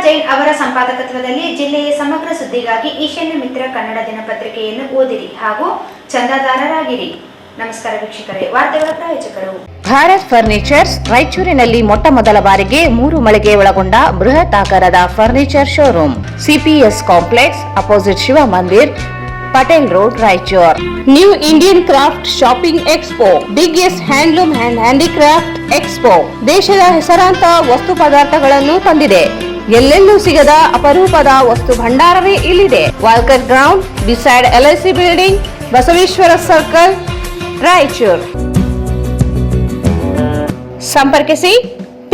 ಜೈನ್ ಅವರ ಸಂಪಾದಕತ್ವದಲ್ಲಿ ಜಿಲ್ಲೆಯ ಸಮಗ್ರ ಸುದ್ದಿಗಾಗಿ ಈಶಾನ್ಯ ಮಿತ್ರ ಕನ್ನಡ ದಿನಪತ್ರಿಕೆಯನ್ನು ಓದಿರಿ ಹಾಗೂ ಚಂದಾದಾರರಾಗಿರಿ. ನಮಸ್ಕಾರ ವೀಕ್ಷಕರೇ, ವಾರ್ತೆಗಳ ಪ್ರಾಯೋಜಕರು ಭಾರತ್ ಫರ್ನಿಚರ್ಸ್. ರಾಯಚೂರಿನಲ್ಲಿ ಮೊಟ್ಟ ಮೊದಲ ಬಾರಿಗೆ 3 ಮಳಿಗೆ ಒಳಗೊಂಡ ಬೃಹತ್ ಆಕಾರದ furniture showroom, CPS complex, opposite Shiva Mandir, Patel road, Raichur. New Indian craft shopping expo, biggest handloom and handicraft expo ದೇಶದ ಹೆಸರಾಂತ ವಸ್ತು ಪದಾರ್ಥಗಳನ್ನು ತಂದಿದೆ. ಎಲ್ಲೆಲ್ಲೂ ಸಿಗದ ಅಪರೂಪದ ವಸ್ತು ಭಂಡಾರವೇ ಇಲ್ಲಿದೆ. Walker ground beside LIC building, Basaveshwara circle, Raichur. ಸಂಪರ್ಕಿಸಿ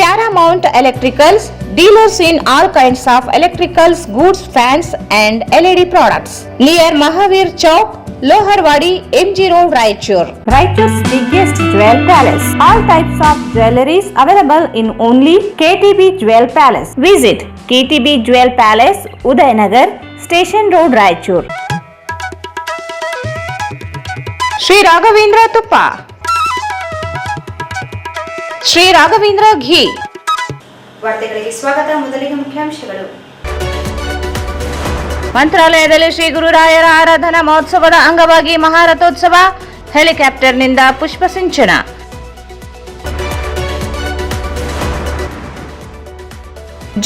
Paramount electricals, dealers in all kinds of electricals, goods, fans and LED products. Near Mahavir Chowk, Loharwadi, MG Road, Raichur. Raichur's biggest jewel palace. All types of jewelries available in only KTB Jewel Palace. Visit KTB Jewel Palace, Udayanagar, Station Road, Raichur. Sri Raghavendra Tuppa, Sri Raghavendra Ghee. ವಾರ್ತೆಗಳಿಗೆ ಸ್ವಾಗತ. ಮೊದಲಿಗೆ ಮುಖ್ಯಾಂಶಗಳು. ಮಂತ್ರಾಲಯದಲ್ಲಿ ಶ್ರೀ ಗುರುರಾಯರ ಆರಾಧನಾ ಮಹೋತ್ಸವದ ಅಂಗವಾಗಿ ಮಹಾರಥೋತ್ಸವ, ಹೆಲಿಕಾಪ್ಟರ್ನಿಂದ ಪುಷ್ಪ ಸಿಂಚನ.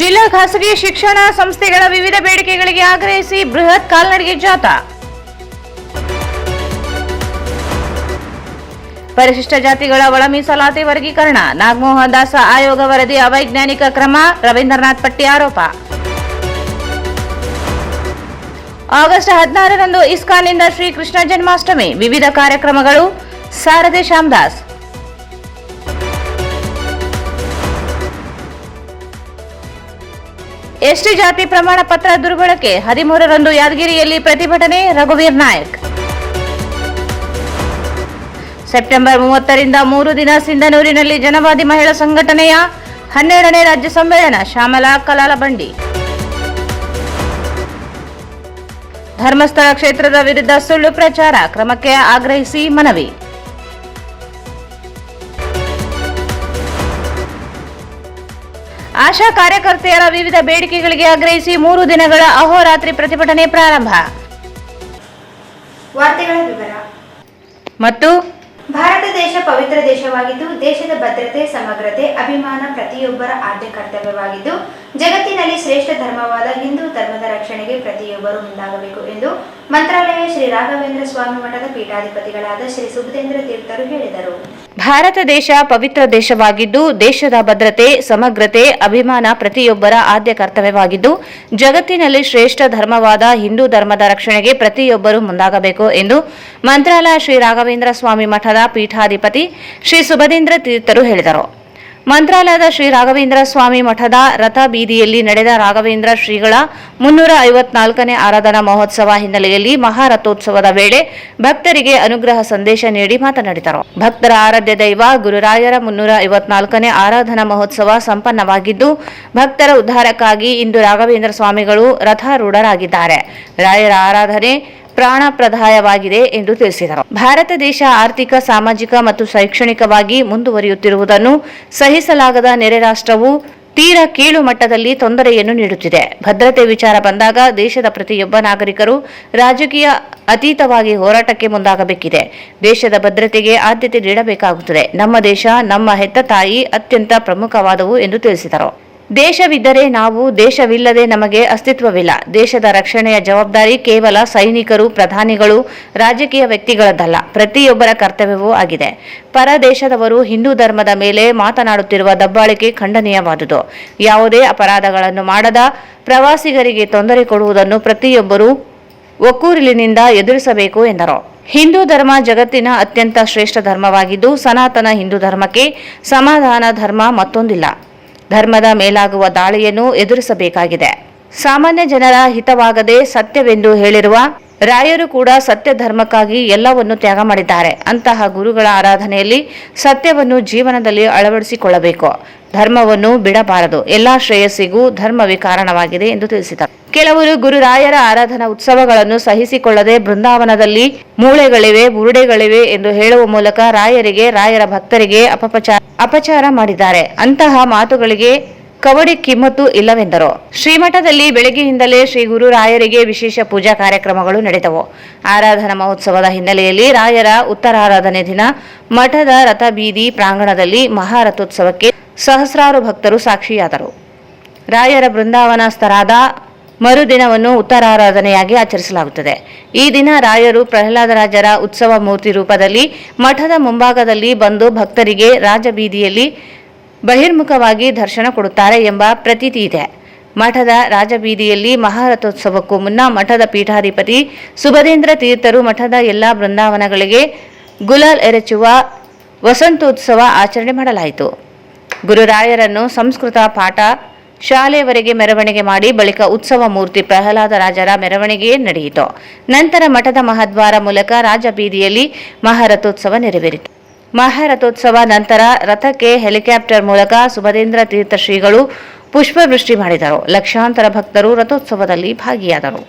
ಜಿಲ್ಲಾ ಖಾಸಗಿ ಶಿಕ್ಷಣ ಸಂಸ್ಥೆಗಳ ವಿವಿಧ ಬೇಡಿಕೆಗಳಿಗೆ ಆಗ್ರಹಿಸಿ ಬೃಹತ್ ಕಾಲ್ನಡಿಗೆ ಜಾಥಾ. ಪರಿಶಿಷ್ಟ ಜಾತಿಗಳ ಒಳ ಮೀಸಲಾತಿ ವರ್ಗೀಕರಣ, ನಾಗಮೋಹನ್ ದಾಸ ಆಯೋಗ ವರದಿ ಅವೈಜ್ಞಾನಿಕ ಕ್ರಮ, ರವೀಂದ್ರನಾಥ್ ಪಟ್ಟಿ ಆರೋಪ. ಆಗಸ್ಟ್ 16ರಂದು ಇಸ್ಕಾನ್ನಿಂದ ಶ್ರೀಕೃಷ್ಣ ಜನ್ಮಾಷ್ಟಮಿ, ವಿವಿಧ ಕಾರ್ಯಕ್ರಮಗಳು, ಸಾರಥಿ ಶ್ಯಾಮದಾಸ್. ಎಸ್ಟಿ ಜಾತಿ ಪ್ರಮಾಣ ಪತ್ರ ದುರ್ಬಳಕೆ, 13ರಂದು ಯಾದಗಿರಿಯಲ್ಲಿ ಪ್ರತಿಭಟನೆ, ರಘುವೀರ್ ನಾಯಕ್. ಸೆಪ್ಟೆಂಬರ್ 30ರಿಂದ 3 ದಿನ ಸಿಂಧನೂರಿನಲ್ಲಿ ಜನವಾದಿ ಮಹಿಳಾ ಸಂಘಟನೆಯ 12ನೇ ರಾಜ್ಯ ಸಮ್ಮೇಳನ, ಶ್ಯಾಮಲಾ ಕಲಾಲಬಂಡಿ. ಧರ್ಮಸ್ಥಳ ಕ್ಷೇತ್ರದ ವಿರುದ್ಧ ಸುಳ್ಳು ಪ್ರಚಾರ, ಕ್ರಮಕ್ಕೆ ಆಗ್ರಹಿಸಿ ಮನವಿ. ಆಶಾ ಕಾರ್ಯಕರ್ತೆಯರ ವಿವಿಧ ಬೇಡಿಕೆಗಳಿಗೆ ಆಗ್ರಹಿಸಿ 3 ದಿನಗಳ ಅಹೋರಾತ್ರಿ ಪ್ರತಿಭಟನೆ ಪ್ರಾರಂಭ. ವಾರ್ತೆಗಳ ವಿವರ. ಮತ್ತು ಭಾರತ ದೇಶ ಪವಿತ್ರ ದೇಶವಾಗಿದ್ದು, ದೇಶದ ಭದ್ರತೆ, ಸಮಗ್ರತೆ, ಅಭಿಮಾನ ಪ್ರತಿಯೊಬ್ಬರ ಆದ್ಯ ಕರ್ತವ್ಯವಾಗಿದ್ದು, ಜಗತ್ತಿನಲ್ಲಿ ಶ್ರೇಷ್ಠ ಧರ್ಮವಾದ ಹಿಂದೂ ಧರ್ಮದ ರಕ್ಷಣೆಗೆ ಪ್ರತಿಯೊಬ್ಬರು ಮುಂದಾಗಬೇಕು ಎಂದು ಮಂತ್ರಾಲಯ ಶ್ರೀ ರಾಘವೇಂದ್ರ ಸ್ವಾಮಿ ಮಠದ ಪೀಠಾಧಿಪತಿಗಳಾದ ಶ್ರೀ ಸುಬುಧೇಂದ್ರ ತೀರ್ಥರು ಹೇಳಿದರು. ಭಾರತ ದೇಶ ಪವಿತ್ರ ದೇಶವಾಗಿದ್ದು, ದೇಶದ ಭದ್ರತೆ, ಸಮಗ್ರತೆ, ಅಭಿಮಾನ ಪ್ರತಿಯೊಬ್ಬರ ಆದ್ಯ ಕರ್ತವ್ಯವಾಗಿದ್ದು, ಜಗತ್ತಿನಲ್ಲಿ ಶ್ರೇಷ್ಠ ಧರ್ಮವಾದ ಹಿಂದೂ ಧರ್ಮದ ರಕ್ಷಣೆಗೆ ಪ್ರತಿಯೊಬ್ಬರು ಮುಂದಾಗಬೇಕು ಎಂದು ಮಂತ್ರಾಲಯ ಶ್ರೀ ರಾಘವೇಂದ್ರ ಸ್ವಾಮಿ ಮಠದ ಪೀಠಾಧಿಪತಿ ಶ್ರೀ ಸುಬುಧೇಂದ್ರ ತೀರ್ಥರು ಹೇಳಿದರು. ಮಂತ್ರಾಲಯದ ಶ್ರೀ ರಾಘವೇಂದ್ರ ಸ್ವಾಮಿ ಮಠದ ರಥ ಬೀದಿಯಲ್ಲಿ ನಡೆದ ರಾಘವೇಂದ್ರ ಶ್ರೀಗಳ 354ನೇ ಆರಾಧನಾ ಮಹೋತ್ಸವ ಹಿನ್ನೆಲೆಯಲ್ಲಿ ಮಹಾರಥೋತ್ಸವದ ವೇಳೆ ಭಕ್ತರಿಗೆ ಅನುಗ್ರಹ ಸಂದೇಶ ನೀಡಿ ಮಾತನಾಡಿದರು. ಭಕ್ತರ ಆರಾಧ್ಯ ದೈವ ಗುರುರಾಯರ 354ನೇ ಆರಾಧನಾ ಮಹೋತ್ಸವ ಸಂಪನ್ನವಾಗಿದ್ದು, ಭಕ್ತರ ಉದ್ಧಾರಕ್ಕಾಗಿ ಇಂದು ರಾಘವೇಂದ್ರ ಸ್ವಾಮಿಗಳು ರಥಾರೂಢರಾಗಿದ್ದಾರೆ. ರಾಯರ ಆರಾಧನೆ ಪ್ರಾಣಪ್ರದಾಯವಾಗಿದೆ ಎಂದು ತಿಳಿಸಿದರು. ಭಾರತ ದೇಶ ಆರ್ಥಿಕ, ಸಾಮಾಜಿಕ ಮತ್ತು ಶೈಕ್ಷಣಿಕವಾಗಿ ಮುಂದುವರಿಯುತ್ತಿರುವುದನ್ನು ಸಹಿಸಲಾಗದ ನೆರೆ ರಾಷ್ಟ್ರವು ತೀರಾ ಕೀಳು ಮಟ್ಟದಲ್ಲಿ ತೊಂದರೆಯನ್ನು ನೀಡುತ್ತಿದೆ. ಭದ್ರತೆ ವಿಚಾರ ಬಂದಾಗ ದೇಶದ ಪ್ರತಿಯೊಬ್ಬ ನಾಗರಿಕರು ರಾಜಕೀಯ ಅತೀತವಾಗಿ ಹೋರಾಟಕ್ಕೆ ಮುಂದಾಗಬೇಕಿದೆ. ದೇಶದ ಭದ್ರತೆಗೆ ಆದ್ಯತೆ ನೀಡಬೇಕಾಗುತ್ತದೆ. ನಮ್ಮ ದೇಶ, ನಮ್ಮ ಹೆತ್ತ ತಾಯಿ ಅತ್ಯಂತ ಪ್ರಮುಖವಾದವು ಎಂದು ತಿಳಿಸಿದರು. ದೇಶವಿದ್ದರೆ ನಾವು, ದೇಶವಿಲ್ಲದೆ ನಮಗೆ ಅಸ್ತಿತ್ವವಿಲ್ಲ. ದೇಶದ ರಕ್ಷಣೆಯ ಜವಾಬ್ದಾರಿ ಕೇವಲ ಸೈನಿಕರು, ಪ್ರಧಾನಿಗಳು, ರಾಜಕೀಯ ವ್ಯಕ್ತಿಗಳದ್ದಲ್ಲ, ಪ್ರತಿಯೊಬ್ಬರ ಕರ್ತವ್ಯವೂ ಆಗಿದೆ. ಪರ ದೇಶದವರು ಹಿಂದೂ ಧರ್ಮದ ಮೇಲೆ ಮಾತನಾಡುತ್ತಿರುವ ದಬ್ಬಾಳಿಕೆ ಖಂಡನೀಯವಾದುದು. ಯಾವುದೇ ಅಪರಾಧಗಳನ್ನು ಮಾಡದ ಪ್ರವಾಸಿಗರಿಗೆ ತೊಂದರೆ ಕೊಡುವುದನ್ನು ಪ್ರತಿಯೊಬ್ಬರೂ ಒಕ್ಕೂರಿಲಿನಿಂದ ಎದುರಿಸಬೇಕು ಎಂದರು. ಹಿಂದೂ ಧರ್ಮ ಜಗತ್ತಿನ ಅತ್ಯಂತ ಶ್ರೇಷ್ಠ ಧರ್ಮವಾಗಿದ್ದು, ಸನಾತನ ಹಿಂದೂ ಧರ್ಮಕ್ಕೆ ಸಮಾಧಾನ ಧರ್ಮ ಮತ್ತೊಂದಿಲ್ಲ. ಧರ್ಮದ ಮೇಲಾಗುವ ದಾಳಿಯನ್ನು ಎದುರಿಸಬೇಕಾಗಿದೆ. ಸಾಮಾನ್ಯ ಜನರ ಹಿತವಾಗದೆ ಸತ್ಯವೆಂದು ಹೇಳಿರುವ ರಾಯರು ಕೂಡ ಸತ್ಯ ಧರ್ಮಕ್ಕಾಗಿ ಎಲ್ಲವನ್ನು ತ್ಯಾಗ ಮಾಡಿದ್ದಾರೆ. ಅಂತಹ ಗುರುಗಳ ಆರಾಧನೆಯಲ್ಲಿ ಸತ್ಯವನ್ನು ಜೀವನದಲ್ಲಿ ಅಳವಡಿಸಿಕೊಳ್ಳಬೇಕು. ಧರ್ಮವನ್ನು ಬಿಡಬಾರದು. ಎಲ್ಲಾ ಶ್ರೇಯಸ್ಸಿಗೂ ಧರ್ಮವೇ ಕಾರಣವಾಗಿದೆ ಎಂದು ತಿಳಿಸಿದರು. ಕೆಲವರು ಗುರುರಾಯರ ಆರಾಧನಾ ಉತ್ಸವಗಳನ್ನು ಸಹಿಸಿಕೊಳ್ಳದೆ ಬೃಂದಾವನದಲ್ಲಿ ಮೂಳೆಗಳಿವೆ, ಬುರುಡೆಗಳಿವೆ ಎಂದು ಹೇಳುವ ಮೂಲಕ ರಾಯರಿಗೆ, ರಾಯರ ಭಕ್ತರಿಗೆ ಅಪಚಾರ ಮಾಡಿದ್ದಾರೆ. ಅಂತಹ ಮಾತುಗಳಿಗೆ ಕವಡಿ ಕಿಮ್ಮತ್ತು ಇಲ್ಲವೆಂದರು. ಶ್ರೀಮಠದಲ್ಲಿ ಬೆಳಗ್ಗೆಯಿಂದಲೇ ಶ್ರೀ ಗುರು ರಾಯರಿಗೆ ವಿಶೇಷ ಪೂಜಾ ಕಾರ್ಯಕ್ರಮಗಳು ನಡೆದವು. ಆರಾಧನಾ ಮಹೋತ್ಸವದ ಹಿನ್ನೆಲೆಯಲ್ಲಿ ರಾಯರ ಉತ್ತರಾರಾಧನೆ ದಿನ ಮಠದ ರಥಬೀದಿ ಪ್ರಾಂಗಣದಲ್ಲಿ ಮಹಾರಥೋತ್ಸವಕ್ಕೆ ಸಹಸ್ರಾರು ಭಕ್ತರು ಸಾಕ್ಷಿಯಾದರು. ರಾಯರ ಬೃಂದಾವನಸ್ಥರಾದ ಮರುದಿನವನ್ನು ಉತ್ತರಾರಾಧನೆಯಾಗಿ ಆಚರಿಸಲಾಗುತ್ತದೆ. ಈ ದಿನ ರಾಯರು ಪ್ರಹ್ಲಾದರಾಜರ ಉತ್ಸವ ಮೂರ್ತಿ ರೂಪದಲ್ಲಿ ಮಠದ ಮುಂಭಾಗದಲ್ಲಿ ಬಂದು ಭಕ್ತರಿಗೆ ರಾಜಬೀದಿಯಲ್ಲಿ ಬಹಿರ್ಮುಖವಾಗಿ ದರ್ಶನ ಕೊಡುತ್ತಾರೆ ಎಂಬ ಪ್ರತೀತಿ ಇದೆ. ಮಠದ ರಾಜಬೀದಿಯಲ್ಲಿ ಮಹಾರಥೋತ್ಸವಕ್ಕೂ ಮುನ್ನ ಮಠದ ಪೀಠಾಧಿಪತಿ ಸುಬದೇಂದ್ರ ತೀರ್ಥರು ಮಠದ ಎಲ್ಲಾ ಬೃಂದಾವನಗಳಿಗೆ ಗುಲಾಲ್ ಎರಚುವ ವಸಂತೋತ್ಸವ ಆಚರಣೆ ಮಾಡಲಾಯಿತು. ಗುರುರಾಯರನ್ನು ಸಂಸ್ಕೃತ ಪಾಠ ಶಾಲೆಯವರೆಗೆ ಮೆರವಣಿಗೆ ಮಾಡಿ ಬಳಿಕ ಉತ್ಸವ ಮೂರ್ತಿ ಪ್ರಹ್ಲಾದರಾಜರ ಮೆರವಣಿಗೆ ನಡೆಯಿತು. ನಂತರ ಮಠದ ಮಹಾದ್ವಾರ ಮೂಲಕ ರಾಜಬೀದಿಯಲ್ಲಿ ಮಹಾರಥೋತ್ಸವ ನೆರವೇರಿತು. ಮಹಾರಥೋತ್ಸವ ನಂತರ ರಥಕ್ಕೆ ಹೆಲಿಕಾಪ್ಟರ್ ಮೂಲಕ ಸುಬದೇಂದ್ರ ತೀರ್ಥ ಶ್ರೀಗಳು ಪುಷ್ಪವೃಷ್ಟಿ ಮಾಡಿದರು. ಲಕ್ಷಾಂತರ ಭಕ್ತರು ರಥೋತ್ಸವದಲ್ಲಿ ಭಾಗಿಯಾದರು.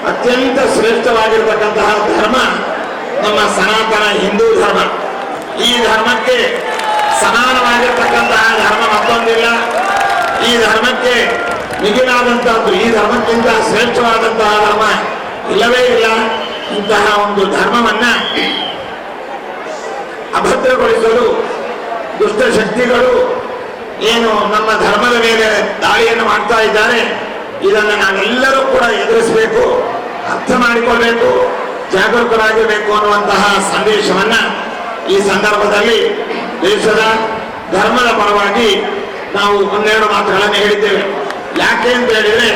ಅತ್ಯಂತ ಶ್ರೇಷ್ಠವಾಗಿರತಕ್ಕಂತಹ ಧರ್ಮ ನಮ್ಮ ಸನಾತನ ಹಿಂದೂ ಧರ್ಮ. ಈ ಧರ್ಮಕ್ಕೆ ಸಮಾನವಾಗಿರ್ತಕ್ಕಂತಹ ಧರ್ಮ ಮತ್ತೊಂದಿಲ್ಲ. ಈ ಧರ್ಮಕ್ಕೆ ಮಿಗಿಲಾದಂತಹದ್ದು, ಈ ಧರ್ಮಕ್ಕಿಂತ ಶ್ರೇಷ್ಠವಾದಂತಹ ಧರ್ಮ ಇಲ್ಲವೇ ಇಲ್ಲ. ಇಂತಹ ಒಂದು ಧರ್ಮವನ್ನ ಅಭದ್ರಗೊಳಿಸಲು ದುಷ್ಟಶಕ್ತಿಗಳು ಏನು ನಮ್ಮ ಧರ್ಮದ ಮೇಲೆ ದಾಳಿಯನ್ನು ಮಾಡ್ತಾ ಇದ್ದಾರೆ. ಇದನ್ನು ನಾವೆಲ್ಲರೂ ಕೂಡ ಎದುರಿಸಬೇಕು, ಅರ್ಥ ಮಾಡಿಕೊಳ್ಬೇಕು, ಜಾಗರೂಕರಾಗಿರಬೇಕು ಅನ್ನುವಂತಹ ಸಂದೇಶವನ್ನ ಈ ಸಂದರ್ಭದಲ್ಲಿ ದೇಶದ ಧರ್ಮದ ಪರವಾಗಿ ನಾವು ಒಂದೆರಡು ಮಾತುಗಳನ್ನು ಹೇಳಿದ್ದೇವೆ. ಯಾಕೆ ಅಂತ ಹೇಳಿದ್ರೆ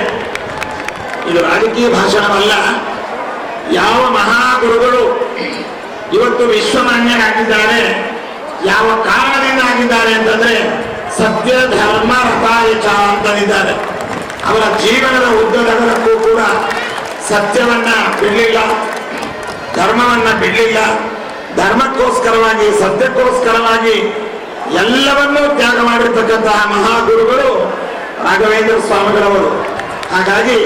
ಇದು ರಾಜಕೀಯ ಭಾಷಣವಲ್ಲ. ಯಾವ ಮಹಾಗುರುಗಳು ಇವತ್ತು ವಿಶ್ವಮಾನ್ಯರಾಗಿದ್ದಾರೆ, ಯಾವ ಕಾರಣದಿಂದ ಆಗಿದ್ದಾರೆ ಅಂತಂದ್ರೆ ಸತ್ಯ ಧರ್ಮ ರಥಾಯಚ ಅಂತಂದಿದ್ದಾರೆ. ಅವರ ಜೀವನದ ಉದ್ದದಗಲಕ್ಕೂ ಕೂಡ ಸತ್ಯವನ್ನ ಬಿಡಲಿಲ್ಲ, ಧರ್ಮವನ್ನ ಬಿಡಲಿಲ್ಲ. ಧರ್ಮಕ್ಕೋಸ್ಕರವಾಗಿ, ಸತ್ಯಕ್ಕೋಸ್ಕರವಾಗಿ ಎಲ್ಲವನ್ನೂ ತ್ಯಾಗ ಮಾಡಿರ್ತಕ್ಕಂತಹ ಮಹಾಗುರುಗಳು ರಾಘವೇಂದ್ರ ಸ್ವಾಮಿಗಳವರು. ಹಾಗಾಗಿ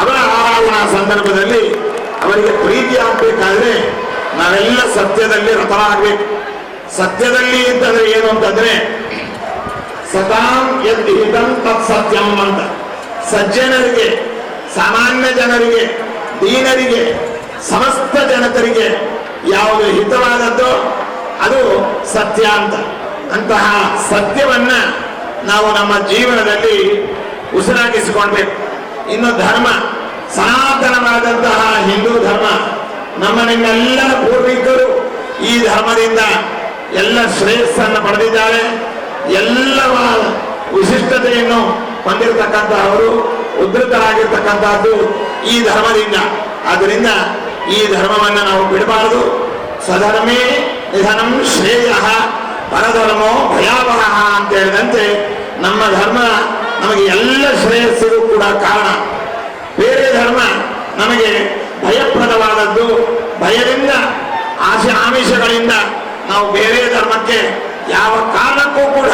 ಅವರ ಆರಾಧನಾ ಸಂದರ್ಭದಲ್ಲಿ ಅವರಿಗೆ ಪ್ರೀತಿ ಆಗಬೇಕಾದ್ರೆ ನಾವೆಲ್ಲ ಸತ್ಯದಲ್ಲಿ ರಥರಾಗಬೇಕು. ಸತ್ಯದಲ್ಲಿ ಅಂತಂದ್ರೆ ಏನು ಅಂತಂದ್ರೆ ಸತಾಂ ಯದ್ ಹಿತಂ ತತ್ ಸತ್ಯಂ ಅಂತ. ಸಜ್ಜನರಿಗೆ, ಸಾಮಾನ್ಯ ಜನರಿಗೆ, ದೀನರಿಗೆ, ಸಮಸ್ತ ಜನತರಿಗೆ ಯಾವುದು ಹಿತವಾದದ್ದೋ ಅದು ಸತ್ಯ ಅಂತ. ಅಂತಹ ಸತ್ಯವನ್ನ ನಾವು ನಮ್ಮ ಜೀವನದಲ್ಲಿ ಉಸಿರಾಗಿಸಿಕೊಳ್ಬೇಕು. ಇನ್ನು ಧರ್ಮ, ಸನಾತನವಾದಂತಹ ಹಿಂದೂ ಧರ್ಮ, ನಮ್ಮ ನಿಮ್ಮೆಲ್ಲರ ಪೂರ್ವಿಕರು ಈ ಧರ್ಮದಿಂದ ಎಲ್ಲ ಶ್ರೇಯಸ್ಸನ್ನು ಪಡೆದಿದ್ದಾರೆ. ಎಲ್ಲ ವಿಶಿಷ್ಟತೆಯನ್ನು ಹೊಂದಿರತಕ್ಕಂತಹವರು, ಉದ್ಧತರಾಗಿರ್ತಕ್ಕಂತಹದ್ದು ಈ ಧರ್ಮದಿಂದ. ಆದ್ದರಿಂದ ಈ ಧರ್ಮವನ್ನು ನಾವು ಬಿಡಬಾರದು. ಸ್ವಧರ್ಮೇ ನಿಧನಂ ಶ್ರೇಯ, ಪರಧರ್ಮೋ ಭಯಾವಹ ಅಂತ ಹೇಳಿದಂತೆ ನಮ್ಮ ಧರ್ಮ ನಮಗೆ ಎಲ್ಲ ಶ್ರೇಯಸ್ಸಿಗೂ ಕೂಡ ಕಾರಣ. ಬೇರೆ ಧರ್ಮ ನಮಗೆ ಭಯಪ್ರದವಾದದ್ದು. ಭಯದಿಂದ, ಆಮಿಷಗಳಿಂದ ನಾವು ಬೇರೆ ಧರ್ಮಕ್ಕೆ ಯಾವ ಕಾರಣಕ್ಕೂ ಕೂಡ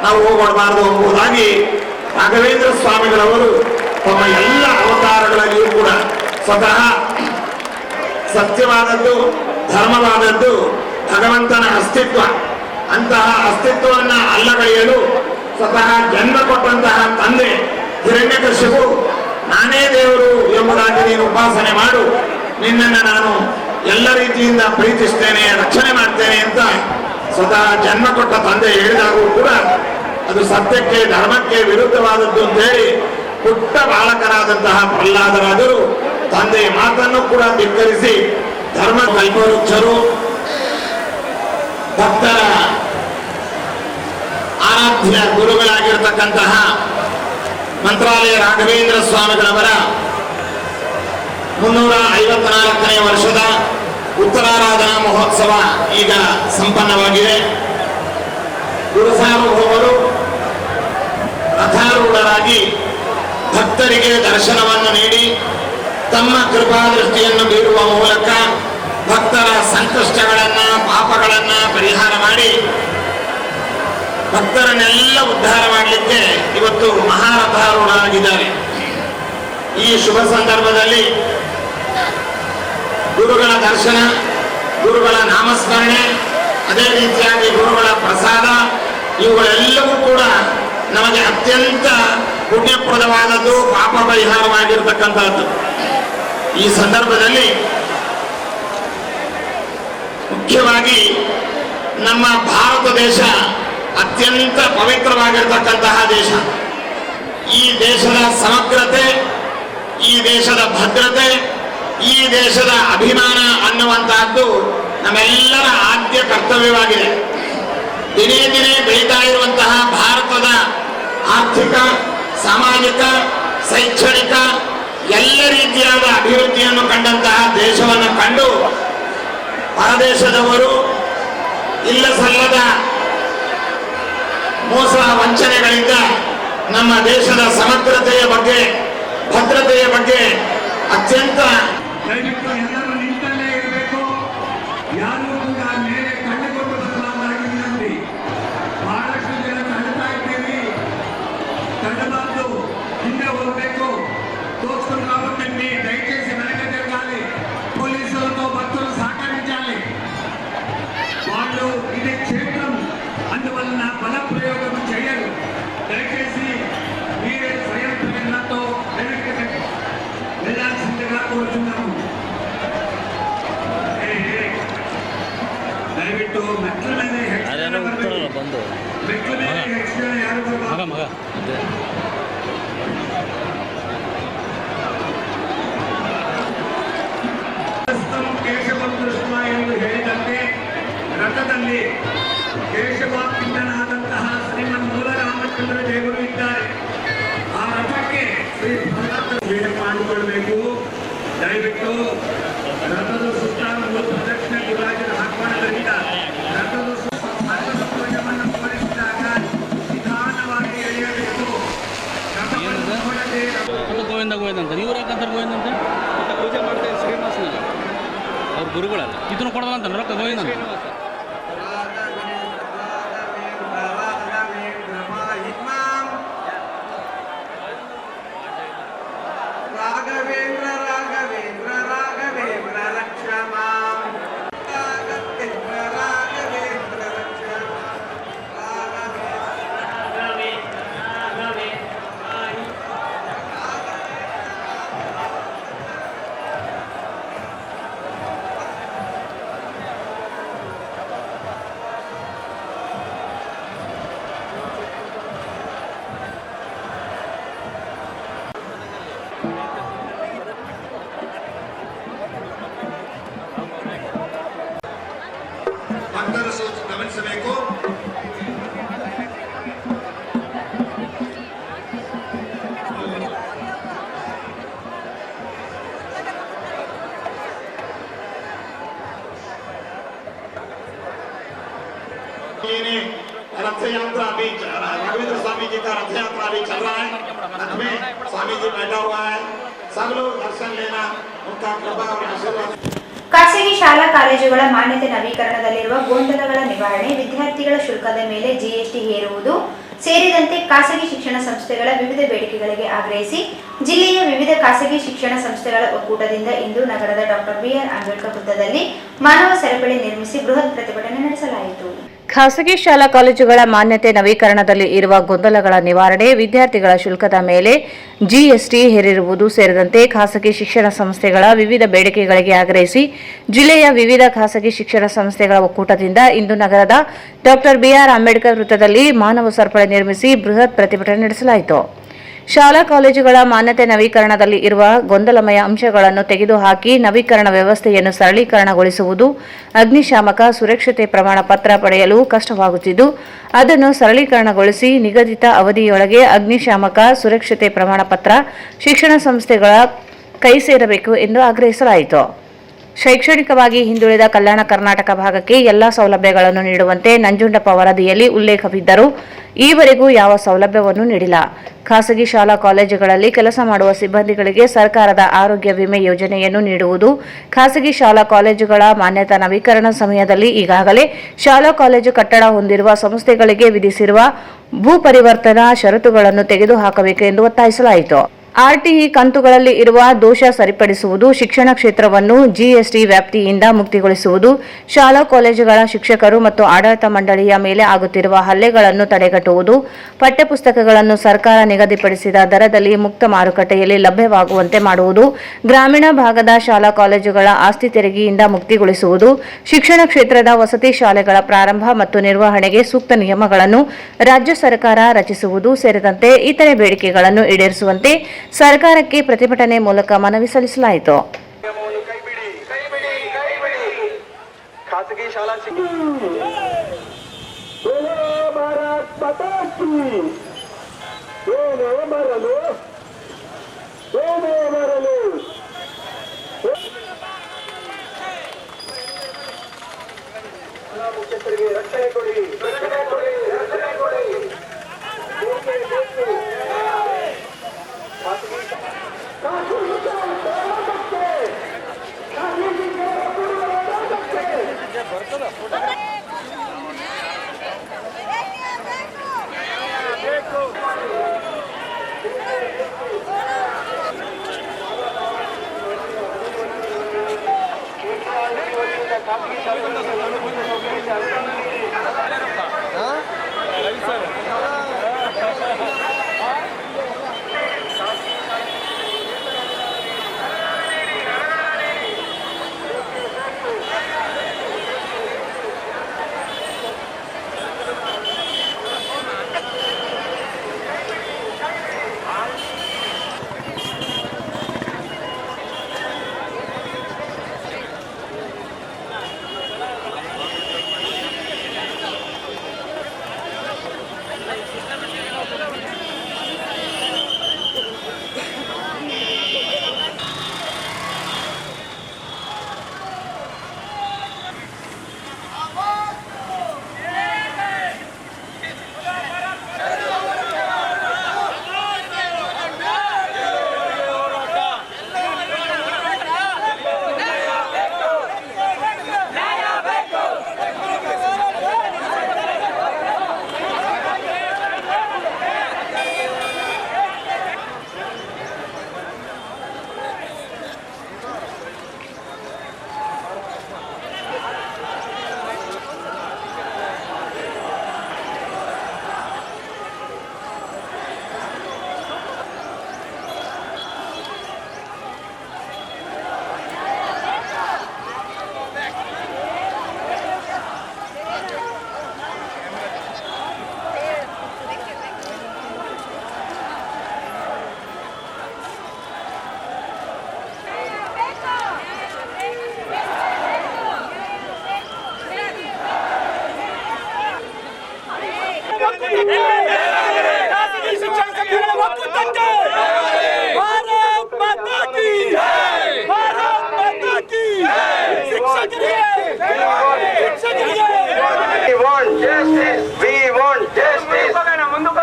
ನಾವು ಹೋಗಬಾರದು ಎಂಬುದಾಗಿ ರಾಘವೇಂದ್ರ ಸ್ವಾಮಿಗಳವರು ತಮ್ಮ ಎಲ್ಲ ಅವತಾರಗಳಲ್ಲಿಯೂ ಕೂಡ ಸ್ವತಃ ಸತ್ಯವಾದದ್ದು, ಧರ್ಮವಾದದ್ದು ಭಗವಂತನ ಅಸ್ತಿತ್ವ. ಅಂತಹ ಅಸ್ತಿತ್ವವನ್ನ ಅಲ್ಲಗಳೆಯಲು ಸ್ವತಃ ಜನ್ಮ ಕೊಟ್ಟಂತಹ ತಂದೆ ಹಿರಣ್ಯಕಶಿಪು ನಾನೇ ದೇವರು ಎಂಬುದಾಗಿ ನೀನು ಉಪಾಸನೆ ಮಾಡು, ನಿನ್ನನ್ನು ನಾನು ಎಲ್ಲ ರೀತಿಯಿಂದ ಪ್ರೀತಿಸ್ತೇನೆ, ರಕ್ಷಣೆ ಮಾಡ್ತೇನೆ ಅಂತ ಸ್ವತಃ ಜನ್ಮ ಕೊಟ್ಟ ತಂದೆ ಹೇಳಿದಾಗೂ ಕೂಡ ಅದು ಸತ್ಯಕ್ಕೆ, ಧರ್ಮಕ್ಕೆ ವಿರುದ್ಧವಾದದ್ದು ಅಂತ ಹೇಳಿ ಪುಟ್ಟ ಬಾಲಕರಾದಂತಹ ಪ್ರಹ್ಲಾದರಾದರು ತಂದೆಯ ಮಾತನ್ನು ಕೂಡ ಧಿಕ್ಕರಿಸಿ ಧರ್ಮ ಕಲ್ಪವೃಕ್ಷರು, ಭಕ್ತರ ಆರಾಧ್ಯ ಗುರುಗಳಾಗಿರ್ತಕ್ಕಂತಹ ಮಂತ್ರಾಲಯ ರಾಘವೇಂದ್ರ ಸ್ವಾಮಿಗಳವರ 354ನೇ ವರ್ಷದ ಉತ್ತರಾರಾಧನಾ ಮಹೋತ್ಸವ ಈಗ ಸಂಪನ್ನವಾಗಿದೆ. ಗುರುಸಾರ್ವಭೌಮರು ರಥಾರೂಢರಾಗಿ ಭಕ್ತರಿಗೆ ದರ್ಶನವನ್ನು ನೀಡಿ ತಮ್ಮ ಕೃಪಾದೃಷ್ಟಿಯನ್ನು ಬೀರುವ ಮೂಲಕ ಭಕ್ತರ ಸಂಕಷ್ಟಗಳನ್ನ ಪಾಪಗಳನ್ನ ಪರಿಹಾರ ಮಾಡಿ ಭಕ್ತರನ್ನೆಲ್ಲ ಉದ್ಧಾರ ಮಾಡಲಿಕ್ಕೆ ಇವತ್ತು ಮಹಾರಥಾರೂಢರಾಗಿದ್ದಾರೆ. ಈ ಶುಭ ಸಂದರ್ಭದಲ್ಲಿ ಗುರುಗಳ ದರ್ಶನ, ಗುರುಗಳ ನಾಮಸ್ಮರಣೆ, ಅದೇ ರೀತಿಯಾಗಿ ಗುರುಗಳ ಪ್ರಸಾದ ಇವುಗಳೆಲ್ಲವೂ ಕೂಡ ನಮಗೆ ಅತ್ಯಂತ ಪುಣ್ಯಪ್ರದವಾದದ್ದು, ಪಾಪ ಪರಿಹಾರವಾಗಿರ್ತಕ್ಕಂಥದ್ದು. ಈ ಸಂದರ್ಭದಲ್ಲಿ ಮುಖ್ಯವಾಗಿ ನಮ್ಮ ಭಾರತ ದೇಶ ಅತ್ಯಂತ ಪವಿತ್ರವಾಗಿರ್ತಕ್ಕಂತಹ ದೇಶ. ಈ ದೇಶದ ಸಮಗ್ರತೆ, ಈ ದೇಶದ ಭದ್ರತೆ, ಈ ದೇಶದ ಅಭಿಮಾನ ಅನ್ನುವಂತಹದ್ದು ನಮ್ಮೆಲ್ಲರ ಆದ್ಯ ಕರ್ತವ್ಯವಾಗಿದೆ. ದಿನೇ ದಿನೇ ಬೆಳೀತಾ ಇರುವಂತಹ ಭಾರತದ ಆರ್ಥಿಕ, ಸಾಮಾಜಿಕ, ಶೈಕ್ಷಣಿಕ ಎಲ್ಲ ರೀತಿಯಾದ ಅಭಿವೃದ್ಧಿಯನ್ನು ಕಂಡಂತಹ ದೇಶವನ್ನು ಕಂಡು ಪರದೇಶದವರು ಇಲ್ಲ ಸಲ್ಲದ ಮೋಸ ವಂಚನೆಗಳಿಂದ ನಮ್ಮ ದೇಶದ ಸಮಗ್ರತೆಯ ಬಗ್ಗೆ, ಭದ್ರತೆಯ ಬಗ್ಗೆ ಅತ್ಯಂತ ದಯವಿಟ್ಟು ಎಲ್ಲರೂ ನಿಂತಲ್ಲೇ ಇರಬೇಕು. ಯಾರು ಕೂಡ ಮೇಲೆ ಕಂಡುಕೊಂಡು ಬರಬಾರ್ದಾಗಿ ವಿನಂತಿ. ಬಹಳಷ್ಟು ಜನ ತಳ್ಳುತ್ತಾ ಇದ್ದೀವಿ, ತಳ್ಳಬಾರ್ದು, ಹಿಂದೆ ಹೋಗಬೇಕು. దోచుకుని కాబట్టి దయచేసి వెనక జరగాలి. పోలీసులతో భక్తులు సహకరించాలి. వాళ్ళు ఇది క్షేత్రం, అందువలన బల ప్రయోగం చేయరు. దయచేసి మీరే స్వయం ప్రేరణతో వెనక్కి వెళ్ళాల్సిందిగా కోరుతున్నాము. ದಯವಿಟ್ಟು ಮೆಟ್ಲ ಮೇಲೆ ಮೆಟ್ಲ ಮೇಲೆ ಹೆಚ್ಚಿನ ಯಾರು ಬರಬಾರದು. ಕೇಶವ ಕೃಷ್ಣ ಎಂದು ಹೇಳಿದಂತೆ ರಥದಲ್ಲಿ ಕೇಶವ ಪಿಂಡನಾದಂತಹ ಶ್ರೀಮನ್ ಮೂಲರಾಮಚಂದ್ರ ದೇವರು ಇದ್ದಾರೆ. ಆ ರಥಕ್ಕೆ ಶ್ರೀ ಮಾಡಿಕೊಳ್ಳಬೇಕು. ದಯವಿಟ್ಟು ರಥದ ಸುತ್ತ ಪ್ರದಕ್ಷಿಣೆ ಗುರಾಜರ ಆಹ್ವಾನದಿಂದ ರಥದ ಧ್ವಜವನ್ನು ತೋರಿಸಿದಾಗ ನಿಧಾನವಾಗಿ ಎಳೆಯಬೇಕು. ಗೋವಿಂದ ಗೋವಿಂದ ಅಂತ ಇವ್ರು ಯಾಕಂತಾರೆ ಗೋವಿಂದ ಅಂತ ಪೂಜೆ ಮಾಡ್ತಾರೆ ಶ್ರೀನಿವಾಸನಲ್ಲಿ ಅವ್ರ ಗುರುಗಳಲ್ಲ ಇದನ್ನು ಕೊಡೋದಂತ ರೊಕ್ಕ ಗೋವಿಂದ ರಾಘವೇಂದ್ರ ರಾಘವೇಂದ್ರ ರಾಘವೇಂದ್ರ ರಕ್ಷಮಾ ರಾಘವೇಂದ್ರ ರಾಘವೇಂದ್ರ ರಕ್ಷಮಾ ಭಕ್ತರು ಗಮನಿಸಬೇಕು. रथ यात्रा अभी राघवेंद्र स्वामी जी का रथ यात्रा अभी चल रहा है. रथ में स्वामी जी बैठा हुआ है. सब लोग दर्शन लेना, उनका कृपा और आशीर्वाद. ಖಾಸಗಿ ಶಾಲಾ ಕಾಲೇಜುಗಳ ಮಾನ್ಯತೆ ನವೀಕರಣದಲ್ಲಿರುವ ಗೊಂದಲಗಳ ನಿವಾರಣೆ, ವಿದ್ಯಾರ್ಥಿಗಳ ಶುಲ್ಕದ ಮೇಲೆ ಜಿಎಸ್ಟಿ ಹೇರುವುದು ಸೇರಿದಂತೆ ಖಾಸಗಿ ಶಿಕ್ಷಣ ಸಂಸ್ಥೆಗಳ ವಿವಿಧ ಬೇಡಿಕೆಗಳಿಗೆ ಆಗ್ರಹಿಸಿ ಜಿಲ್ಲೆಯ ವಿವಿಧ ಖಾಸಗಿ ಶಿಕ್ಷಣ ಸಂಸ್ಥೆಗಳ ಒಕ್ಕೂಟದಿಂದ ಇಂದು ನಗರದ ಡಾಕ್ಟರ್ ಬಿಆರ್ ಅಂಬೇಡ್ಕರ್ ವೃತ್ತದಲ್ಲಿ ಮಾನವ ಸರಪಳಿ ನಿರ್ಮಿಸಿ ಬೃಹತ್ ಪ್ರತಿಭಟನೆ ನಡೆಸಲಾಯಿತು. ಖಾಸಗಿ ಶಾಲಾ ಕಾಲೇಜುಗಳ ಮಾನ್ಯತೆ ನವೀಕರಣದಲ್ಲಿ ಇರುವ ಗೊಂದಲಗಳ ನಿವಾರಣೆ, ವಿದ್ಯಾರ್ಥಿಗಳ ಶುಲ್ಕದ ಮೇಲೆ ಜಿಎಸ್ಟಿ ಹೇರಿರುವುದು ಸೇರಿದಂತೆ ಖಾಸಗಿ ಶಿಕ್ಷಣ ಸಂಸ್ಥೆಗಳ ವಿವಿಧ ಬೇಡಿಕೆಗಳಿಗೆ ಆಗ್ರಹಿಸಿ ಜಿಲ್ಲೆಯ ವಿವಿಧ ಖಾಸಗಿ ಶಿಕ್ಷಣ ಸಂಸ್ಥೆಗಳ ಒಕ್ಕೂಟದಿಂದ ಇಂದು ನಗರದ ಡಾಕ್ಟರ್ ಬಿಆರ್ ಅಂಬೇಡ್ಕರ್ ವೃತ್ತದಲ್ಲಿ ಮಾನವ ಸರಪಳಿ ನಿರ್ಮಿಸಿ ಬೃಹತ್ ಪ್ರತಿಭಟನೆ ನಡೆಸಲಾಯಿತು. ಶಾಲಾ ಕಾಲೇಜುಗಳ ಮಾನ್ಯತೆ ನವೀಕರಣದಲ್ಲಿ ಇರುವ ಗೊಂದಲಮಯ ಅಂಶಗಳನ್ನು ತೆಗೆದುಹಾಕಿ ನವೀಕರಣ ವ್ಯವಸ್ಥೆಯನ್ನು ಸರಳೀಕರಣಗೊಳಿಸುವುದು, ಅಗ್ನಿಶಾಮಕ ಸುರಕ್ಷತೆ ಪ್ರಮಾಣ ಪತ್ರ ಪಡೆಯಲು ಕಷ್ಟವಾಗುತ್ತಿದ್ದು ಅದನ್ನು ಸರಳೀಕರಣಗೊಳಿಸಿ ನಿಗದಿತ ಅವಧಿಯೊಳಗೆ ಅಗ್ನಿಶಾಮಕ ಸುರಕ್ಷತೆ ಪ್ರಮಾಣ ಪತ್ರ ಶಿಕ್ಷಣ ಸಂಸ್ಥೆಗಳ ಕೈ ಸೇರಬೇಕು ಎಂದು ಆಗ್ರಹಿಸಲಾಯಿತು. ಶೈಕ್ಷಣಿಕವಾಗಿ ಹಿಂದುಳಿದ ಕಲ್ಯಾಣ ಕರ್ನಾಟಕ ಭಾಗಕ್ಕೆ ಎಲ್ಲಾ ಸೌಲಭ್ಯಗಳನ್ನು ನೀಡುವಂತೆ ನಂಜುಂಡಪ್ಪ ವರದಿಯಲ್ಲಿ ಉಲ್ಲೇಖವಿದ್ದರೂ ಈವರೆಗೂ ಯಾವ ಸೌಲಭ್ಯವನ್ನು ನೀಡಿಲ್ಲ. ಖಾಸಗಿ ಶಾಲಾ ಕಾಲೇಜುಗಳಲ್ಲಿ ಕೆಲಸ ಮಾಡುವ ಸಿಬ್ಬಂದಿಗಳಿಗೆ ಸರ್ಕಾರದ ಆರೋಗ್ಯ ವಿಮೆ ಯೋಜನೆಯನ್ನು ನೀಡುವುದು, ಖಾಸಗಿ ಶಾಲಾ ಕಾಲೇಜುಗಳ ಮಾನ್ಯತಾ ನವೀಕರಣ ಸಮಯದಲ್ಲಿ ಈಗಾಗಲೇ ಶಾಲಾ ಕಾಲೇಜು ಕಟ್ಟಡ ಹೊಂದಿರುವ ಸಂಸ್ಥೆಗಳಿಗೆ ವಿಧಿಸಿರುವ ಭೂ ಪರಿವರ್ತನಾ ಷರತ್ತುಗಳನ್ನು ತೆಗೆದುಹಾಕಬೇಕು ಎಂದು ಒತ್ತಾಯಿಸಲಾಯಿತು. ಆರ್ಟಿಇ ಕಂತುಗಳಲ್ಲಿ ಇರುವ ದೋಷ ಸರಿಪಡಿಸುವುದು, ಶಿಕ್ಷಣ ಕ್ಷೇತ್ರವನ್ನು ಜಿಎಸ್ಟಿ ವ್ಯಾಪ್ತಿಯಿಂದ ಮುಕ್ತಿಗೊಳಿಸುವುದು, ಶಾಲಾ ಕಾಲೇಜುಗಳ ಶಿಕ್ಷಕರು ಮತ್ತು ಆಡಳಿತ ಮಂಡಳಿಯ ಮೇಲೆ ಆಗುತ್ತಿರುವ ಹಲ್ಲೆಗಳನ್ನು ತಡೆಗಟ್ಟುವುದು, ಪಠ್ಯಪುಸ್ತಕಗಳನ್ನು ಸರ್ಕಾರ ನಿಗದಿಪಡಿಸಿದ ದರದಲ್ಲಿ ಮುಕ್ತ ಮಾರುಕಟ್ಟೆಯಲ್ಲಿ ಲಭ್ಯವಾಗುವಂತೆ ಮಾಡುವುದು, ಗ್ರಾಮೀಣ ಭಾಗದ ಶಾಲಾ ಕಾಲೇಜುಗಳ ಆಸ್ತಿ ತೆರಿಗೆಯಿಂದ ಮುಕ್ತಿಗೊಳಿಸುವುದು, ಶಿಕ್ಷಣ ಕ್ಷೇತ್ರದ ವಸತಿ ಶಾಲೆಗಳ ಪ್ರಾರಂಭ ಮತ್ತು ನಿರ್ವಹಣೆಗೆ ಸೂಕ್ತ ನಿಯಮಗಳನ್ನು ರಾಜ್ಯ ಸರ್ಕಾರ ರಚಿಸುವುದು ಸೇರಿದಂತೆ ಇತರೆ ಬೇಡಿಕೆಗಳನ್ನು ಈಡೇರಿಸುವಂತೆ ಸರ್ಕಾರಕ್ಕೆ ಪ್ರತಿಭಟನೆ ಮೂಲಕ ಮನವಿ ಸಲ್ಲಿಸಲಾಯಿತು. ಖಾಸಗಿ ಶಾಲಾ ಮುಖ್ಯಸ್ಥರಿಗೆ ರಕ್ಷಣೆ ಕೊಡಿ, ರಕ್ಷಣೆ ಕೊಡಿ, ರಕ್ಷಣೆ ಕೊಡಿ.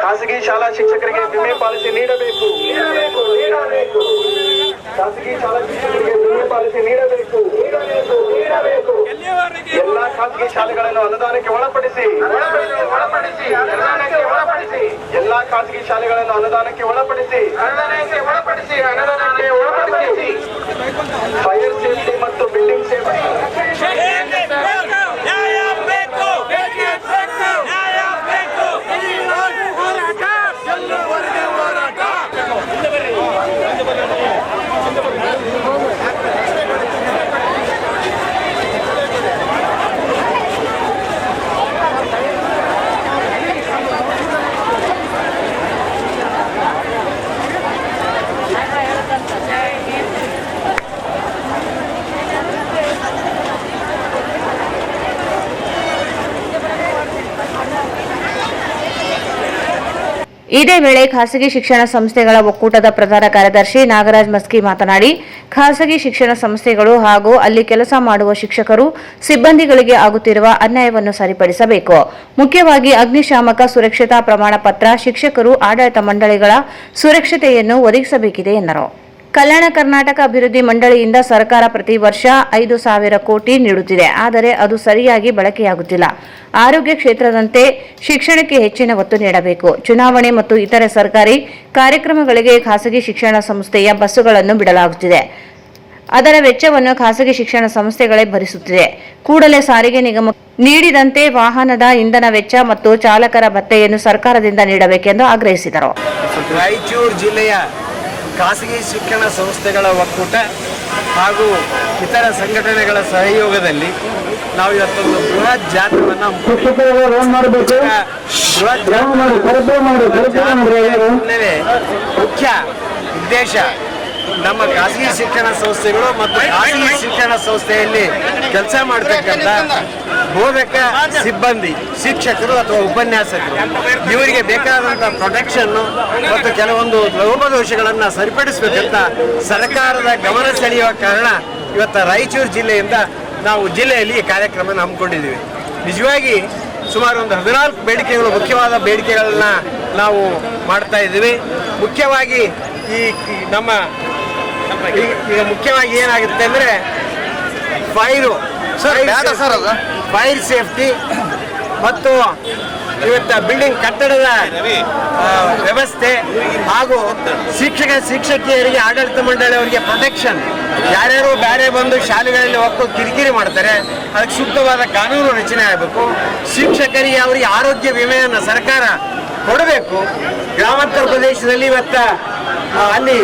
ಖಾಸಗಿ ಶಾಲಾ ಶಿಕ್ಷಕರಿಗೆ ವಿಮೆ ಪಾಲಿಸಿ ನೀಡಬೇಕು. ಖಾಸಗಿ ಶಾಲಾ ಶಿಕ್ಷಕರಿಗೆ ವಿಮೆ ಪಾಲಿಸಿ ನೀಡಬೇಕು. ಎಲ್ಲಾ ಖಾಸಗಿ ಶಾಲೆಗಳನ್ನು ಅನುದಾನಕ್ಕೆ ಒಳಪಡಿಸಿ. ಎಲ್ಲಾ ಖಾಸಗಿ ಶಾಲೆಗಳನ್ನು ಅನುದಾನಕ್ಕೆ ಒಳಪಡಿಸಿ. ಫೈರ್ ಸೇಫ್ಟಿ ಮತ್ತು ಬಿಲ್ಡಿಂಗ್ ಸೇಫ್ಟಿ ಇದೇ ವೇಳೆ ಖಾಸಗಿ ಶಿಕ್ಷಣ ಸಂಸ್ಥೆಗಳ ಒಕ್ಕೂಟದ ಪ್ರಧಾನ ಕಾರ್ಯದರ್ಶಿ ನಾಗರಾಜ್ ಮಸ್ಕಿ ಮಾತನಾಡಿ, ಖಾಸಗಿ ಶಿಕ್ಷಣ ಸಂಸ್ಥೆಗಳು ಹಾಗೂ ಅಲ್ಲಿ ಕೆಲಸ ಮಾಡುವ ಶಿಕ್ಷಕರು, ಸಿಬ್ಬಂದಿಗಳಿಗೆ ಆಗುತ್ತಿರುವ ಅನ್ಯಾಯವನ್ನು ಸರಿಪಡಿಸಬೇಕು. ಮುಖ್ಯವಾಗಿ ಅಗ್ನಿಶಾಮಕ ಸುರಕ್ಷತಾ ಪ್ರಮಾಣ ಪತ್ರ, ಶಿಕ್ಷಕರು, ಆಡಳಿತ ಮಂಡಳಿಗಳ ಸುರಕ್ಷತೆಯನ್ನು ಒದಗಿಸಬೇಕಿದೆ ಎಂದರು. ಕಲ್ಯಾಣ ಕರ್ನಾಟಕ ಅಭಿವೃದ್ಧಿ ಮಂಡಳಿಯಿಂದ ಸರ್ಕಾರ ಪ್ರತಿ ವರ್ಷ 5,000 ಕೋಟಿ ನೀಡುತ್ತಿದೆ. ಆದರೆ ಅದು ಸರಿಯಾಗಿ ಬಳಕೆಯಾಗುತ್ತಿಲ್ಲ. ಆರೋಗ್ಯ ಕ್ಷೇತ್ರದಂತೆ ಶಿಕ್ಷಣಕ್ಕೆ ಹೆಚ್ಚಿನ ಒತ್ತು ನೀಡಬೇಕು. ಚುನಾವಣೆ ಮತ್ತು ಇತರೆ ಸರ್ಕಾರಿ ಕಾರ್ಯಕ್ರಮಗಳಿಗೆ ಖಾಸಗಿ ಶಿಕ್ಷಣ ಸಂಸ್ಥೆಯ ಬಸ್ಸುಗಳನ್ನು ಬಿಡಲಾಗುತ್ತಿದೆ. ಅದರ ವೆಚ್ಚವನ್ನು ಖಾಸಗಿ ಶಿಕ್ಷಣ ಸಂಸ್ಥೆಗಳೇ ಭರಿಸುತ್ತಿದೆ. ಕೂಡಲೇ ಸಾರಿಗೆ ನಿಗಮ ನೀಡಿದಂತೆ ವಾಹನದ ಇಂಧನ ವೆಚ್ಚ ಮತ್ತು ಚಾಲಕರ ಭತ್ಯೆಯನ್ನು ಸರ್ಕಾರದಿಂದ ನೀಡಬೇಕೆಂದು ಆಗ್ರಹಿಸಿದರು. ರಾಯಚೂರು ಜಿಲ್ಲೆಯ ಖಾಸಗಿ ಶಿಕ್ಷಣ ಸಂಸ್ಥೆಗಳ ಒಕ್ಕೂಟ ಹಾಗೂ ಇತರ ಸಂಘಟನೆಗಳ ಸಹಯೋಗದಲ್ಲಿ ನಾವು ಇವತ್ತೊಂದು ಬೃಹತ್ ಜಾಥಾವನ್ನು ಮುಖ್ಯ ಉದ್ದೇಶ ನಮ್ಮ ಖಾಸಗಿ ಶಿಕ್ಷಣ ಸಂಸ್ಥೆಗಳು ಮತ್ತು ಖಾಸಗಿ ಶಿಕ್ಷಣ ಸಂಸ್ಥೆಯಲ್ಲಿ ಕೆಲಸ ಮಾಡತಕ್ಕಂಥ ಬೋಧಕ ಸಿಬ್ಬಂದಿ, ಶಿಕ್ಷಕರು ಅಥವಾ ಉಪನ್ಯಾಸಕರು ಇವರಿಗೆ ಬೇಕಾದಂಥ ಪ್ರೊಟೆಕ್ಷನ್ನು ಮತ್ತು ಕೆಲವೊಂದು ಲೋಪದೋಷಗಳನ್ನು ಸರಿಪಡಿಸಬೇಕಂತ ಸರ್ಕಾರದ ಗಮನ ಸೆಳೆಯುವ ಕಾರಣ ಇವತ್ತು ರಾಯಚೂರು ಜಿಲ್ಲೆಯಿಂದ ನಾವು ಜಿಲ್ಲೆಯಲ್ಲಿ ಈ ಕಾರ್ಯಕ್ರಮ ಹಮ್ಮಿಕೊಂಡಿದ್ದೀವಿ. ನಿಜವಾಗಿ ಸುಮಾರು ಒಂದು 14 ಬೇಡಿಕೆಗಳು, ಮುಖ್ಯವಾದ ಬೇಡಿಕೆಗಳನ್ನ ನಾವು ಮಾಡ್ತಾ ಇದ್ದೀವಿ. ಮುಖ್ಯವಾಗಿ ನಮ್ಮ ಈಗ ಮುಖ್ಯವಾಗಿ ಏನಾಗುತ್ತೆ ಅಂದರೆ ಫೈರ್ ಸೇಫ್ಟಿ ಮತ್ತು ಇವತ್ತು ಬಿಲ್ಡಿಂಗ್ ಕಟ್ಟಡದ ವ್ಯವಸ್ಥೆ ಹಾಗೂ ಶಿಕ್ಷಕಿಯರಿಗೆ, ಆಡಳಿತ ಮಂಡಳಿಯವರಿಗೆ ಪ್ರೊಟೆಕ್ಷನ್. ಯಾರ್ಯಾರು ಬೇರೆ ಬಂದು ಶಾಲೆಗಳಲ್ಲಿ ಹೋಗ್ತು ಕಿರಿಕಿರಿ ಮಾಡ್ತಾರೆ, ಅದಕ್ಕೆ ಸೂಕ್ತವಾದ ಕಾನೂನು ರಚನೆ ಆಗಬೇಕು. ಶಿಕ್ಷಕರಿಗೆ ಅವರಿಗೆ ಆರೋಗ್ಯ ವಿಮೆಯನ್ನು ಸರ್ಕಾರ ಕೊಡಬೇಕು. ಗ್ರಾಮಾಂತರ ಪ್ರದೇಶದಲ್ಲಿ ಇವತ್ತು ಅಲ್ಲಿ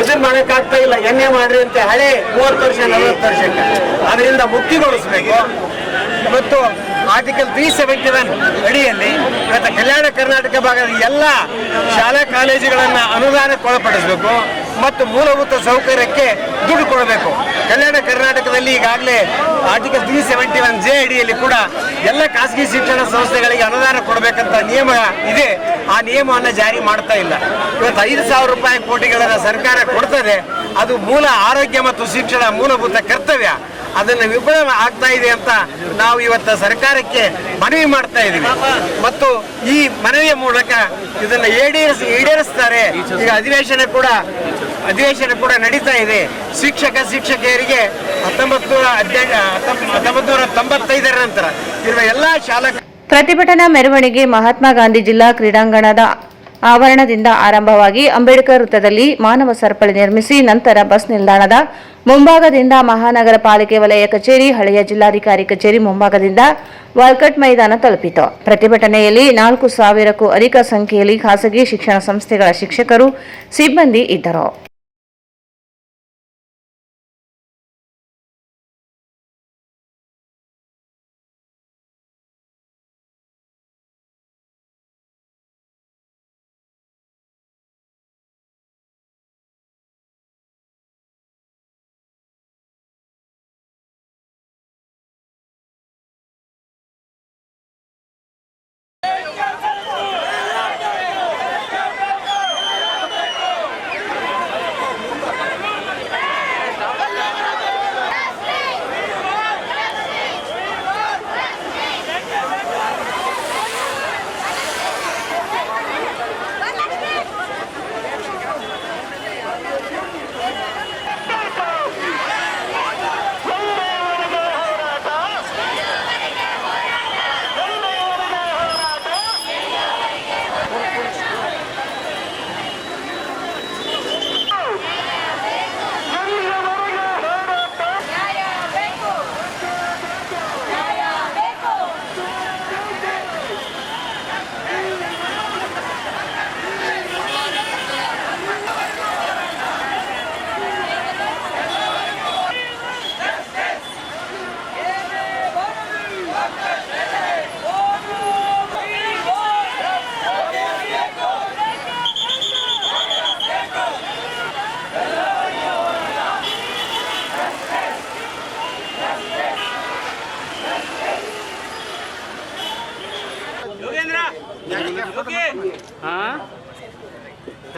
ಇದನ್ನು ಮಾಡೋಕ್ಕಾಗ್ತಾ ಇಲ್ಲ, ಎಣ್ಣೆ ಮಾಡ್ರಿ ಅಂತ ಹಳೆ 30 ವರ್ಷ 40 ವರ್ಷಕ್ಕೆ ಅದರಿಂದ ಮುಕ್ತಿಗೊಳಿಸಬೇಕು. ಮತ್ತು ಆರ್ಟಿಕಲ್ 371 ಅಡಿಯಲ್ಲಿ ಇವತ್ತು ಕಲ್ಯಾಣ ಕರ್ನಾಟಕ ಭಾಗದ ಎಲ್ಲ ಶಾಲಾ ಕಾಲೇಜುಗಳನ್ನು ಅನುದಾನಕ್ಕೆ ಒಳಪಡಿಸಬೇಕು ಮತ್ತು ಮೂಲಭೂತ ಸೌಕರ್ಯಕ್ಕೆ ದುಡ್ಡು ಕೊಡಬೇಕು. ಕಲ್ಯಾಣ ಕರ್ನಾಟಕದಲ್ಲಿ ಈಗಾಗಲೇ ಆರ್ಟಿಕಲ್ 371J ಅಡಿಯಲ್ಲಿ ಕೂಡ ಎಲ್ಲ ಖಾಸಗಿ ಶಿಕ್ಷಣ ಸಂಸ್ಥೆಗಳಿಗೆ ಅನುದಾನ ಕೊಡಬೇಕಂತ ನಿಯಮ ಇದೆ. ಆ ನಿಯಮವನ್ನು ಜಾರಿ ಮಾಡ್ತಾ ಇಲ್ಲ. ಇವತ್ತು 5,000 ರೂಪಾಯಿ ಕೋಟಿಗಳನ್ನು ಸರ್ಕಾರ ಕೊಡ್ತದೆ. ಅದು ಮೂಲ ಆರೋಗ್ಯ ಮತ್ತು ಶಿಕ್ಷಣ ಮೂಲಭೂತ ಕರ್ತವ್ಯ. ಅದನ್ನು ವಿಫಲ ಆಗ್ತಾ ಇದೆ ಅಂತ ನಾವು ಇವತ್ತು ಸರ್ಕಾರಕ್ಕೆ ಮನವಿ ಮಾಡ್ತಾ ಇದ್ದೀವಿ ಮತ್ತು ಈ ಮನವಿಯ ಮೂಲಕ ಇದನ್ನು ಈಡೇರಿಸ್ತಾರೆ. ಈಗ ಅಧಿವೇಶನ ಕೂಡ ನಡೀತಾ ಇದೆ. ಶಿಕ್ಷಕಿಯರಿಗೆ 1995 ನಂತರ ಇರುವ ಎಲ್ಲಾ ಶಾಲಾ ಪ್ರತಿಭಟನಾ ಮೆರವಣಿಗೆ ಮಹಾತ್ಮ ಗಾಂಧಿ ಜಿಲ್ಲಾ ಕ್ರೀಡಾಂಗಣದ ಆವರಣದಿಂದ ಆರಂಭವಾಗಿ ಅಂಬೇಡ್ಕರ್ ವೃತ್ತದಲ್ಲಿ ಮಾನವ ಸರಪಳಿ ನಿರ್ಮಿಸಿ ನಂತರ ಬಸ್ ನಿಲ್ದಾಣದ ಮುಂಭಾಗದಿಂದ ಮಹಾನಗರ ಪಾಲಿಕೆ ವಲಯ ಕಚೇರಿ, ಹಳೆಯ ಜಿಲ್ಲಾಧಿಕಾರಿ ಕಚೇರಿ ಮುಂಭಾಗದಿಂದ ವಾಲ್ಕಟ್ ಮೈದಾನ ತಲುಪಿತು. ಪ್ರತಿಭಟನೆಯಲ್ಲಿ 4,000ಕ್ಕೂ ಅಧಿಕ ಸಂಖ್ಯೆಯಲ್ಲಿ ಖಾಸಗಿ ಶಿಕ್ಷಣ ಸಂಸ್ಥೆಗಳ ಶಿಕ್ಷಕರು, ಸಿಬ್ಬಂದಿ ಇದ್ದರು.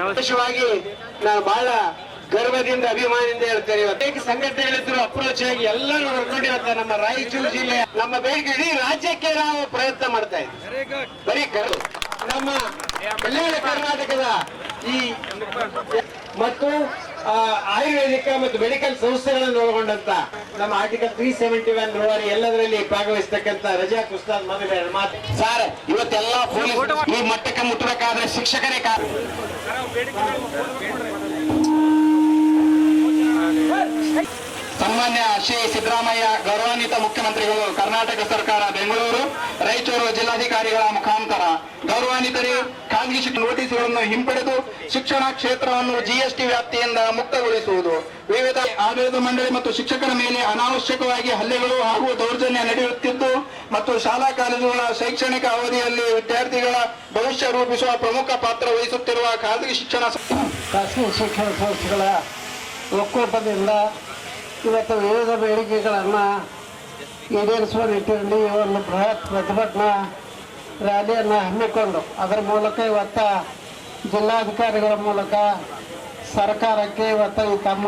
ವಿಶೇಷವಾಗಿ ನಾನು ಬಹಳ ಗರ್ವದಿಂದ ಅಭಿಮಾನದಿಂದ ಹೇಳ್ತೇನೆ. ಅನೇಕ ಸಂಘಟನೆಗಳಿದ್ರು ಅಪ್ರೋಚ್ ಆಗಿ ಎಲ್ಲರೂ ಹೊರಕೊಂಡಿರುತ್ತೆ. ನಮ್ಮ ರಾಯಚೂರು ಜಿಲ್ಲೆ ನಮ್ಮ ಬೇಡಿಕೆ ಇಡೀ ರಾಜ್ಯಕ್ಕೆ ನಾವು ಪ್ರಯತ್ನ ಮಾಡ್ತಾ ಇದ್ದೀವಿ. ಬರೀ ನಮ್ಮ ಕಲ್ಯಾಣ ಕರ್ನಾಟಕದ ಈ ಮತ್ತು ಆಯುರ್ವೇದಿಕ ಮತ್ತು ಮೆಡಿಕಲ್ ಸಂಸ್ಥೆಗಳನ್ನು ಒಳಗೊಂಡಂತ ನಮ್ಮ ಆರ್ಟಿಕಲ್ 371 ರೂವಾರಿ ಎಲ್ಲದರಲ್ಲಿ ಭಾಗವಹಿಸತಕ್ಕಂತ ರಜಾಕ್ ಉಸ್ತಾದ್ ಮೊದಲೇ ಮಾತು ಸರ್. ಇವತ್ತೆಲ್ಲ ಈ ಮಟ್ಟಕ್ಕೆ ಮುಟ್ಟಬೇಕಾದ್ರೆ ಶಿಕ್ಷಕರೇ ಸನ್ಮಾನ್ಯ ಶ್ರೀ ಸಿದ್ದರಾಮಯ್ಯ ಗೌರವಾನ್ವಿತ ಮುಖ್ಯಮಂತ್ರಿಗಳು, ಕರ್ನಾಟಕ ಸರ್ಕಾರ, ಬೆಂಗಳೂರು, ರಾಯಚೂರು ಜಿಲ್ಲಾಧಿಕಾರಿಗಳ ಮುಖಾಂತರ ಗೌರವಾನ್ವಿತರಿ ಖಾಸಗಿ ನೋಟಿಸ್ಗಳನ್ನು ಹಿಂಪಡೆದು ಶಿಕ್ಷಣ ಕ್ಷೇತ್ರವನ್ನು GST ವ್ಯಾಪ್ತಿಯಿಂದ ಮುಕ್ತಗೊಳಿಸುವುದು, ವಿವಿಧ ಆಡಳಿತ ಮಂಡಳಿ ಮತ್ತು ಶಿಕ್ಷಕರ ಮೇಲೆ ಅನಾವಶ್ಯಕವಾಗಿ ಹಲ್ಲೆಗಳು ಹಾಗೂ ದೌರ್ಜನ್ಯ ನಡೆಯುತ್ತಿದ್ದು ಮತ್ತು ಶಾಲಾ ಕಾಲೇಜುಗಳ ಶೈಕ್ಷಣಿಕ ಅವಧಿಯಲ್ಲಿ ವಿದ್ಯಾರ್ಥಿಗಳ ಭವಿಷ್ಯ ರೂಪಿಸುವ ಪ್ರಮುಖ ಪಾತ್ರ ವಹಿಸುತ್ತಿರುವ ಖಾಸಗಿ ಶಿಕ್ಷಣ ಸಂಸ್ಥೆಗಳ ಒಕ್ಕೂಟದಿಂದ ಇವತ್ತು ವಿವಿಧ ಬೇಡಿಕೆಗಳನ್ನು ಈಡೇರಿಸುವ ನಿಟ್ಟಿನಲ್ಲಿ ಒಂದು ಬೃಹತ್ ಪ್ರತಿಭಟನಾ ರ್ಯಾಲಿಯನ್ನು ಹಮ್ಮಿಕೊಂಡು ಅದರ ಮೂಲಕ ಇವತ್ತು ಜಿಲ್ಲಾಧಿಕಾರಿಗಳ ಮೂಲಕ ಸರ್ಕಾರಕ್ಕೆ ಇವತ್ತು ಈ ತಮ್ಮ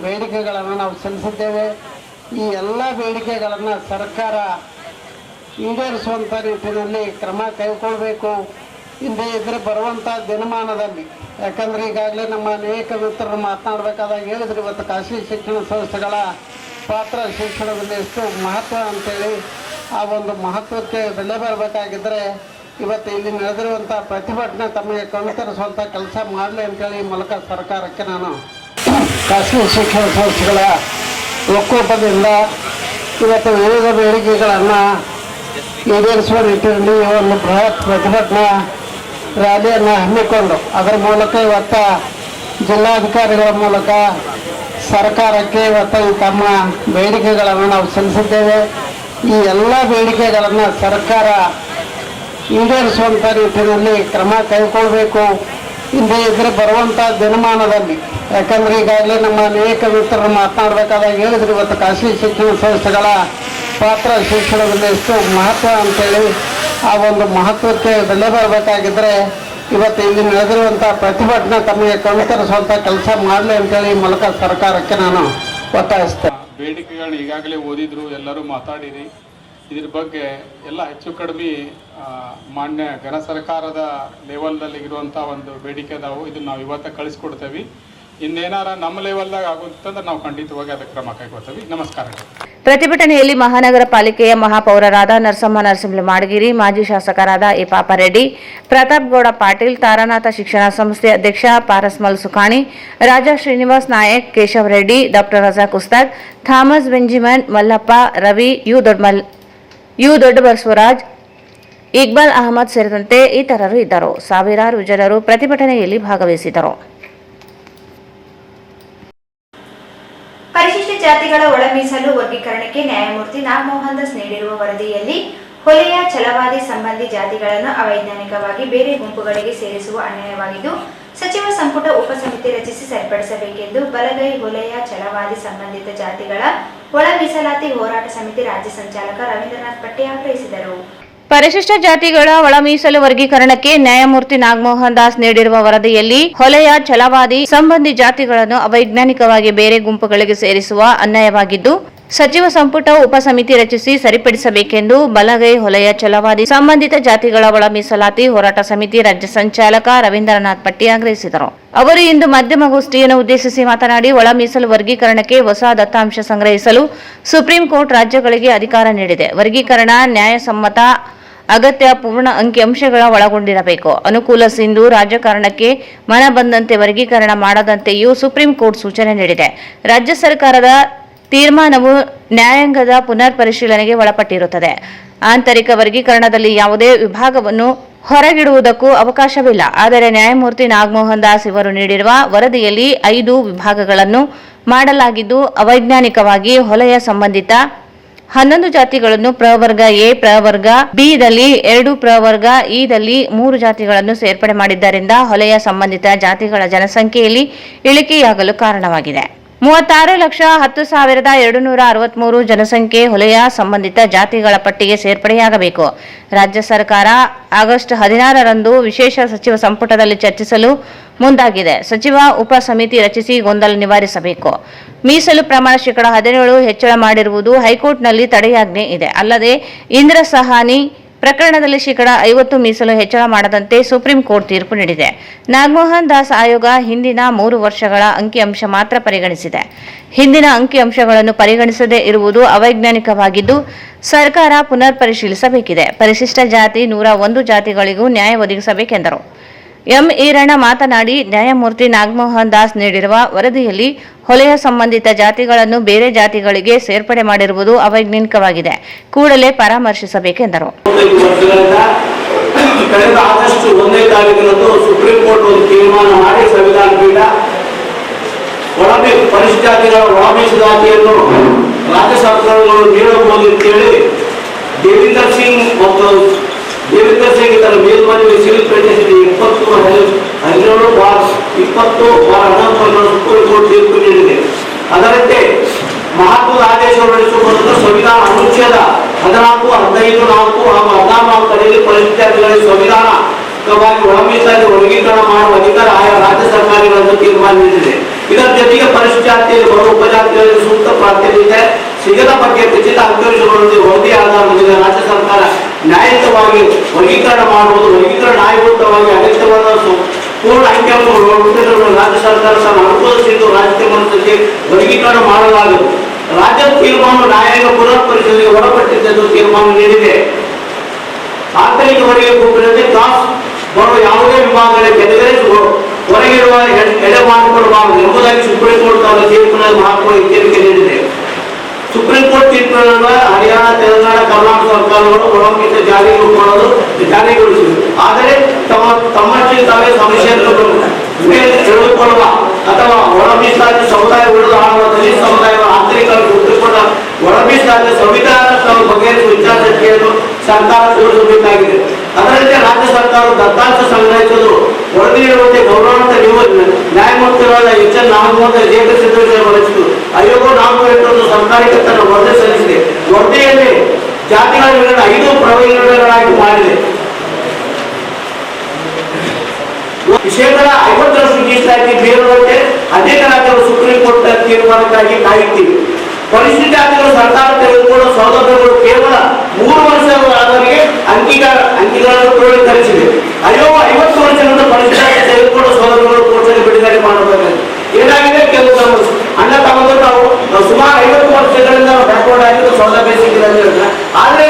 ಬೇಡಿಕೆಗಳನ್ನು ನಾವು ಸಲ್ಲಿಸಿದ್ದೇವೆ. ಈ ಎಲ್ಲ ಬೇಡಿಕೆಗಳನ್ನು ಸರ್ಕಾರ ಈಡೇರಿಸುವಂಥ ನಿಟ್ಟಿನಲ್ಲಿ ಕ್ರಮ ಕೈಗೊಳ್ಳಬೇಕು. ಹಿಂದೆ ಇದ್ರೆ ಬರುವಂಥ ದಿನಮಾನದಲ್ಲಿ, ಯಾಕಂದರೆ ಈಗಾಗಲೇ ನಮ್ಮ ಅನೇಕ ಮಿತ್ರರು ಮಾತನಾಡಬೇಕಾದಾಗ ಹೇಳಿದ್ರು, ಇವತ್ತು ಖಾಸಗಿ ಶಿಕ್ಷಣ ಸಂಸ್ಥೆಗಳ ಪಾತ್ರ ಶಿಕ್ಷಣದಲ್ಲಿ ಎಷ್ಟು ಮಹತ್ವ ಅಂತೇಳಿ ಆ ಒಂದು ಮಹತ್ವಕ್ಕೆ ಬೆಲೆ ಬರಬೇಕಾಗಿದ್ದರೆ ಇವತ್ತು ಇಲ್ಲಿ ನಡೆದಿರುವಂಥ ಪ್ರತಿಭಟನೆ ತಮಗೆ ಕಣ್ತರಿಸುವಂಥ ಕೆಲಸ ಮಾಡಲಿ ಅಂತೇಳಿ ಈ ಮೂಲಕ ಸರ್ಕಾರಕ್ಕೆ ನಾನು ಖಾಸಗಿ ಶಿಕ್ಷಣ ಸಂಸ್ಥೆಗಳ ಒಕ್ಕೂಟದಿಂದ ಇವತ್ತು ವಿವಿಧ ಬೇಡಿಕೆಗಳನ್ನು ಈಡೇರಿಸುವ ನಿಟ್ಟಿನಲ್ಲಿ ಒಂದು ಬೃಹತ್ ಪ್ರತಿಭಟನಾ ರ್ಯಾಲಿಯನ್ನು ಹಮ್ಮಿಕೊಂಡು ಅದರ ಮೂಲಕ ಇವತ್ತು ಜಿಲ್ಲಾಧಿಕಾರಿಗಳ ಮೂಲಕ ಸರ್ಕಾರಕ್ಕೆ ಇವತ್ತು ಈ ತಮ್ಮ ಬೇಡಿಕೆಗಳನ್ನು ನಾವು ಸಲ್ಲಿಸಿದ್ದೇವೆ. ಈ ಎಲ್ಲ ಬೇಡಿಕೆಗಳನ್ನು ಸರ್ಕಾರ ಈಡೇರಿಸುವಂಥ ನಿಟ್ಟಿನಲ್ಲಿ ಕ್ರಮ ಕೈಗೊಳ್ಳಬೇಕು. ಹಿಂದೆ ಇದ್ರೆ ಬರುವಂಥ ದಿನಮಾನದಲ್ಲಿ, ಯಾಕಂದರೆ ಈಗಾಗಲೇ ನಮ್ಮ ಅನೇಕ ಮಿತ್ರರು ಮಾತನಾಡಬೇಕಾದಾಗ ಹೇಳಿದ್ರು, ಇವತ್ತು ಖಾಸಗಿ ಶಿಕ್ಷಣ ಸಂಸ್ಥೆಗಳ ಪಾತ್ರ ಶಿಕ್ಷಣದಲ್ಲಿ ಎಷ್ಟು ಮಹತ್ವ ಅಂತೇಳಿ ಆ ಒಂದು ಮಹತ್ವಕ್ಕೆ ಬೆಲೆ ಬರಬೇಕಾಗಿದ್ದರೆ ಇವತ್ತು ಇಲ್ಲಿ ನಡೆದಿರುವಂಥ ಪ್ರತಿಭಟನೆ ತಮಗೆ ಕಣ್ತರಿಸುವಂಥ ಕೆಲಸ ಮಾಡಲಿ ಅಂತೇಳಿ ಈ ಮೂಲಕ ಸರ್ಕಾರಕ್ಕೆ ನಾನು ಒತ್ತಾಯಿಸ್ತೇನೆ. ಬೇಡಿಕೆಗಳನ್ನ ಈಗಾಗಲೇ ಓದಿದ್ರು, ಎಲ್ಲರೂ ಮಾತಾಡಿರಿ. ಇದ್ರ ಬಗ್ಗೆ ಎಲ್ಲ ಹೆಚ್ಚು ಕಡಿಮೆ ಮಾನ್ಯ ಘನ ಸರ್ಕಾರದ ಲೆವೆಲ್ದಲ್ಲಿ ಇರುವಂಥ ಒಂದು ಬೇಡಿಕೆ ಅದಾವು. ಇದನ್ನು ನಾವು ಇವತ್ತು ಕಳಿಸ್ಕೊಡ್ತೇವೆ. ಇನ್ನೇನಾರ ನಮ್ಮ ಲೆವೆಲ್ದಾಗ ಆಗುತ್ತಂದ್ರೆ ನಾವು ಖಂಡಿತವಾಗಿ ಅದಕ್ಕೆ ಕ್ರಮ ಕೈಗೊಳ್ತೇವೆ. ನಮಸ್ಕಾರ. ಪ್ರತಿಭಟನೆಯಲ್ಲಿ ಮಹಾನಗರ ಪಾಲಿಕೆಯ ಮಹಾಪೌರರಾದ ನರಸಮ್ಮ ನರಸಿಂಹ ಮಾಡಗಿರಿ, ಮಾಜಿ ಶಾಸಕರಾದ ಎ ಪಾಪರೆಡ್ಡಿ, ಪ್ರತಾಪ್ ಗೌಡ ಪಾಟೀಲ್, ತಾರಾನಾಥ ಶಿಕ್ಷಣ ಸಂಸ್ಥೆ ಅಧ್ಯಕ್ಷ Parasmal Sukhani, Raja Srinivas Nayak, Keshav Reddy, doctor Razak Ustad, Thomas Benjamin, Mallappa, Ravi, U Dodda Basavaraj, Iqbal Ahmed ಸೇರಿದಂತೆ ಇತರರು ಇದ್ದರು. ಸಾವಿರಾರು ಜನರು ಪ್ರತಿಭಟನೆಯಲ್ಲಿ ಭಾಗವಹಿಸಿದರು. ಪರಿಶಿಷ್ಟ ಜಾತಿಗಳ ಒಳ ಮೀಸಲು ವರ್ಗೀಕರಣಕ್ಕೆ ನ್ಯಾಯಮೂರ್ತಿ ನಾಗಮೋಹನ್ ದಾಸ್ ನೀಡಿರುವ ವರದಿಯಲ್ಲಿ ಹೊಲೆಯ ಛಲವಾದಿ ಸಂಬಂಧಿ ಜಾತಿಗಳನ್ನು ಅವೈಜ್ಞಾನಿಕವಾಗಿ ಬೇರೆ ಗುಂಪುಗಳಿಗೆ ಸೇರಿಸುವ ಅನ್ಯಾಯವಾಗಿದ್ದು, ಸಚಿವ ಸಂಪುಟ ಉಪಸಮಿತಿ ರಚಿಸಿ ಸರಿಪಡಿಸಬೇಕೆಂದು ಬಲಗೈ ಹೊಲೆಯ ಛಲವಾದಿ ಸಂಬಂಧಿತ ಜಾತಿಗಳ ಒಳ ಮೀಸಲಾತಿ ಹೋರಾಟ ಸಮಿತಿ ರಾಜ್ಯ ಸಂಚಾಲಕ ರವೀಂದ್ರನಾಥ್ ಪಟ್ಟಿ ಆಗ್ರಹಿಸಿದರು. ಪರಿಶಿಷ್ಟ ಜಾತಿಗಳ ಒಳ ಮೀಸಲು ವರ್ಗೀಕರಣಕ್ಕೆ ನ್ಯಾಯಮೂರ್ತಿ ನಾಗಮೋಹನ್ ದಾಸ್ ನೀಡಿರುವ ವರದಿಯಲ್ಲಿ ಹೊಲೆಯ ಛಲವಾದಿ ಸಂಬಂಧಿ ಜಾತಿಗಳನ್ನು ಅವೈಜ್ಞಾನಿಕವಾಗಿ ಬೇರೆ ಗುಂಪುಗಳಿಗೆ ಸೇರಿಸುವ ಅನ್ಯಾಯವಾಗಿದ್ದು, ಸಚಿವ ಸಂಪುಟ ಉಪಸಮಿತಿ ರಚಿಸಿ ಸರಿಪಡಿಸಬೇಕೆಂದು ಬಲಗೈ ಹೊಲೆಯ ಛಲವಾದಿ ಸಂಬಂಧಿತ ಜಾತಿಗಳ ಒಳ ಮೀಸಲಾತಿ ಹೋರಾಟ ಸಮಿತಿ ರಾಜ್ಯ ಸಂಚಾಲಕ ರವೀಂದ್ರನಾಥ್ ಪಟ್ಟಿ ಆಗ್ರಹಿಸಿದರು. ಅವರು ಇಂದು ಮಾಧ್ಯಮಗೋಷ್ಠಿಯನ್ನು ಉದ್ದೇಶಿಸಿ ಮಾತನಾಡಿ, ಒಳ ಮೀಸಲು ವರ್ಗೀಕರಣಕ್ಕೆ ಹೊಸ ದತ್ತಾಂಶ ಸಂಗ್ರಹಿಸಲು ಸುಪ್ರೀಂ ಕೋರ್ಟ್ ರಾಜ್ಯಗಳಿಗೆ ಅಧಿಕಾರ ನೀಡಿದೆ. ವರ್ಗೀಕರಣ ನ್ಯಾಯಸಮ್ಮತ, ಅಗತ್ಯ, ಪೂರ್ಣ ಅಂಕಿಅಂಶಗಳ ಒಳಗೊಂಡಿರಬೇಕು. ಅನುಕೂಲ ಸಿಂಧು ರಾಜಕಾರಣಕ್ಕೆ ಮನ ಬಂದಂತೆ ವರ್ಗೀಕರಣ ಮಾಡದಂತೆಯೂ ಸುಪ್ರೀಂ ಕೋರ್ಟ್ ಸೂಚನೆ ನೀಡಿದೆ. ರಾಜ್ಯ ಸರ್ಕಾರದ ತೀರ್ಮಾನವು ನ್ಯಾಯಾಂಗದ ಪುನರ್ ಪರಿಶೀಲನೆಗೆ ಒಳಪಟ್ಟಿರುತ್ತದೆ. ಆಂತರಿಕ ವರ್ಗೀಕರಣದಲ್ಲಿ ಯಾವುದೇ ವಿಭಾಗವನ್ನು ಹೊರಗಿಡುವುದಕ್ಕೂ ಅವಕಾಶವಿಲ್ಲ. ಆದರೆ ನ್ಯಾಯಮೂರ್ತಿ ನಾಗಮೋಹನ್ ದಾಸ್ ಇವರು ನೀಡಿರುವ ವರದಿಯಲ್ಲಿ 5 ವಿಭಾಗಗಳನ್ನು ಮಾಡಲಾಗಿದ್ದು, ಅವೈಜ್ಞಾನಿಕವಾಗಿ ಹೊಲೆಯ ಸಂಬಂಧಿತ 11 ಜಾತಿಗಳನ್ನು ಪ್ರವರ್ಗ ಎ, ಪ್ರವರ್ಗ ಬಿ ದಲ್ಲಿ 2, ಪ್ರವರ್ಗ ಇ ದಲ್ಲಿ 3 ಜಾತಿಗಳನ್ನು ಸೇರ್ಪಡೆ ಮಾಡಿದ್ದರಿಂದ ಹೊಲೆಯ ಸಂಬಂಧಿತ ಜಾತಿಗಳ ಜನಸಂಖ್ಯೆಯಲ್ಲಿ ಇಳಿಕೆಯಾಗಲು ಕಾರಣವಾಗಿದೆ. 36,10,263 ಜನಸಂಖ್ಯೆ ಹೊಲೆಯ ಸಂಬಂಧಿತ ಜಾತಿಗಳ ಪಟ್ಟಿಗೆ ಸೇರ್ಪಡೆಯಾಗಬೇಕು. ರಾಜ್ಯ ಸರ್ಕಾರ ಆಗಸ್ಟ್ 16ರಂದು ವಿಶೇಷ ಸಚಿವ ಸಂಪುಟದಲ್ಲಿ ಚರ್ಚಿಸಲು ಮುಂದಾಗಿದೆ. ಸಚಿವ ಉಪ ಸಮಿತಿ ರಚಿಸಿ ಗೊಂದಲ ನಿವಾರಿಸಬೇಕು. ಮೀಸಲು ಪ್ರಮಾಣ ಶೇಕಡ 17 ಹೆಚ್ಚಳ ಮಾಡಿರುವುದು ಹೈಕೋರ್ಟ್ನಲ್ಲಿ ತಡೆಯಾಜ್ಞೆ ಇದೆ. ಅಲ್ಲದೆ ಇಂದ್ರ ಸಹಾನಿ ಪ್ರಕರಣದಲ್ಲಿ ಶೇಕಡ 50 ಮೀಸಲು ಹೆಚ್ಚಳ ಮಾಡದಂತೆ ಸುಪ್ರೀಂ ಕೋರ್ಟ್ ತೀರ್ಪು ನೀಡಿದೆ. ನಾಗಮೋಹನ್ ದಾಸ್ ಆಯೋಗ ಹಿಂದಿನ 3 ವರ್ಷಗಳ ಅಂಕಿಅಂಶ ಮಾತ್ರ ಪರಿಗಣಿಸಿದೆ. ಹಿಂದಿನ ಅಂಕಿಅಂಶಗಳನ್ನು ಪರಿಗಣಿಸದೇ ಇರುವುದು ಅವೈಜ್ಞಾನಿಕವಾಗಿದ್ದು ಸರ್ಕಾರ ಪುನರ್ ಪರಿಶೀಲಿಸಬೇಕಿದೆ. ಪರಿಶಿಷ್ಟ ಜಾತಿ 101 ಜಾತಿಗಳಿಗೂ ನ್ಯಾಯ ಒದಗಿಸಬೇಕೆಂದರು. ಎಂ ಈರಣ್ಣ ಮಾತನಾಡಿ, ನ್ಯಾಯಮೂರ್ತಿ ನಾಗಮೋಹನ್ ದಾಸ್ ನೀಡಿರುವ ವರದಿಯಲ್ಲಿ ಹೊಲೆಯ ಸಂಬಂಧಿತ ಜಾತಿಗಳನ್ನು ಬೇರೆ ಜಾತಿಗಳಿಗೆ ಸೇರ್ಪಡೆ ಮಾಡಿರುವುದು ಅವೈಜ್ಞಾನಿಕವಾಗಿದೆ. ಕೂಡಲೇ ಪರಾಮರ್ಶಿಸಬೇಕೆಂದರು. ಕಳೆದ ಆಗಸ್ಟ್ 1ನೇ ತಾರೀಕಿನಂದು ಸುಪ್ರೀಂ ಕೋರ್ಟ್ ಒಂದು ತೀರ್ಮಾನ ಮಾಡಿ ಸಂವಿಧಾನ ಪೀಠ ಪರಿಶಿಷ್ಟ ಜಾತಿಗಳ ಒಳಮೀಸಲಾತಿಯನ್ನು ರಾಜ್ಯ ಸರ್ಕಾರಗಳು ನೀಡಬಹುದು ಅಂತೇಳಿ ದೇವಿಂದರ್ ಸಿಂಗ್ ಮತ್ತು ದೇವಿಂದರ್ ಸಿಂಗ್ ತನ್ನ ಮೇಲ್ಮನವಿ ಸಿವಿಲ್ ಪೆಟಿಷನ್ 20/12/20/11 ಸುಪ್ರೀಂ ಕೋರ್ಟ್ ತೀರ್ಪು ನೀಡಿದೆ. ಅದರಂತೆ ಮಹತ್ವದ ಆದೇಶ ಹೊರಡಿಸಿಕೊಂಡು ಸಂವಿಧಾನ ಅನುಚ್ಛೇದ 14, 15, 4 ಹಾಗೂ 14 ಅಡಿಯಲ್ಲಿ ಪರಿಶಿಷ್ಟ ಜಾತಿಗಳಿಗೆ ಸಂವಿಧಾನವಾಗಿ ಒಳಮೀಸಲಾತಿ ವರ್ಗೀಕರಣ ಮಾಡುವ ಅಧಿಕಾರ ಆಯಾ ರಾಜ್ಯ ಸರ್ಕಾರಗಳನ್ನು ತೀರ್ಮಾನ ನೀಡಿದೆ. ಇದರ ಜೊತೆಗೆ ಪರಿಶಿಷ್ಟ ಜಾತಿಯಲ್ಲಿ ಬರುವ ಉಪಜಾತಿಗಳಿಗೆ ಸೂಕ್ತ ಪ್ರಾತಿನಿಧ್ಯ ಸಿಗದ ಬಗ್ಗೆ ಖಚಿತ ಅಂಕಿಅಂಶಗಳೊಂದಿಗೆ ವರದಿ ಆಧಾರದಲ್ಲಿ ರಾಜ್ಯ ಸರ್ಕಾರ ನ್ಯಾಯಯುತವಾಗಿ ವರ್ಗೀಕರಣ ಮಾಡುವುದು, ವರ್ಗೀಕರಣ ನ್ಯಾಯಯುತವಾಗಿ ಅಗತ್ಯವಾದ ಪೂರ್ಣ ಅಂಕಿಅಂಶಗಳು ರಾಜ್ಯ ಸರ್ಕಾರ ತನ್ನ ಅನುಕೂಲಿಸಿದ್ದು ರಾಜ್ಯ ಮಟ್ಟದಲ್ಲಿ ವರ್ಗೀಕರಣ ಮಾಡಲಾಗುವುದು. ರಾಜ್ಯ ತೀರ್ಮಾನ ನ್ಯಾಯಾಂಗ ಪುನರ್ ಪರಿಶೀಲನೆಗೆ ಒಳಪಟ್ಟಿದ್ದೆಂದು ತೀರ್ಮಾನ ನೀಡಿದೆ. ಆಂತರಿಕ ಹೊರಗೆ ಗುಂಪಿನಲ್ಲಿ ಕ್ಲಾಸ್ ಬರುವ ಯಾವುದೇ ವಿಭಾಗಗಳ ಕೆಟಗರೀಸ್ ಹೊರಗಿರುವ ಎಡೆ ಮಾಡಿಕೊಳ್ಳಬಾರದು ಎಂಬುದಾಗಿ ಸುಪ್ರೀಂ ಕೋರ್ಟ್ ಅವರ ತೀರ್ಪಿನಲ್ಲಿ ಮಹತ್ವದ ಎಚ್ಚರಿಕೆ ನೀಡಿದೆ. ಸುಪ್ರೀಂ ಕೋರ್ಟ್ ತೀರ್ಪಿನ ಹರಿಯಾಣ, ತೆಲಂಗಾಣ, ಕರ್ನಾಟಕ ಸರ್ಕಾರಗಳು ಒಳಮೀಸಲು ಜಾರಿಗೊಳಿಸಿವೆ. ಆದರೆ ತಮ್ಮಷ್ಟಕ್ಕೆ ತಾವೇ ಸಮಸ್ಯೆಯನ್ನು ತಿಳಿದುಕೊಳ್ಳುವ ಅಥವಾ ಒಳಮೀಸಲಾತಿ ಸಮುದಾಯ ಉಳಿದು ಆಳುವ ದಲಿತ ಸಮುದಾಯಗಳ ಆಂತರಿಕ ಗುರುತಿಸಿಕೊಂಡ ಒಳಮೀಸಲಾತಿ ಸಂವಿಧಾನ ಬಗೆಹರಿಸುವ ವಿಚಾರಸೂಚಿಯನ್ನು ಸರ್ಕಾರ ತೋರಿಸಬೇಕಾಗಿದೆ. ಅದರಂತೆ ರಾಜ್ಯ ಸರ್ಕಾರ ದತ್ತಾಂಶ ಸಂಗ್ರಹಿಸಲು ವರದಿ ನೀಡುವಂತೆ ಗೌರವಾನ್ವಿತ ನ್ಯಾಯಮೂರ್ತಿಗಳಾದ ಎಚ್.ಎನ್. ನಾಗಮೋಹನ್ ಲೇಖ ರಚಿಸಿತು. ಆಯೋಗ 4 ಸರ್ಕಾರಕ್ಕೆ ತನ್ನ ವರದಿ ಸಲ್ಲಿಸಿದೆ. ವರದಿಯಲ್ಲಿ ಜಾತಿಗಳ ವಿಂಗಡಣೆ 5 ಪ್ರವರ್ಗಗಳಾಗಿ ಮಾಡಿದೆ. ಶೇಕಡ 50ರಷ್ಟು ಮೀಸಲಾತಿ ಬೇರುವಂತೆ ಅನೇಕ ರಾಜ್ಯಗಳು ಸುಪ್ರೀಂ ಕೋರ್ಟ್ ತೀರ್ಮಾನಕ್ಕಾಗಿ ಕಾಯುತ್ತಿವೆ. ಪರಿಶಿಷ್ಟ ಜಾತಿಗಳು ಸರ್ಕಾರ ತೆಗೆದುಕೊಳ್ಳುವ ಸೌಲಭ್ಯಗಳು ಕೇವಲ 3 ವರ್ಷಗಳವರೆಗೆ ಅಂಕಿಗಳನ್ನು ಕ್ರೋಢೀಕರಿಸಿದೆ. ಆಯೋಗ 50 ವರ್ಷಗಳಿಂದ ಪರಿಶಿಷ್ಟ ಜಾತಿ ತೆಗೆದುಕೊಳ್ಳುವ ಸೌಲಭ್ಯಗಳು ಕೋರ್ಟ್ನಲ್ಲಿ ಬಿಡುಗಡೆ ಮಾಡಬೇಕಾಗಿದೆ. ಏನಾಗಿದೆ, ಕೆಲವು ಅಣ್ಣ ತಮ್ಮದು ನಾವು ಸುಮಾರು 50 ವರ್ಷಗಳಿಂದ ಬ್ಯಾಕ್ವರ್ಡ್ ಆಗಿದ್ದು ಸೌಲಭ್ಯ ಸಿಕ್ಕಿದೆ. ಆದ್ರೆ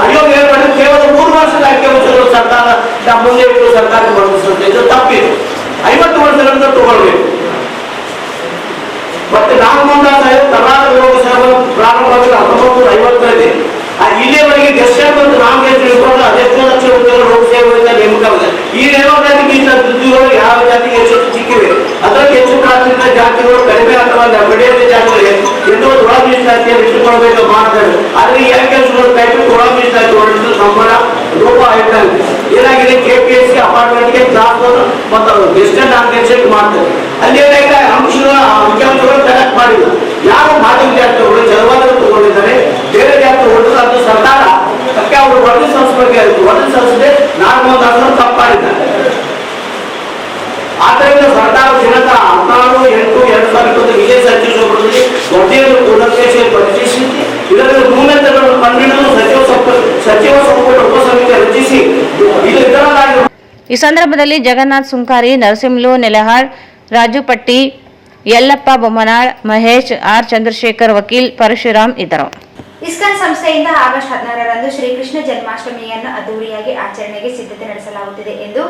ಆಯೋಗ ಏನ್ ಮಾಡಿದ್ರೆ ಕೇವಲ 3 ವರ್ಷದ ಅಂಕಿಅಂಶಗಳು ಸರ್ಕಾರ ಮುಂದೆ ಇಟ್ಟು ಸರ್ಕಾರಕ್ಕೆ ವರ್ತಿಸುತ್ತೆ. ಇದು ತಪ್ಪಿದೆ. 50 ವರ್ಷಗಳಿಂದ ತಗೊಳ್ಬೇಕು. ಮತ್ತೆ ನಾಗಮೋಹನ್ ದಾಸ್ ಆಯೋಗ ಕರ್ನಾಟಕ ಲೋಕಸಭೆ ಪ್ರಾರಂಭವಾಗಿ 1950ರಲ್ಲಿ ಇಲ್ಲಿಯವರೆಗೆ ಗೆಸ್ಟ್ ಮತ್ತು ನಾಮಿನೇಷನ್ ಇಟ್ಕೊಂಡು 11 ಲಕ್ಷ ಉದ್ಯೋಗ ಲೋಕಸೇವೆಯಿಂದ ನೇಮಕವಾಗಿದೆ. ಈ ನೇಮಕಾತಿ ಉದ್ಯೋಗಗಳು ಯಾವ ಜಾತಿಗೆ ಹೆಚ್ಚು ಸಿಕ್ಕಿವೆ, ಅದರಲ್ಲಿ ಹೆಚ್ಚು ಪ್ರಾಥಮಿಕ ಜಾತಿಗಳು ಕಡಿಮೆ ಅಥವಾ ಮಿಡಿಯಂ ಜಾತಿಗಳಿಗೆ ಎನ್ನುವುದು ಒಳ ಮೀಸಲಾತಿಯನ್ನು ಇಟ್ಟುಕೊಳ್ಬೇಕು ಮಾಡ್ತಾರೆ. ಆದ್ರೆ ಈ ಕೆಲಸಗಳು ಕೈಬಿಟ್ಟು ಒಳ ಮೀಸಲಾತಿ ಹೊರಡಿಸಲು ಸಂಬಳ ಲೋಪ ಆಯ್ತಾ ಏನಾಗಿದೆ, KPSC ಅಪಾರ್ಟ್ಮೆಂಟ್ಗೆ ಕ್ಲಾಸ್ ಮತ್ತು ಗೆಸ್ಟೆಡ್ ನಾಮಿನೇಷನ್ ಮಾಡ್ತಾರೆ. ಅಲ್ಲಿ ಏನಾಗಿದೆ, ಅಂಕಿಅಂಶಗಳು ಕಲೆಕ್ಟ್ ಮಾಡಿಲ್ಲ. ಯಾರು ಮಾಧ್ಯಮ ಜಾತಿಗಳು ಜಲವಾದರೂ ತಗೊಂಡಿದ್ದಾರೆ, ಬೇರೆ ಜಾತಿ ಹೊರಡಿದ್ರೆ ಅದು ಸರ್ಕಾರ ಅದಕ್ಕೆ ಅವರು ವರದಿ ಸಲ್ಲಿಸಬೇಕಾಗಿತ್ತು. ವರದಿ ಸಲ್ಲಿಸದೆ ನಾಗಮೋಹನ್ ದಾಸ್ ತಪ್ಪಾಡಿದ್ದಾರೆ. ಆದ್ದರಿಂದ ಸರ್ಕಾರ ದಿನಾಂಕ 16/8/2020 ವಿಜಯ ಸಂಚಿಸುವುದರಲ್ಲಿ ವರದಿಯನ್ನು ಪರಿಶೀಲಿಸಿ ಇದರಲ್ಲಿ ನ್ಯೂನತೆಗಳನ್ನು ಕಂಡುಹಿಡಿದು ಸಚಿವ ಸಂಪುಟ ಉಪಸಮಿತಿ ರಚಿಸಿ ಇದರಾಗಿ. ಈ ಸಂದರ್ಭದಲ್ಲಿ ಜಗನ್ನಾಥ್ ಸುಂಕಾರಿ, ನರಸಿಂಹಲು ನೆಲಹಾಳ್, ರಾಜು ಪಟ್ಟಿ, ಯಲ್ಲಪ್ಪ ಬೊಮ್ಮನಾಳ್, ಮಹೇಶ್, ಆರ್ ಚಂದ್ರಶೇಖರ್, ವಕೀಲ್ ಪರಶುರಾಮ್ ಇದ್ದರು. ಇಸ್ಕಾನ್ ಸಂಸ್ಥೆಯಿಂದ ಆಗಸ್ಟ್ 16ರಂದು ಶ್ರೀಕೃಷ್ಣ ಜನ್ಮಾಷ್ಟಮಿಯನ್ನು ಅದ್ದೂರಿಯಾಗಿ ಆಚರಣೆಗೆ ಸಿದ್ಧತೆ ನಡೆಸಲಾಗುತ್ತಿದೆ ಎಂದು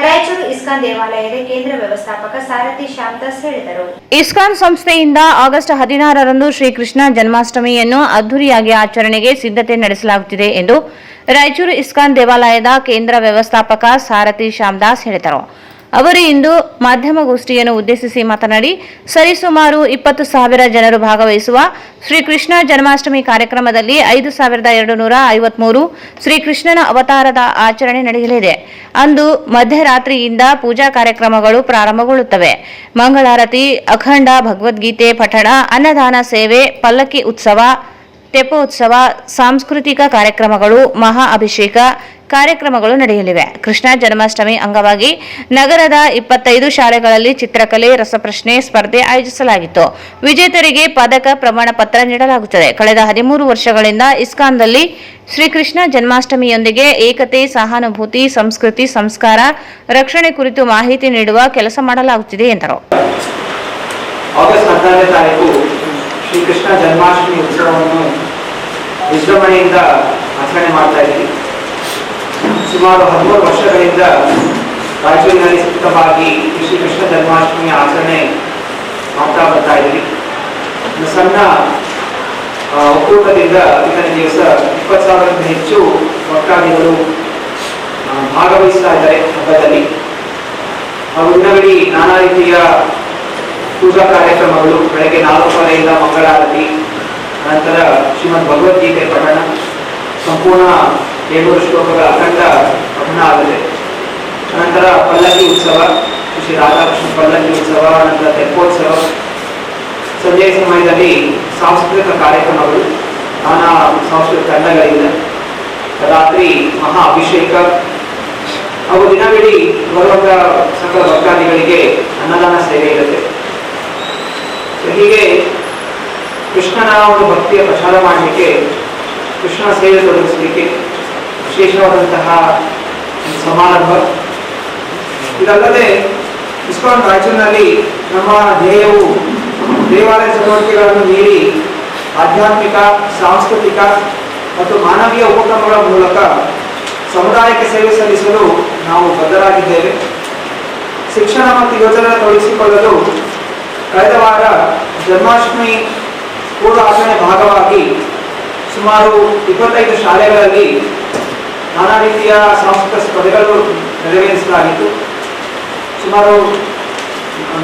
ರಾಯಚೂರು ಇಸ್ಕಾನ್ ದೇವಾಲಯದ ಕೇಂದ್ರ ವ್ಯವಸ್ಥಾಪಕ ಸಾರಥಿ ಶ್ಯಾಮದಾಸ್ ಹೇಳಿದರು. ಇಸ್ಕಾನ್ ಸಂಸ್ಥೆಯಿಂದ ಆಗಸ್ಟ್ 16ರಂದು ಶ್ರೀಕೃಷ್ಣ ಜನ್ಮಾಷ್ಟಮಿಯನ್ನು ಅದ್ದೂರಿಯಾಗಿ ಆಚರಣೆಗೆ ಸಿದ್ಧತೆ ನಡೆಸಲಾಗುತ್ತಿದೆ ಎಂದು ರಾಯಚೂರು ಇಸ್ಕಾನ್ ದೇವಾಲಯದ ಕೇಂದ್ರ ವ್ಯವಸ್ಥಾಪಕ ಸಾರಥಿ ಶ್ಯಾಮದಾಸ್ ಹೇಳಿದರು. ಅವರು ಇಂದು ಮಾಧ್ಯಮಗೋಷ್ಠಿಯನ್ನು ಉದ್ದೇಶಿಸಿ ಮಾತನಾಡಿ, ಸರಿಸುಮಾರು 20,000 ಜನರು ಭಾಗವಹಿಸುವ ಶ್ರೀಕೃಷ್ಣ ಜನ್ಮಾಷ್ಟಮಿ ಕಾರ್ಯಕ್ರಮದಲ್ಲಿ 5,253 ಶ್ರೀಕೃಷ್ಣನ ಅವತಾರದ ಆಚರಣೆ ನಡೆಯಲಿದೆ. ಅಂದು ಮಧ್ಯರಾತ್ರಿಯಿಂದ ಪೂಜಾ ಕಾರ್ಯಕ್ರಮಗಳು ಪ್ರಾರಂಭಗೊಳ್ಳುತ್ತವೆ. ಮಂಗಳಾರತಿ, ಅಖಂಡ ಭಗವದ್ಗೀತೆ ಪಠಣ, ಅನ್ನದಾನ ಸೇವೆ, ಪಲ್ಲಕ್ಕಿ ಉತ್ಸವ, ತೆಪ್ಪೋತ್ಸವ, ಸಾಂಸ್ಕೃತಿಕ ಕಾರ್ಯಕ್ರಮಗಳು, ಮಹಾ ಅಭಿಷೇಕ ಕಾರ್ಯಕ್ರಮಗಳು ನಡೆಯಲಿವೆ. ಕೃಷ್ಣ ಜನ್ಮಾಷ್ಟಮಿ ಅಂಗವಾಗಿ ನಗರದ 25 ಶಾಲೆಗಳಲ್ಲಿ ಚಿತ್ರಕಲೆ, ರಸಪ್ರಶ್ನೆ ಸ್ಪರ್ಧೆ ಆಯೋಜಿಸಲಾಗಿತ್ತು. ವಿಜೇತರಿಗೆ ಪದಕ, ಪ್ರಮಾಣ ಪತ್ರ ನೀಡಲಾಗುತ್ತದೆ. ಕಳೆದ 13 ವರ್ಷಗಳಿಂದ ಇಸ್ಕಾನ್ದಲ್ಲಿ ಶ್ರೀಕೃಷ್ಣ ಜನ್ಮಾಷ್ಟಮಿಯೊಂದಿಗೆ ಏಕತೆ, ಸಹಾನುಭೂತಿ, ಸಂಸ್ಕೃತಿ, ಸಂಸ್ಕಾರ, ರಕ್ಷಣೆ ಕುರಿತು ಮಾಹಿತಿ ನೀಡುವ ಕೆಲಸ ಮಾಡಲಾಗುತ್ತಿದೆ ಎಂದರು. ಆಗಸ್ಟ್ 14ನೇ ತಾರೀಕು ಶ್ರೀಕೃಷ್ಣ ಜನ್ಮಾಷ್ಟಮಿ ಉತ್ಸವವನ್ನು ವಿಜೃಂಭಣೆಯಿಂದ ಆಚರಣೆ ಮಾಡ್ತಾ ಇದ್ದೀವಿ. ಸುಮಾರು 13 ವರ್ಷಗಳಿಂದ ರಾಯಚೂರಿನಲ್ಲಿ ಸತತವಾಗಿ ಶ್ರೀಕೃಷ್ಣ ಜನ್ಮಾಷ್ಟಮಿಯ ಆಚರಣೆ ಮಾಡ್ತಾ ಬರ್ತಾ ಇದ್ದೀವಿ. ಒಂದು ಸಣ್ಣ ಒಕ್ಕೂಟದಿಂದ ಇವತ್ತಿನ ದಿವಸ 20,000ಕ್ಕೂ ಹೆಚ್ಚು ಭಕ್ತಾದಿಗಳು ಭಾಗವಹಿಸ್ತಾ ಇದ್ದಾರೆ ಹಬ್ಬದಲ್ಲಿ. ಹಾಗೂ ದಿನವಿಡೀ ನಾನಾ ರೀತಿಯ ಪೂಜಾ ಕಾರ್ಯಕ್ರಮಗಳು, ಬೆಳಗ್ಗೆ 4:30ರಿಂದ ಮಂಗಳಾರತಿ, ನಂತರ ಶ್ರೀಮದ್ ಭಗವದ್ಗೀತೆ ಪಠಣ, ಸಂಪೂರ್ಣ 700 ಶ್ಲೋಕಗಳ ಅಖಂಡ ಪಠಣ ಆಗಿದೆ. ನಂತರ ಪಲ್ಲಕ್ಕಿ ಉತ್ಸವ, ಶ್ರೀ ರಾಧಾಕೃಷ್ಣ ಪಲ್ಲಕ್ಕಿ ಉತ್ಸವ, ನಂತರ ತೆಪ್ಪೋತ್ಸವ. ಸಂಜೆಯ ಸಮಯದಲ್ಲಿ ಸಾಂಸ್ಕೃತಿಕ ಕಾರ್ಯಕ್ರಮಗಳು, ನಾನಾ ಸಾಂಸ್ಕೃತಿಕ ತಂಡಗಳಿಂದ. ರಾತ್ರಿ ಮಹಾ ಅಭಿಷೇಕ ಹಾಗೂ ದಿನವಿಡೀ ಬರುವಂತ ಸಕಲ ಭಕ್ತಾದಿಗಳಿಗೆ ಅನ್ನದಾನ ಸೇವೆ ಇರುತ್ತೆ. ಹೀಗೆ ಕೃಷ್ಣನ ಒಂದು ಭಕ್ತಿಯ ಪ್ರಚಾರ ಮಾಡಲಿಕ್ಕೆ, ಕೃಷ್ಣ ಸೇವೆ ತೊಡಗಿಸಲಿಕ್ಕೆ ವಿಶೇಷವಾದಂತಹ ಸಮಾರಂಭ. ಇದಲ್ಲದೆ ಇಸ್ಕಾನ್ ರಾಯಚೂರಿನಲ್ಲಿ ನಮ್ಮ ಧ್ಯೇಯವು ದೇವಾಲಯ ಚಟುವಟಿಕೆಗಳನ್ನು ಮೀರಿ ಆಧ್ಯಾತ್ಮಿಕ, ಸಾಂಸ್ಕೃತಿಕ ಮತ್ತು ಮಾನವೀಯ ಉಪಕ್ರಮಗಳ ಮೂಲಕ ಸಮುದಾಯಕ್ಕೆ ಸೇವೆ ಸಲ್ಲಿಸಲು ನಾವು ಬದ್ಧರಾಗಿದ್ದೇವೆ. ಶಿಕ್ಷಣ ಮತ್ತು ಯುವಜನರ ತೊಡಗಿಸಿಕೊಳ್ಳಲು ಕಳೆದ ವಾರ ಜನ್ಮಾಷ್ಟಮಿ ಪೂರ್ವ ಆಚರಣೆ ಭಾಗವಾಗಿ ಸುಮಾರು 25 ಶಾಲೆಗಳಲ್ಲಿ ನಾನಾ ರೀತಿಯ ಸಾಂಸ್ಕೃತಿಕ ಸ್ಪರ್ಧೆಗಳು ನೆರವೇರಿಸಲಾಗಿತ್ತು. ಸುಮಾರು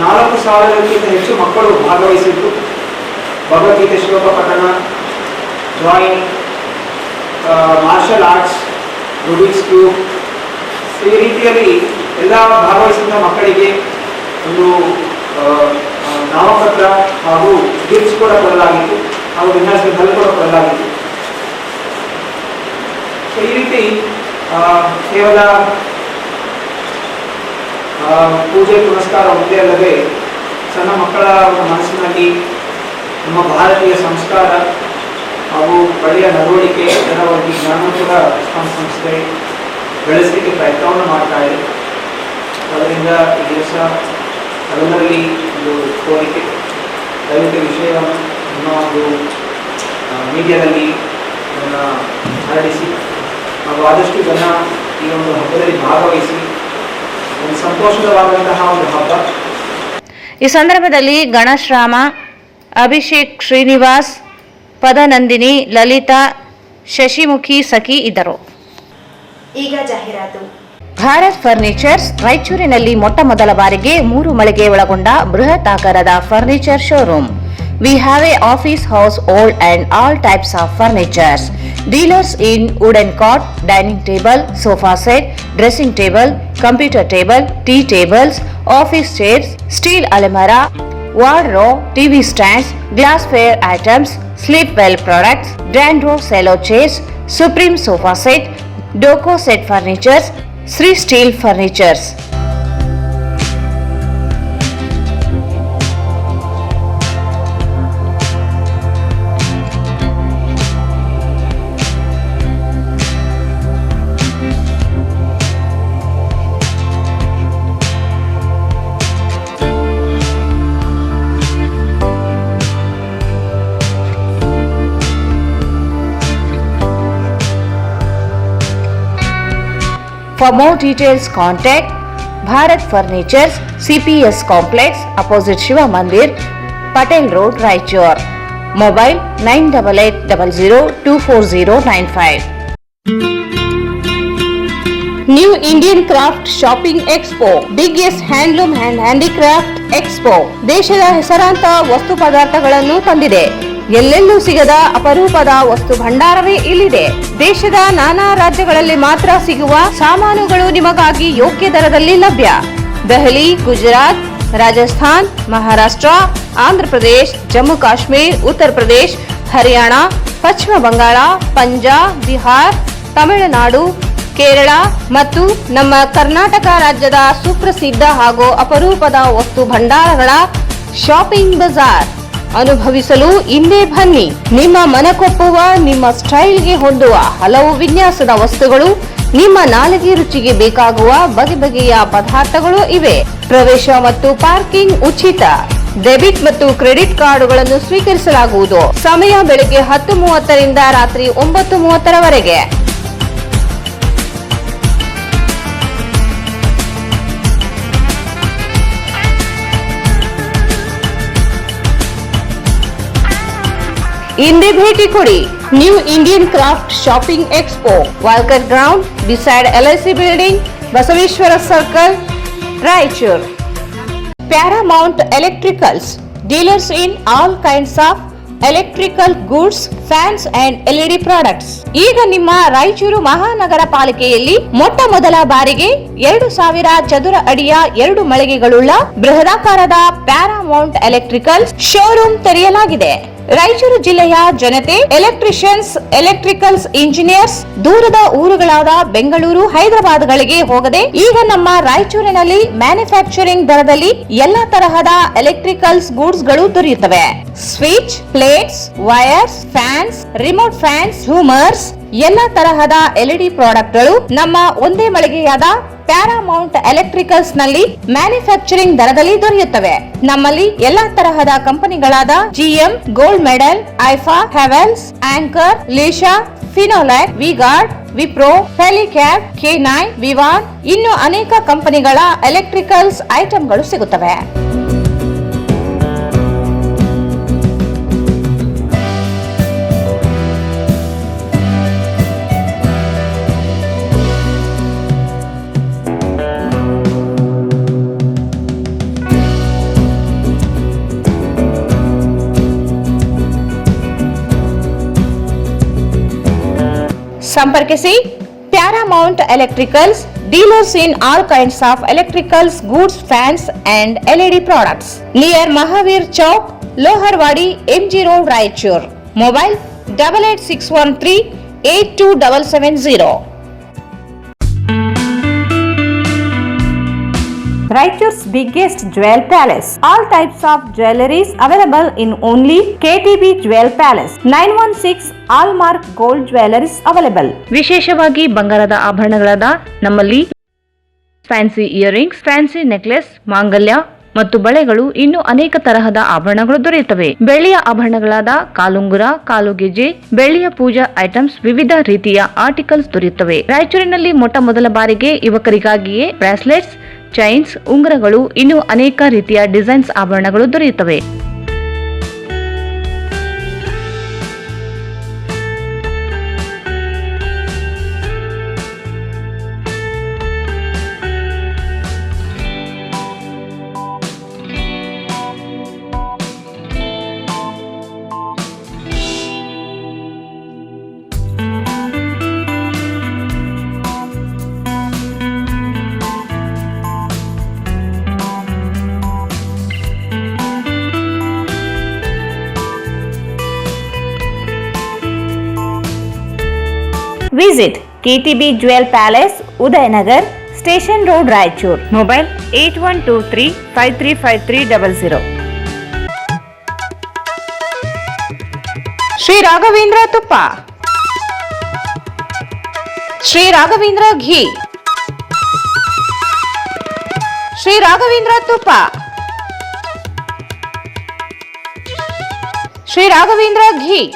4,000ಕ್ಕಿಂತ ಹೆಚ್ಚು ಮಕ್ಕಳು ಭಾಗವಹಿಸಿದ್ದು. ಭಗವದ್ಗೀತೆ ಶ್ಲೋಕ ಪಠಣ, drawing, martial arts, Rubik's cube, ಈ ರೀತಿಯಲ್ಲಿ ಎಲ್ಲ ಭಾಗವಹಿಸಿದ ಮಕ್ಕಳಿಗೆ ಒಂದು ನಾಮಪತ್ರ ಹಾಗೂ ಗಿಫ್ಟ್ಸ್ ಕೂಡ ಕೊಡಲಾಗಿತ್ತು, ಹಾಗೂ ವಿನ್ಯಾಸ ಕಲ್ಲು ಕೂಡ ಕೊಡಲಾಗಿತ್ತು. ಈ ರೀತಿ ಕೇವಲ ಪೂಜೆ ಪುನಸ್ಕಾರ ಒಂದೇ ಅಲ್ಲದೆ ಸಣ್ಣ ಮಕ್ಕಳ ಮನಸ್ಸಿನಲ್ಲಿ ನಮ್ಮ ಭಾರತೀಯ ಸಂಸ್ಕಾರ ಹಾಗೂ ಒಳ್ಳೆಯ ನಡವಳಿಕೆ, ಜನವರಿಗೆ ಜ್ಞಾನ ಕೂಡ ಸಂಸ್ಥೆ ಬೆಳೆಸಲಿಕ್ಕೆ ಪ್ರಯತ್ನವನ್ನು ಮಾಡ್ತಾ ಇದೆ. ಅದರಿಂದ ಈ ದಿವಸ ಅದರಲ್ಲಿ ಒಂದು ಕೋರಿಕೆ, ದಯವಿಟ್ಟು ವಿಷಯವನ್ನು ನಿಮ್ಮ ಒಂದು ಮೀಡಿಯಾದಲ್ಲಿ ಅದನ್ನು ಹರಡಿಸಿ ಹಾಗೂ ಆದಷ್ಟು ಜನ ಈ ಒಂದು ಹಬ್ಬದಲ್ಲಿ ಭಾಗವಹಿಸಿ ಒಂದು ಸಂತೋಷವಾದಂತಹ ಒಂದು ಹಬ್ಬ. ಈ ಸಂದರ್ಭದಲ್ಲಿ ಗಣಶ್ರಾಮ, ಅಭಿಷೇಕ್ ಶ್ರೀನಿವಾಸ್, ಪದನಂದಿನಿ, ಲಲಿತಾ, ಶಶಿಮುಖಿ ಸಖಿ ಇದ್ದರು. ಈಗ ಜಾಹೀರಾತು. ಭಾರತ್ ಫರ್ನಿಚರ್ಸ್ ರಾಯಚೂರಿನಲ್ಲಿ ಮೊಟ್ಟ ಮೊದಲ ಬಾರಿಗೆ 3 ಮಳಿಗೆ ಒಳಗೊಂಡ ಬೃಹತ್ ಆಕಾರದ furniture showroom. We have a office house, old and all types of furnitures. Dealers in wooden cot, dining table, sofa set, dressing table, computer table, tea tables, office chairs, steel almirah, wardrobe, TV stands, glassware items, sleepwell products, Dandro cello chairs, Supreme sofa set, Doco set furnitures, Sri Steel Furnitures. For more details, contact Bharat Furnitures, CPS Complex, opposite Shiva Mandir, Patel Road, Raichur. Mobile 9880024095. New Indian Craft Shopping Expo, biggest handloom and handicraft expo. ದೇಶದ ಹೆಸರಾಂತ ವಸ್ತು ಪದಾರ್ಥಗಳನ್ನು ತಂದಿದೆ. ಎಲ್ಲೆಲ್ಲೂ ಸಿಗದ ಅಪರೂಪದ ವಸ್ತು ಭಂಡಾರವೇ ಇಲ್ಲಿದೆ. ದೇಶದ ನಾನಾ ರಾಜ್ಯಗಳಲ್ಲಿ ಮಾತ್ರ ಸಿಗುವ ಸಾಮಾನುಗಳು ನಿಮಗಾಗಿ ಯೋಗ್ಯ ದರದಲ್ಲಿ ಲಭ್ಯ. ದೆಹಲಿ, ಗುಜರಾತ್, ರಾಜಸ್ಥಾನ್, ಮಹಾರಾಷ್ಟ್ರ, ಆಂಧ್ರ ಪ್ರದೇಶ್, ಜಮ್ಮು ಕಾಶ್ಮೀರ್, ಉತ್ತರ ಪ್ರದೇಶ್, ಹರಿಯಾಣ, ಪಶ್ಚಿಮ ಬಂಗಾಳ, ಪಂಜಾಬ್, ಬಿಹಾರ್, ತಮಿಳುನಾಡು, ಕೇರಳ ಮತ್ತು ನಮ್ಮ ಕರ್ನಾಟಕ ರಾಜ್ಯದ ಸುಪ್ರಸಿದ್ಧ ಹಾಗೂ ಅಪರೂಪದ ವಸ್ತು ಭಂಡಾರಗಳ ಶಾಪಿಂಗ್ ಬಜಾರ್ ಅನುಭವಿಸಲು ಇಂದೇ ಬನ್ನಿ. ನಿಮ್ಮ ಮನಕೊಪ್ಪುವ, ನಿಮ್ಮ ಸ್ಟೈಲ್ಗೆ ಹೊಂದುವ ಹಲವು ವಿನ್ಯಾಸದ ವಸ್ತುಗಳು, ನಿಮ್ಮ ನಾಲಿಗೆ ರುಚಿಗೆ ಬೇಕಾಗುವ ಬಗೆ ಬಗೆಯ ಪದಾರ್ಥಗಳು ಇವೆ. ಪ್ರವೇಶ ಮತ್ತು ಪಾರ್ಕಿಂಗ್ ಉಚಿತ. ಡೆಬಿಟ್ ಮತ್ತು ಕ್ರೆಡಿಟ್ ಕಾರ್ಡುಗಳನ್ನು ಸ್ವೀಕರಿಸಲಾಗುವುದು. ಸಮಯ ಬೆಳಗ್ಗೆ 10:30ರಿಂದ ರಾತ್ರಿ 9:30ರವರೆಗೆ. ಇಂದೇ ಭೇಟಿ ಕೊಡಿ. New Indian craft shopping expo, Walker ground, beside LIC building, Basaveshwara circle, Raichur. Paramount electricals, dealers in all kinds of electrical goods, fans and LED products. ಈಗ ನಿಮ್ಮ ರಾಯಚೂರು ಮಹಾನಗರ ಪಾಲಿಕೆಯಲ್ಲಿ ಮೊಟ್ಟ ಮೊದಲ ಬಾರಿಗೆ 2000 ಚದುರ ಅಡಿಯ 2 ಮಳಿಗೆಗಳುಳ್ಳ ಬೃಹದಾಕಾರದ ಪ್ಯಾರಾಮೌಂಟ್ ಎಲೆಕ್ಟ್ರಿಕಲ್ಸ್ ಶೋರೂಮ್ ತೆರೆಯಲಾಗಿದೆ. ರಾಯಚೂರು ಜಿಲ್ಲೆಯ ಜನತೆ, ಎಲೆಕ್ಟ್ರಿಷಿಯನ್ಸ್, ಎಲೆಕ್ಟ್ರಿಕಲ್ಸ್ ಇಂಜಿನಿಯರ್ಸ್ ದೂರದ ಊರುಗಳಾದ ಬೆಂಗಳೂರು, ಹೈದರಾಬಾದ್ಗಳಿಗೆ ಹೋಗದೆ ಈಗ ನಮ್ಮ ರಾಯಚೂರಿನಲ್ಲಿ ಮ್ಯಾನುಫ್ಯಾಕ್ಚರಿಂಗ್ ದರದಲ್ಲಿ ಎಲ್ಲಾ ತರಹದ ಎಲೆಕ್ಟ್ರಿಕಲ್ಸ್ ಗೂಡ್ಸ್ ಗಳು ದೊರೆಯುತ್ತವೆ. Switch, plates, wires, fans, remote fans, ಹ್ಯೂಮರ್ಸ್, ಎಲ್ಲಾ ತರಹದ LED ಪ್ರಾಡಕ್ಟ್ಗಳು ನಮ್ಮ ಒಂದೇ ಮಳಿಗೆಯಾದ ಪ್ಯಾರಾಮೌಂಟ್ ಎಲೆಕ್ಟ್ರಿಕಲ್ಸ್ ನಲ್ಲಿ ಮ್ಯಾನುಫ್ಯಾಕ್ಚರಿಂಗ್ ದರದಲ್ಲಿ ದೊರೆಯುತ್ತವೆ. ನಮ್ಮಲ್ಲಿ ಎಲ್ಲಾ ತರಹದ ಕಂಪನಿಗಳಾದ GM, ಗೋಲ್ಡ್ ಮೆಡಲ್, ಐಫಾ, ಹೆವೆಲ್ಸ್, ಆಂಕರ್, ಲೀಶಾ, ಫಿನೋಲ್ಯಾಕ್, ವಿಗಾರ್ಡ್, ವಿಪ್ರೋ, ಹೆಲಿಕ್ಯಾಬ್, K9, ವಿವಾನ್ ಇನ್ನು ಅನೇಕ ಕಂಪನಿಗಳ ಎಲೆಕ್ಟ್ರಿಕಲ್ಸ್ ಐಟಂಗಳು ಸಿಗುತ್ತವೆ. ಸಂಪರ್ಕಿಸಿ Paramount electricals, dealers in all kinds of electricals goods, fans and LED products, near Mahavir Chowk, Loharwadi, MG road, Raichur. Mobile 8861382770. Raichur's biggest jewel palace. All types of jewelries available in only KTB Jewel Palace. 916 Allmark Gold Jewelries available. ವಿಶೇಷವಾಗಿ ಬಂಗಾರದ ಆಭರಣಗಳಾದ ನಮ್ಮಲ್ಲಿ fancy earrings, fancy necklace, ಮಾಂಗಲ್ಯ ಮತ್ತು ಬಳೆಗಳು ಇನ್ನು ಅನೇಕ ತರಹದ ಆಭರಣಗಳು ದೊರೆಯುತ್ತವೆ. ಬೆಳ್ಳಿಯ ಆಭರಣಗಳಾದ ಕಾಲುಂಗುರ, ಕಾಲುಗೆಜೆ, ಬೆಳ್ಳಿಯ ಪೂಜಾ ಐಟಮ್ಸ್, ವಿವಿಧ ರೀತಿಯ ಆರ್ಟಿಕಲ್ಸ್ ದೊರೆಯುತ್ತವೆ. ರಾಯಚೂರಿನಲ್ಲಿ ಮೊಟ್ಟ ಮೊದಲ ಬಾರಿಗೆ ಯುವಕರಿಗಾಗಿಯೇ ಬ್ರಾಸ್ಲೆಟ್ಸ್, ಚೈನ್ಸ್, ಉಂಗುರಗಳು ಇನ್ನು ಅನೇಕ ರೀತಿಯ ಡಿಸೈನ್ಸ್ ಆಭರಣಗಳು ದೊರೆಯುತ್ತವೆ. Visit KTB Jewel Palace, Udayanagar, Station Road, Raichur. Mobile 8123535300. Sri Raghavendra Tuppa, Sri Raghavendra Ghee, Sri Raghavendra Tuppa, Sri Raghavendra Ghee.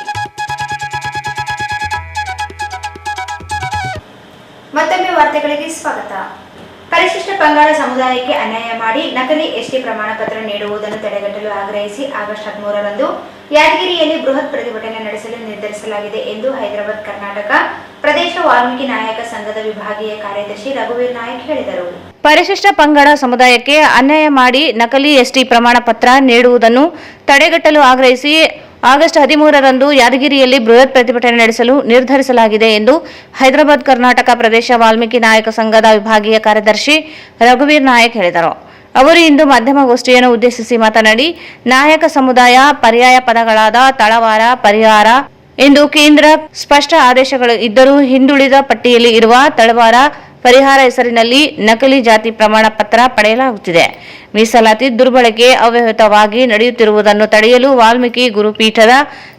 ಮತ್ತೊಮ್ಮೆ ವಾರ್ತೆಗಳಿಗೆ ಸ್ವಾಗತ. ಪರಿಶಿಷ್ಟ ಪಂಗಡ ಸಮುದಾಯಕ್ಕೆ ಅನ್ಯಾಯ ಮಾಡಿ ನಕಲಿ ST ಪ್ರಮಾಣ ಪತ್ರ ನೀಡುವುದನ್ನು ತಡೆಗಟ್ಟಲು ಆಗ್ರಹಿಸಿ ಆಗಸ್ಟ್ 13ರಂದು ಯಾದಗಿರಿಯಲ್ಲಿ ಬೃಹತ್ ಪ್ರತಿಭಟನೆ ನಡೆಸಲು ನಿರ್ಧರಿಸಲಾಗಿದೆ ಎಂದು ಹೈದರಾಬಾದ್ ಕರ್ನಾಟಕ ಪ್ರದೇಶ ವಾಲ್ಮೀಕಿ ನಾಯಕ ಸಂಘದ ವಿಭಾಗೀಯ ಕಾರ್ಯದರ್ಶಿ ರಘುವೀರ್ ನಾಯಕ್ ಹೇಳಿದರು. ಪರಿಶಿಷ್ಟ ಪಂಗಡ ಸಮುದಾಯಕ್ಕೆ ಅನ್ಯಾಯ ಮಾಡಿ ನಕಲಿ ST ಪ್ರಮಾಣ ಪತ್ರ ನೀಡುವುದನ್ನು ತಡೆಗಟ್ಟಲು ಆಗ್ರಹಿಸಿ ಆಗಸ್ಟ್ 13ರಂದು ಯಾದಗಿರಿಯಲ್ಲಿ ಬೃಹತ್ ಪ್ರತಿಭಟನೆ ನಡೆಸಲು ನಿರ್ಧರಿಸಲಾಗಿದೆ ಎಂದು ಹೈದರಾಬಾದ್ ಕರ್ನಾಟಕ ಪ್ರದೇಶ ವಾಲ್ಮೀಕಿ ನಾಯಕ ಸಂಘದ ವಿಭಾಗೀಯ ಕಾರ್ಯದರ್ಶಿ ರಘುವೀರ್ ನಾಯಕ್ ಹೇಳಿದರು. ಅವರು ಇಂದು ಮಾಧ್ಯಮಗೋಷ್ಠಿಯನ್ನು ಉದ್ದೇಶಿಸಿ ಮಾತನಾಡಿ, ನಾಯಕ ಸಮುದಾಯ ಪರ್ಯಾಯ ಪದಗಳಾದ ತಳವಾರ, ಪರಿಹಾರ, ಎಂದು ಕೇಂದ್ರ ಸ್ಪಷ್ಟ ಆದೇಶಗಳು ಇದ್ದರೂ ಹಿಂದುಳಿದ ಪಟ್ಟಿಯಲ್ಲಿ ಇರುವ ತಳವಾರ ಪರಿಹಾರ ಹೆಸರಿನಲ್ಲಿ ನಕಲಿ ಜಾತಿ ಪ್ರಮಾಣ ಪತ್ರ ಪಡೆಯಲಾಗುತ್ತಿದೆ. ಮೀಸಲಾತಿ ದುರ್ಬಳಕೆ ಅವ್ಯವಹಿತವಾಗಿ ನಡೆಯುತ್ತಿರುವುದನ್ನು ತಡೆಯಲು ವಾಲ್ಮೀಕಿ ಗುರುಪೀಠದ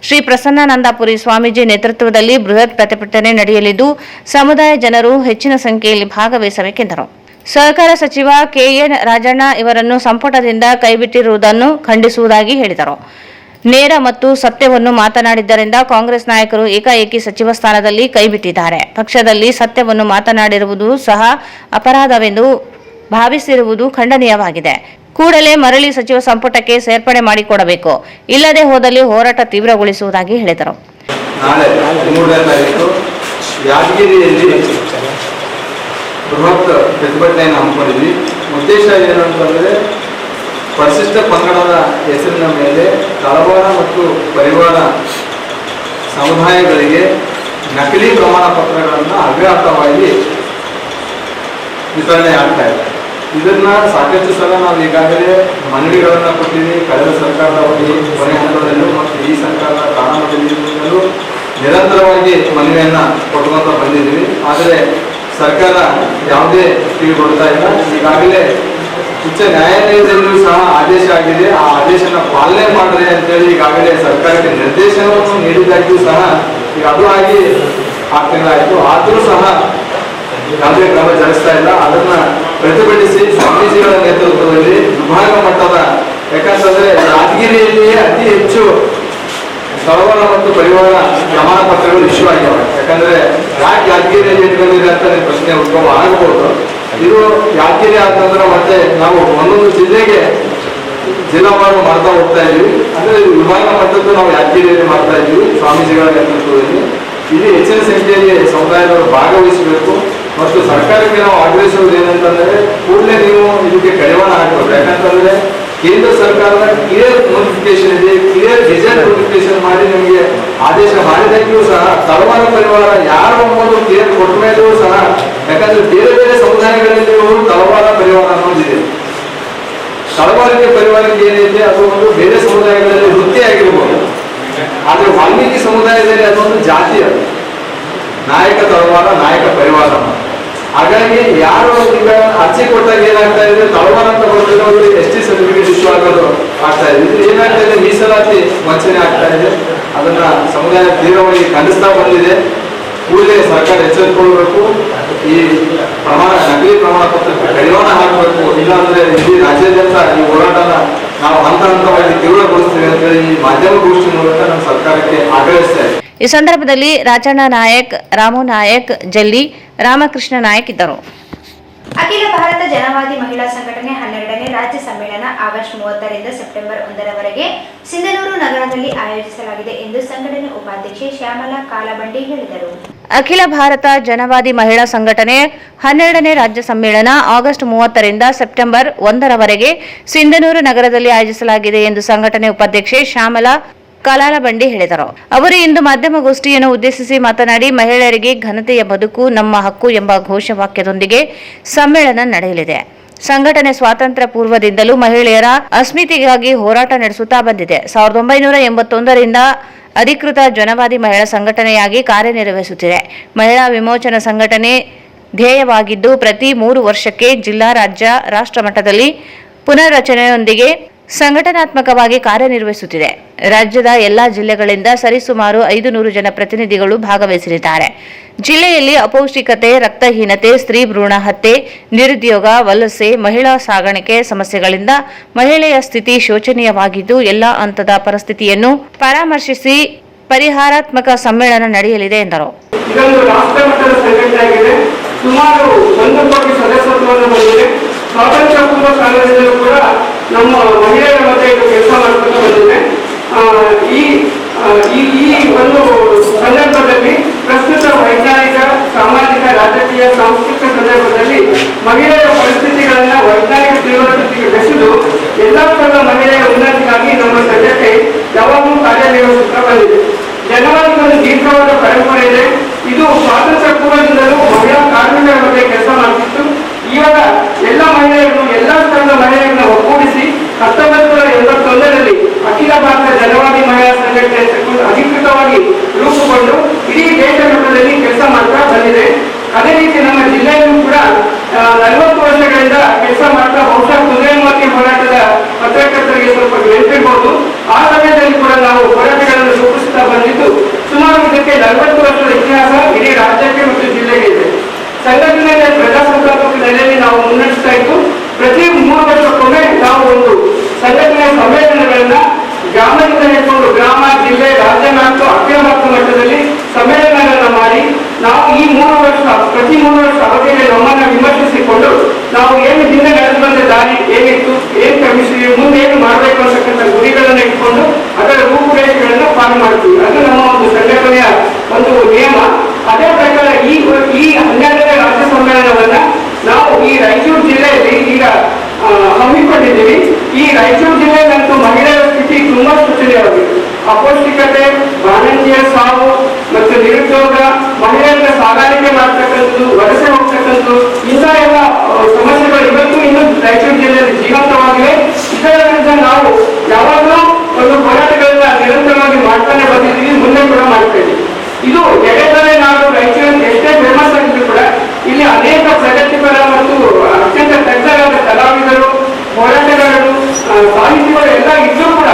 ಶ್ರೀ ಪ್ರಸನ್ನಾನಂದಪುರಿ ಸ್ವಾಮೀಜಿ ನೇತೃತ್ವದಲ್ಲಿ ಬೃಹತ್ ಪ್ರತಿಭಟನೆ ನಡೆಯಲಿದ್ದು ಸಮುದಾಯ ಜನರು ಹೆಚ್ಚಿನ ಸಂಖ್ಯೆಯಲ್ಲಿ ಭಾಗವಹಿಸಬೇಕೆಂದರು. ಸಹಕಾರ ಸಚಿವ ಕೆಎನ್ ರಾಜಣ್ಣ ಇವರನ್ನು ಸಂಪುಟದಿಂದ ಕೈಬಿಟ್ಟಿರುವುದನ್ನು ಖಂಡಿಸುವುದಾಗಿ ಹೇಳಿದರು. ನೇರ ಮತ್ತು ಸತ್ಯವನ್ನು ಮಾತನಾಡಿದ್ದರಿಂದ ಕಾಂಗ್ರೆಸ್ ನಾಯಕರು ಏಕಾಏಕಿ ಸಚಿವ ಸ್ಥಾನದಲ್ಲಿ ಕೈಬಿಟ್ಟಿದ್ದಾರೆ. ಪಕ್ಷದಲ್ಲಿ ಸತ್ಯವನ್ನು ಮಾತನಾಡಿರುವುದು ಸಹ ಅಪರಾಧವೆಂದು ಭಾವಿಸಿರುವುದು ಖಂಡನೀಯವಾಗಿದೆ. ಕೂಡಲೇ ಮರಳಿ ಸಚಿವ ಸಂಪುಟಕ್ಕೆ ಸೇರ್ಪಡೆ ಮಾಡಿಕೊಡಬೇಕು. ಇಲ್ಲದೆ ಹೋದಲ್ಲಿ ಹೋರಾಟ ತೀವ್ರಗೊಳಿಸುವುದಾಗಿ ಹೇಳಿದರು. ನಾಳೆ 3ನೇ ತಾರೀಕು ಯಾದಗಿರಿಯಲ್ಲಿ ಬೃಹತ್ ಪ್ರತಿಭಟನೆಯನ್ನು ಹಮ್ಮಿಕೊಂಡಿದ್ವಿ. ಉದ್ದೇಶ ಏನು ಅಂತಂದರೆ ಪರಿಶಿಷ್ಟ ಪಂಗಡದ ಹೆಸರಿನ ಮೇಲೆ ತಳವಾರ ಮತ್ತು ಪರಿವಾರ ಸಮುದಾಯಗಳಿಗೆ ನಕಲಿ ಪ್ರಮಾಣ ಪತ್ರಗಳನ್ನು ಅವ್ಯಾಹತವಾಗಿ ವಿತರಣೆ ಆಗ್ತಾ ಇದೆ. ಇದನ್ನ ಸಾಕಷ್ಟು ಸಲ ನಾವು ಈಗಾಗಲೇ ಮನವಿಗಳನ್ನು ಕೊಟ್ಟಿದ್ದೀವಿ. ಕಳೆದ ಸರ್ಕಾರದ ಅವಧಿ ಕೊನೆ ಹಂತದಲ್ಲೂ ಮತ್ತು ಈ ಸರ್ಕಾರದ ಪ್ರಾರಂಭದಲ್ಲಿಯೂ ನಿರಂತರವಾಗಿ ಮನವಿಯನ್ನು ಕೊಟ್ಟುಕೊಂತ ಬಂದಿದ್ದೀವಿ. ಆದರೆ ಸರ್ಕಾರ ಯಾವುದೇ ಕಿವಿಗೊಡ್ತಾ ಇಲ್ಲ. ಈಗಾಗಲೇ ಉಚ್ಚ ನ್ಯಾಯಾಲಯದಲ್ಲೂ ಸಹ ಆದೇಶ ಆಗಿದೆ. ಆ ಆದೇಶನ ಪಾಲನೆ ಮಾಡ್ರಿ ಅಂತೇಳಿ ಈಗಾಗಲೇ ಸರ್ಕಾರಕ್ಕೆ ನಿರ್ದೇಶನವನ್ನು ನೀಡಿದಾಗ್ಯೂ ಸಹ ಈಗ ಅದು ಆಗಿ 6 ತಿಂಗಳಾಯಿತು. ಆದರೂ ಸಹ ಯಾವುದೇ ಕ್ರಮ ಜರುಗಿಸ್ತಾ ಇಲ್ಲ. ಅದನ್ನ ಪ್ರತಿಭಟಿಸಿ ಸ್ವಾಮೀಜಿಗಳ ನೇತೃತ್ವದಲ್ಲಿ ವಿಭಾಗ ಮಟ್ಟದ, ಯಾಕಂತಂದ್ರೆ ಯಾದಗಿರಿಯಲ್ಲಿಯೇ ಅತಿ ಹೆಚ್ಚು ತಳವಾರ ಮತ್ತು ಪರಿವಾರ ಪ್ರಮಾಣ ಪತ್ರಗಳು ಇಶ್ಯೂ ಆಗ್ಯಾವೆ. ಯಾಕಂದ್ರೆ ಯಾಕೆ ಯಾದಗಿರಿಯಲ್ಲಿ ಇಟ್ಕೊಂಡಿದೆ ಅಂತ ಪ್ರಶ್ನೆ ಉದ್ಭವ ಆಗಬಹುದು. ಇದು ಯಾದಗಿರಿ ಅಂತಂದ್ರೆ ಮತ್ತೆ ನಾವು ಒಂದೊಂದು ಜಿಲ್ಲೆಗೆ ಜಿಲ್ಲಾವಾರು ಮಾಡ್ತಾ ಹೋಗ್ತಾ ಇದೀವಿ. ಅಂದ್ರೆ ವಿಭಾಗ ಮಟ್ಟದ್ದು ನಾವು ಯಾದಗಿರಿಯಲ್ಲಿ ಮಾಡ್ತಾ ಇದ್ದೀವಿ ಸ್ವಾಮೀಜಿಗಳ ನೇತೃತ್ವದಲ್ಲಿ. ಇಲ್ಲಿ ಹೆಚ್ಚಿನ ಸಂಖ್ಯೆಯಲ್ಲಿ ಸಮುದಾಯದವರು ಭಾಗವಹಿಸಬೇಕು. ಮತ್ತು ಸರ್ಕಾರಕ್ಕೆ ನಾವು ಆಗ್ರಹಿಸುವುದು ಏನಂತಂದ್ರೆ ಕೂಡಲೇ ನೀವು ಇದಕ್ಕೆ ಕಡಿವಾಣ ಹಾಕಬೇಕು. ಯಾಕಂತಂದ್ರೆ ಕೇಂದ್ರ ಸರ್ಕಾರದ ಕ್ಲಿಯರ್ ನೋಟಿಫಿಕೇಶನ್ ಇದೆ, ಕ್ಲಿಯರ್ ಗೆಜೆಟ್ ನೋಟಿಫಿಕೇಶನ್ ಮಾಡಿ ನಿಮಗೆ ಆದೇಶ ಮಾಡಿದಾಗ್ಯೂ ಸಹ ತಳವಾರ ಪರಿವಾರ ಯಾರು ಅನ್ನೋದು ಕ್ಲಿಯರ್ ಕೊಟ್ಟ ಮೇಲೂ ಸಹ, ಯಾಕಂದ್ರೆ ಬೇರೆ ಬೇರೆ ಸಮುದಾಯಗಳಲ್ಲಿ ತಳವಾರ ಪರಿವಾರ ಅನ್ನೋದಿದೆ. ತಳವಾರಕ್ಕೆ ಪರಿವಾರಕ್ಕೆ ಏನಿದೆ ಅದು ಒಂದು ಬೇರೆ ಸಮುದಾಯಗಳಲ್ಲಿ ವೃತ್ತಿ ಆಗಿರ್ಬೋದು. ಆದ್ರೆ ವಾಲ್ಮೀಕಿ ಸಮುದಾಯದಲ್ಲಿ ಅದೊಂದು ಜಾತಿ, ಅದು ನಾಯಕ ತಳವಾರ, ನಾಯಕ ಪರಿವಾರ. ಹಾಗಾಗಿ ಯಾರು ಈಗ ಅರ್ಜಿ ಕೊಟ್ಟಾಗ ಏನಾಗ್ತಾ ಇದೆ, ತಳವಾರ ಅಂತ ಬರ್ತಿರೋರಿಗೆ ST ಸರ್ಟಿಫಿಕೇಟ್ ಇಶ್ಯೂ ಆಗೋದು ಆಗ್ತಾ ಇದೆ. ಇದು ಏನಾಗ್ತಾ ಇದೆ, ಮೀಸಲಾತಿ ವಂಚನೆ ಆಗ್ತಾ ಇದೆ. ಅದನ್ನ ಸಮುದಾಯ ತೀವ್ರವಾಗಿ ಖಂಡಿಸ್ತಾ ಬಂದಿದೆ. ಕೂಡಲೇ ಸರ್ಕಾರ ಎಚ್ಚರಿಸಿಕೊಳ್ಬೇಕು. ಈ ನಕಲಿ ಪ್ರಮಾಣ ಪತ್ರಕ್ಕೆ ಕಡಿವಾಣ ಹಾಕಬೇಕು. ಇಲ್ಲಾಂದ್ರೆ ಇಡೀ ರಾಜ್ಯಾದ್ಯಂತ ಈ ಹೋರಾಟನ ನಾವು ಹಂತ ಹಂತವಾಗಿ ತೀವ್ರಗೊಳಿಸ್ತೀವಿ ಅಂತೇಳಿ ಈ ಮಾಧ್ಯಮಗೋಷ್ಠಿ ಮೂಲಕ ನಮ್ಮ ಸರ್ಕಾರಕ್ಕೆ ಆಗ್ರಹಿಸ್ತಾ ಇದೆ. ಈ ಸಂದರ್ಭದಲ್ಲಿ ರಾಜಣ್ಣ ನಾಯಕ್, ರಾಮು ನಾಯಕ್, ಜಲ್ಲಿ, ರಾಮಕೃಷ್ಣ ನಾಯಕ್ ಇದ್ದರು. ಅಖಿಲ ಭಾರತ ಜನವಾದಿ ಮಹಿಳಾ ಸಂಘಟನೆ 12ನೇ ರಾಜ್ಯ ಸಮ್ಮೇಳನ ಆಗಸ್ಟ್ 30ರಿಂದ ಸೆಪ್ಟೆಂಬರ್ 1ರವರೆಗೆ ಸಿಂಧನೂರು ನಗರದಲ್ಲಿ ಆಯೋಜಿಸಲಾಗಿದೆ ಎಂದು ಸಂಘಟನೆ ಉಪಾಧ್ಯಕ್ಷೆ ಶ್ಯಾಮಲಾ ಕಾಲಬಂಡಿ ಹೇಳಿದರು. ಅಖಿಲ ಭಾರತ ಜನವಾದಿ ಮಹಿಳಾ ಸಂಘಟನೆ 12ನೇ ರಾಜ್ಯ ಸಮ್ಮೇಳನ ಆಗಸ್ಟ್ 30ರಿಂದ ಸೆಪ್ಟೆಂಬರ್ 1ರವರೆಗೆ ಸಿಂಧನೂರು ನಗರದಲ್ಲಿ ಆಯೋಜಿಸಲಾಗಿದೆ ಎಂದು ಸಂಘಟನೆ ಉಪಾಧ್ಯಕ್ಷೆ ಶ್ಯಾಮಲಾ ಕಾಲಾಲಬಂಡಿ ಹೇಳಿದರು. ಅವರು ಇಂದು ಮಾಧ್ಯಮಗೋಷ್ಠಿಯನ್ನು ಉದ್ದೇಶಿಸಿ ಮಾತನಾಡಿ, ಮಹಿಳೆಯರಿಗೆ ಘನತೆಯ ಬದುಕು ನಮ್ಮ ಹಕ್ಕು ಎಂಬ ಘೋಷವಾಕ್ಯದೊಂದಿಗೆ ಸಮ್ಮೇಳನ ನಡೆಯಲಿದೆ. ಸಂಘಟನೆ ಸ್ವಾತಂತ್ರ್ಯ ಪೂರ್ವದಿಂದಲೂ ಮಹಿಳೆಯರ ಅಸ್ಮಿತೆಗಾಗಿ ಹೋರಾಟ ನಡೆಸುತ್ತಾ ಬಂದಿದೆ. 1981ರಿಂದ ಅಧಿಕೃತ ಜನವಾದಿ ಮಹಿಳಾ ಸಂಘಟನೆಯಾಗಿ ಕಾರ್ಯನಿರ್ವಹಿಸುತ್ತಿದೆ. ಮಹಿಳಾ ವಿಮೋಚನಾ ಸಂಘಟನೆ ಧ್ಯೇಯವಾಗಿದ್ದು ಪ್ರತಿ 3 ವರ್ಷಕ್ಕೆ ಜಿಲ್ಲಾ, ರಾಜ್ಯ, ರಾಷ್ಟ್ರ ಮಟ್ಟದಲ್ಲಿ ಪುನರ್ರಚನೆಯೊಂದಿಗೆ ಸಂಘಟನಾತ್ಮಕವಾಗಿ ಕಾರ್ಯನಿರ್ವಹಿಸುತ್ತಿದೆ. ರಾಜ್ಯದ ಎಲ್ಲಾ ಜಿಲ್ಲೆಗಳಿಂದ ಸರಿಸುಮಾರು 500 ಜನ ಪ್ರತಿನಿಧಿಗಳು ಭಾಗವಹಿಸಲಿದ್ದಾರೆ. ಜಿಲ್ಲೆಯಲ್ಲಿ ಅಪೌಷ್ಟಿಕತೆ, ರಕ್ತಹೀನತೆ, ಸ್ತ್ರೀ ಭ್ರೂಣ ಹತ್ಯೆ, ನಿರುದ್ಯೋಗ, ವಲಸೆ, ಮಹಿಳಾ ಸಾಗಾಣಿಕೆ ಸಮಸ್ಯೆಗಳಿಂದ ಮಹಿಳೆಯ ಸ್ಥಿತಿ ಶೋಚನೀಯವಾಗಿದ್ದು ಎಲ್ಲಾ ಹಂತದ ಪರಿಸ್ಥಿತಿಯನ್ನು ಪರಾಮರ್ಶಿಸಿ ಪರಿಹಾರಾತ್ಮಕ ಸಮ್ಮೇಳನ ನಡೆಯಲಿದೆ ಎಂದರು. ಇದೊಂದು ರಾಷ್ಟ್ರ ಮಟ್ಟದ ಸಂಘಟನೆಯಾಗಿದೆ. ಸುಮಾರು 1 ಕೋಟಿ ಸದಸ್ಯತ್ವವನ್ನು ಹೊಂದಿದೆ. ಸ್ವಾತಂತ್ರ್ಯ ಪೂರ್ವ ಕಾಲದಿಂದಲೂ ಕೂಡ ನಮ್ಮ ಮಹಿಳೆಯರ ಮಧ್ಯೆ ಇದು ಕೆಲಸ ಮಾಡ್ಕೊಂಡು ಬಂದಿದೆ. ಈ ಒಂದು ಸಂದರ್ಭದಲ್ಲಿ ಪ್ರಸ್ತುತ ವೈಜ್ಞಾನಿಕ, ಸಾಮಾಜಿಕ, ರಾಜಕೀಯ, ಸಾಂಸ್ಕೃತಿಕ ಸಂದರ್ಭದಲ್ಲಿ ಮಹಿಳೆಯರ ಪರಿಸ್ಥಿತಿಗಳನ್ನ ವೈಜ್ಞಾನಿಕ ತಿಳುವಳಿಕೆಗೆ ಬೆಸೆದು ಎಲ್ಲಾ ತರದ ಮಹಿಳೆಯರ ಉನ್ನತಿಗಾಗಿ ನಮ್ಮ ಸಂಘಟನೆ ಯಾವಾಗಲೂ ಕಾರ್ಯನಿರ್ವಹಿಸುತ್ತಾ ಬಂದಿದೆ. ಜನವಾದಿ ಒಂದು ದೀರ್ಘವಾದ ಪರಂಪರೆ ಇದೆ. ಇದು ಸ್ವಾತಂತ್ರ್ಯ ಪೂರ್ವದಿಂದಲೂ ಮಹಿಳಾ ಕಾರ್ಮಿಕರ ಬಗ್ಗೆ ಕೆಲಸ ಮಾಡುತ್ತಿತ್ತು. ಇವಾಗ ಎಲ್ಲ ಮಹಿಳೆಯರನ್ನು, ಎಲ್ಲಾ ಸ್ತರದ ಮಹಿಳೆಯರನ್ನು ಒಗ್ಗೂಡಿಸಿ 1981ರಲ್ಲಿ ಅಖಿಲ ಭಾರತ ಜನವಾದಿ ಮಹಿಳಾ ಸಂಘಟನೆ ಅಧಿಕೃತವಾಗಿ ರೂಪ ಅದೇ ರೀತಿ ನಮ್ಮ ಜಿಲ್ಲೆಯಲ್ಲೂ ಕೂಡ 40 ವರ್ಷಗಳಿಂದ ಕೆಲಸ ಮಾಡ್ತಾ ಬಹುಶಃ ಕುದುರೆಮೂರ್ತಿ ಹೋರಾಟದ ಪತ್ರಕರ್ತರಿಗೆ ಸ್ವಲ್ಪ ನೆನಪಿರ್ಬೋದು. ಆ ಸಮಯದಲ್ಲಿ ಕೂಡ ನಾವು ಹೋರಾಟಗಳನ್ನು ರೂಪಿಸುತ್ತಾ ಬಂದಿದ್ದು ಸುಮಾರು ಇದಕ್ಕೆ 40 ವರ್ಷದ ಇತಿಹಾಸ ಇಡೀ ರಾಜ್ಯಕ್ಕೆ ಮತ್ತು ಜಿಲ್ಲೆಗೆ ಇದೆ. ಸಂಘಟನೆಯ ಪ್ರಜಾಸತ್ತಾತ್ಮಕ ನೆಲೆಯಲ್ಲಿ ನಾವು ಮುನ್ನಡೆಸ್ತಾ ಇದ್ದು ಪ್ರತಿ 3 ವರ್ಷಕ್ಕೊಮ್ಮೆ ನಾವು ಒಂದು ಸಂಘಟನೆಯ ಸಮ್ಮೇಳನಗಳನ್ನ ಗ್ರಾಮದಿಂದ ಹಿಡ್ಕೊಂಡು ಗ್ರಾಮ, ಜಿಲ್ಲೆ, ರಾಜ್ಯ ಮತ್ತು ಅಖಿಲ ಭಾರತ ಮಟ್ಟದಲ್ಲಿ ಸಮ್ಮೇಳನಗಳನ್ನ ಮಾಡಿ ನಾವು ಈ 3 ವರ್ಷ ಪ್ರತಿ 3 ವರ್ಷ ಅವಧಿಯಲ್ಲಿ ನಮ್ಮನ್ನ ವಿಮರ್ಶಿಸಿಕೊಂಡು ನಾವು ಏನು ಹಿಂದೆ ನಡೆದು ಬಂದ ದಾರಿ ಏನಿತ್ತು, ಏನ್ ಕ್ರಮಿಸಿದ್ವಿ, ಮುಂದೆ ಏನು ಮಾಡಬೇಕು ಅಂತಕ್ಕಂಥ ಗುರಿಗಳನ್ನ ಇಟ್ಕೊಂಡು ಅದರ ರೂಪುರೇಷೆಗಳನ್ನ ಪಾಲನೆ ಮಾಡ್ತೀವಿ. ಅದು ನಮ್ಮ ಒಂದು ಸಂಘಟನೆಯ ಒಂದು ನಿಯಮ. ಅದೇ ಪ್ರಕಾರ ಈ 12ನೇ ರಾಜ್ಯ ಸಮ್ಮೇಳನವನ್ನ ನಾವು ಈ ರಾಯಚೂರು ಜಿಲ್ಲೆಯಲ್ಲಿ ಈಗ ಹಮ್ಮಿಕೊಂಡಿದ್ದೀವಿ. ಈ ರಾಯಚೂರು ಜಿಲ್ಲೆಯಲ್ಲಂತೂ ಮಹಿಳೆಯರ ಸ್ಥಿತಿ ತುಂಬಾ ಶೋಚನೀಯವಾಗಿದೆ. ಅಪೌಷ್ಟಿಕತೆ, ಬಾಣಂತಿಯರ ಸಾವು ಮತ್ತು ನಿರುದ್ಯೋಗ, ಮಹಿಳೆಯರನ್ನ ಸಾಗಾಣಿಕೆ ಮಾಡ್ತಕ್ಕಂಥದ್ದು, ವಲಸೆ ಹೋಗ್ತಕ್ಕಂಥದ್ದು, ಇಂಥ ಎಲ್ಲ ಸಮಸ್ಯೆಗಳು ಇವತ್ತು ಇನ್ನು ರಾಯಚೂರು ಜಿಲ್ಲೆಯಲ್ಲಿ ಜೀವಂತವಾಗಿವೆ. ಇದರ ವಿರುದ್ಧ ನಾವು ಯಾವಾಗಲೂ ಒಂದು ಹೋರಾಟಗಳನ್ನ ನಿರಂತರವಾಗಿ ಮಾಡ್ತಾನೆ ಬಂದಿದ್ದೀವಿ, ಮುಂದೆ ಕೂಡ ಮಾಡ್ತಾ ಇದ್ದೀವಿ. ಇದು ಎಡೆತೊರೆ ನಾಡು ರಾಯಚೂರು ಎಷ್ಟೇ ಫೇಮಸ್ ಆಗಿದ್ರು ಕೂಡ ಇಲ್ಲಿ ಅನೇಕ ಪ್ರಗತಿಪರ ಮತ್ತು ಅತ್ಯಂತ ತಜ್ಞರಾದ ಕಲಾವಿದರು, ಹೋರಾಟಗಾರರು, ಸಾಹಿತಿಗಳು ಎಲ್ಲ ಇದ್ರೂ ಕೂಡ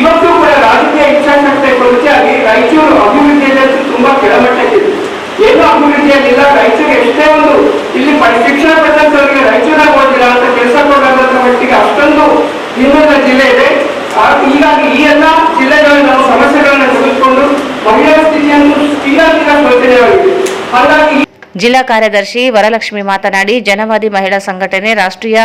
ಇವತ್ತು ಕೂಡ ರಾಜಕೀಯ ಇಚ್ಛಾಶಕ್ತಿ ಕೊರತೆಯಾಗಿ ರಾಯಚೂರು ಅಭಿವೃದ್ಧಿಯಲ್ಲಿ ತುಂಬಾ ಕೆಳಮಟ್ಟಕ್ಕಿದೆ. ಏನು ಅಭಿವೃದ್ಧಿಯಲ್ಲಿಲ್ಲ. ರಾಯಚೂರು ಎಷ್ಟೇ ಒಂದು ಇಲ್ಲಿ ಶಿಕ್ಷಣ ಪಡೆದಂತವರಿಗೆ ರಾಯಚೂರಾಗ ಓದಿಲ್ಲ ಅಂತ ಕೆಲಸ ಕೊಡೋದಂತ ಮಟ್ಟಿಗೆ ಅಷ್ಟೊಂದು ಹಿಂದುಳಿದ ಜಿಲ್ಲೆ ಇದೆ. ಹೀಗಾಗಿ ಈ ಎಲ್ಲ ಜಿಲ್ಲೆಗಳಲ್ಲಿ ನಾವು ಸಮಸ್ಯೆಗಳನ್ನು ತೆಗೆದುಕೊಂಡು ಮಹಿಳೆಯರ ಸ್ಥಿತಿಯನ್ನು ತೀರಾ ಶೋಚನೀಯವಾಗಿದೆ. ಹಾಗಾಗಿ ಜಿಲ್ಲಾ ಕಾರ್ಯದರ್ಶಿ ವರಲಕ್ಷ್ಮಿ ಮಾತನಾಡಿ, ಜನವಾದಿ ಮಹಿಳಾ ಸಂಘಟನೆ ರಾಷ್ಟ್ರೀಯ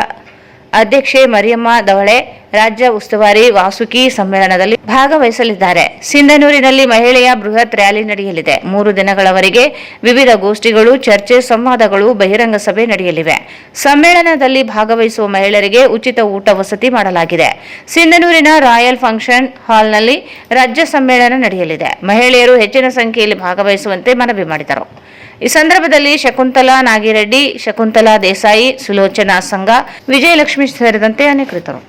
ಅಧ್ಯಕ್ಷೆ ಮರಿಯಮ್ಮ ದವಳೆ, ರಾಜ್ಯ ಉಸ್ತುವಾರಿ ವಾಸುಕಿ ಸಮ್ಮೇಳನದಲ್ಲಿ ಭಾಗವಹಿಸಲಿದ್ದಾರೆ. ಸಿಂಧನೂರಿನಲ್ಲಿ ಮಹಿಳೆಯ ಬೃಹತ್ ರ್ಯಾಲಿ ನಡೆಯಲಿದೆ. 3 ದಿನಗಳವರೆಗೆ ವಿವಿಧ ಗೋಷ್ಠಿಗಳು, ಚರ್ಚೆ, ಸಂವಾದಗಳು, ಬಹಿರಂಗ ಸಭೆ ನಡೆಯಲಿವೆ. ಸಮ್ಮೇಳನದಲ್ಲಿ ಭಾಗವಹಿಸುವ ಮಹಿಳೆಯರಿಗೆ ಉಚಿತ ಊಟ ವಸತಿ ಮಾಡಲಾಗಿದೆ. ಸಿಂಧನೂರಿನ ರಾಯಲ್ ಫಂಕ್ಷನ್ ಹಾಲ್ನಲ್ಲಿ ರಾಜ್ಯ ಸಮ್ಮೇಳನ ನಡೆಯಲಿದೆ. ಮಹಿಳೆಯರು ಹೆಚ್ಚಿನ ಸಂಖ್ಯೆಯಲ್ಲಿ ಭಾಗವಹಿಸುವಂತೆ ಮನವಿ ಮಾಡಿದರು. ಈ ಸಂದರ್ಭದಲ್ಲಿ ಶಕುಂತಲಾ ನಾಗಿರೆಡ್ಡಿ, ಶಕುಂತಲಾ ದೇಸಾಯಿ, ಸುಲೋಚನಾ ಸಂಘ, ವಿಜಯಲಕ್ಷ್ಮಿ ಸೇರಿದಂತೆ ಅನೇಕರಿದ್ದರು.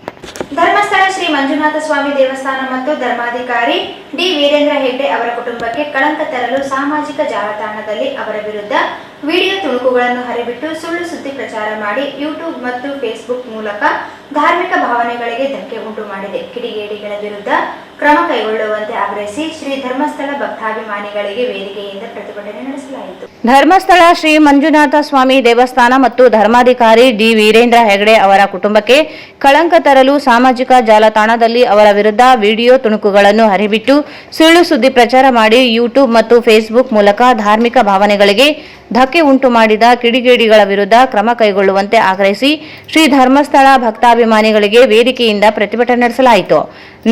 ಧರ್ಮಸ್ಥಳ ಶ್ರೀ ಮಂಜುನಾಥ ಸ್ವಾಮಿ ದೇವಸ್ಥಾನ ಮತ್ತು ಧರ್ಮಾಧಿಕಾರಿ ಡಿ ವೀರೇಂದ್ರ ಹೆಗ್ಡೆ ಅವರ ಕುಟುಂಬಕ್ಕೆ ಕಳಂಕ ತರಲು ಸಾಮಾಜಿಕ ಜಾಲತಾಣದಲ್ಲಿ ಅವರ ವಿರುದ್ಧ ವಿಡಿಯೋ ತುಣುಕುಗಳನ್ನು ಹರಿಬಿಟ್ಟು ಸುಳ್ಳು ಸುದ್ದಿ ಪ್ರಚಾರ ಮಾಡಿ ಯೂಟ್ಯೂಬ್ ಮತ್ತು ಫೇಸ್ಬುಕ್ ಮೂಲಕ ಧಾರ್ಮಿಕ ಭಾವನೆಗಳಿಗೆ ಧಕ್ಕೆ ಉಂಟು ಮಾಡಿದೆ. ಕಿಡಿಗೇಡಿಗಳ ವಿರುದ್ಧ ಕ್ರಮ ಕೈಗೊಳ್ಳುವಂತೆ ಆಗ್ರಹಿಸಿ ಶ್ರೀ ಧರ್ಮಸ್ಥಳ ಭಕ್ತಾಭಿಮಾನಿಗಳಿಗೆ ವೇದಿಕೆಯಿಂದ ಪ್ರತಿಭಟನೆ ನಡೆಸಲಾಯಿತು. ಧರ್ಮಸ್ಥಳ ಶ್ರೀ ಮಂಜುನಾಥ ಸ್ವಾಮಿ ದೇವಸ್ಥಾನ ಮತ್ತು ಧರ್ಮಾಧಿಕಾರಿ ಡಿ ವೀರೇಂದ್ರ ಹೆಗ್ಡೆ ಅವರ ಕುಟುಂಬಕ್ಕೆ ಕಳಂಕ ತರಲು ಸಾಮಾಜಿಕ ಜಾಲತಾಣದಲ್ಲಿ ಅವರ ವಿರುದ್ಧ ವಿಡಿಯೋ ತುಣುಕುಗಳನ್ನು ಹರಿಬಿಟ್ಟು ಸುಳ್ಳು ಸುದ್ದಿ ಪ್ರಚಾರ ಮಾಡಿ ಯೂಟ್ಯೂಬ್ ಮತ್ತು ಫೇಸ್ಬುಕ್ ಮೂಲಕ ಧಾರ್ಮಿಕ ಭಾವನೆಗಳಿಗೆ ಧಕ್ಕೆ ಉಂಟು ಮಾಡಿದ ಕಿಡಿಗೇಡಿಗಳ ವಿರುದ್ಧ ಕ್ರಮ ಕೈಗೊಳ್ಳುವಂತೆ ಆಗ್ರಹಿಸಿ ಶ್ರೀ ಧರ್ಮಸ್ಥಳ ಭಕ್ತಾಭಿಮಾನಿಗಳಿಗೆ ವೇದಿಕೆಯಿಂದ ಪ್ರತಿಭಟನೆ ನಡೆಸಲಾಯಿತು.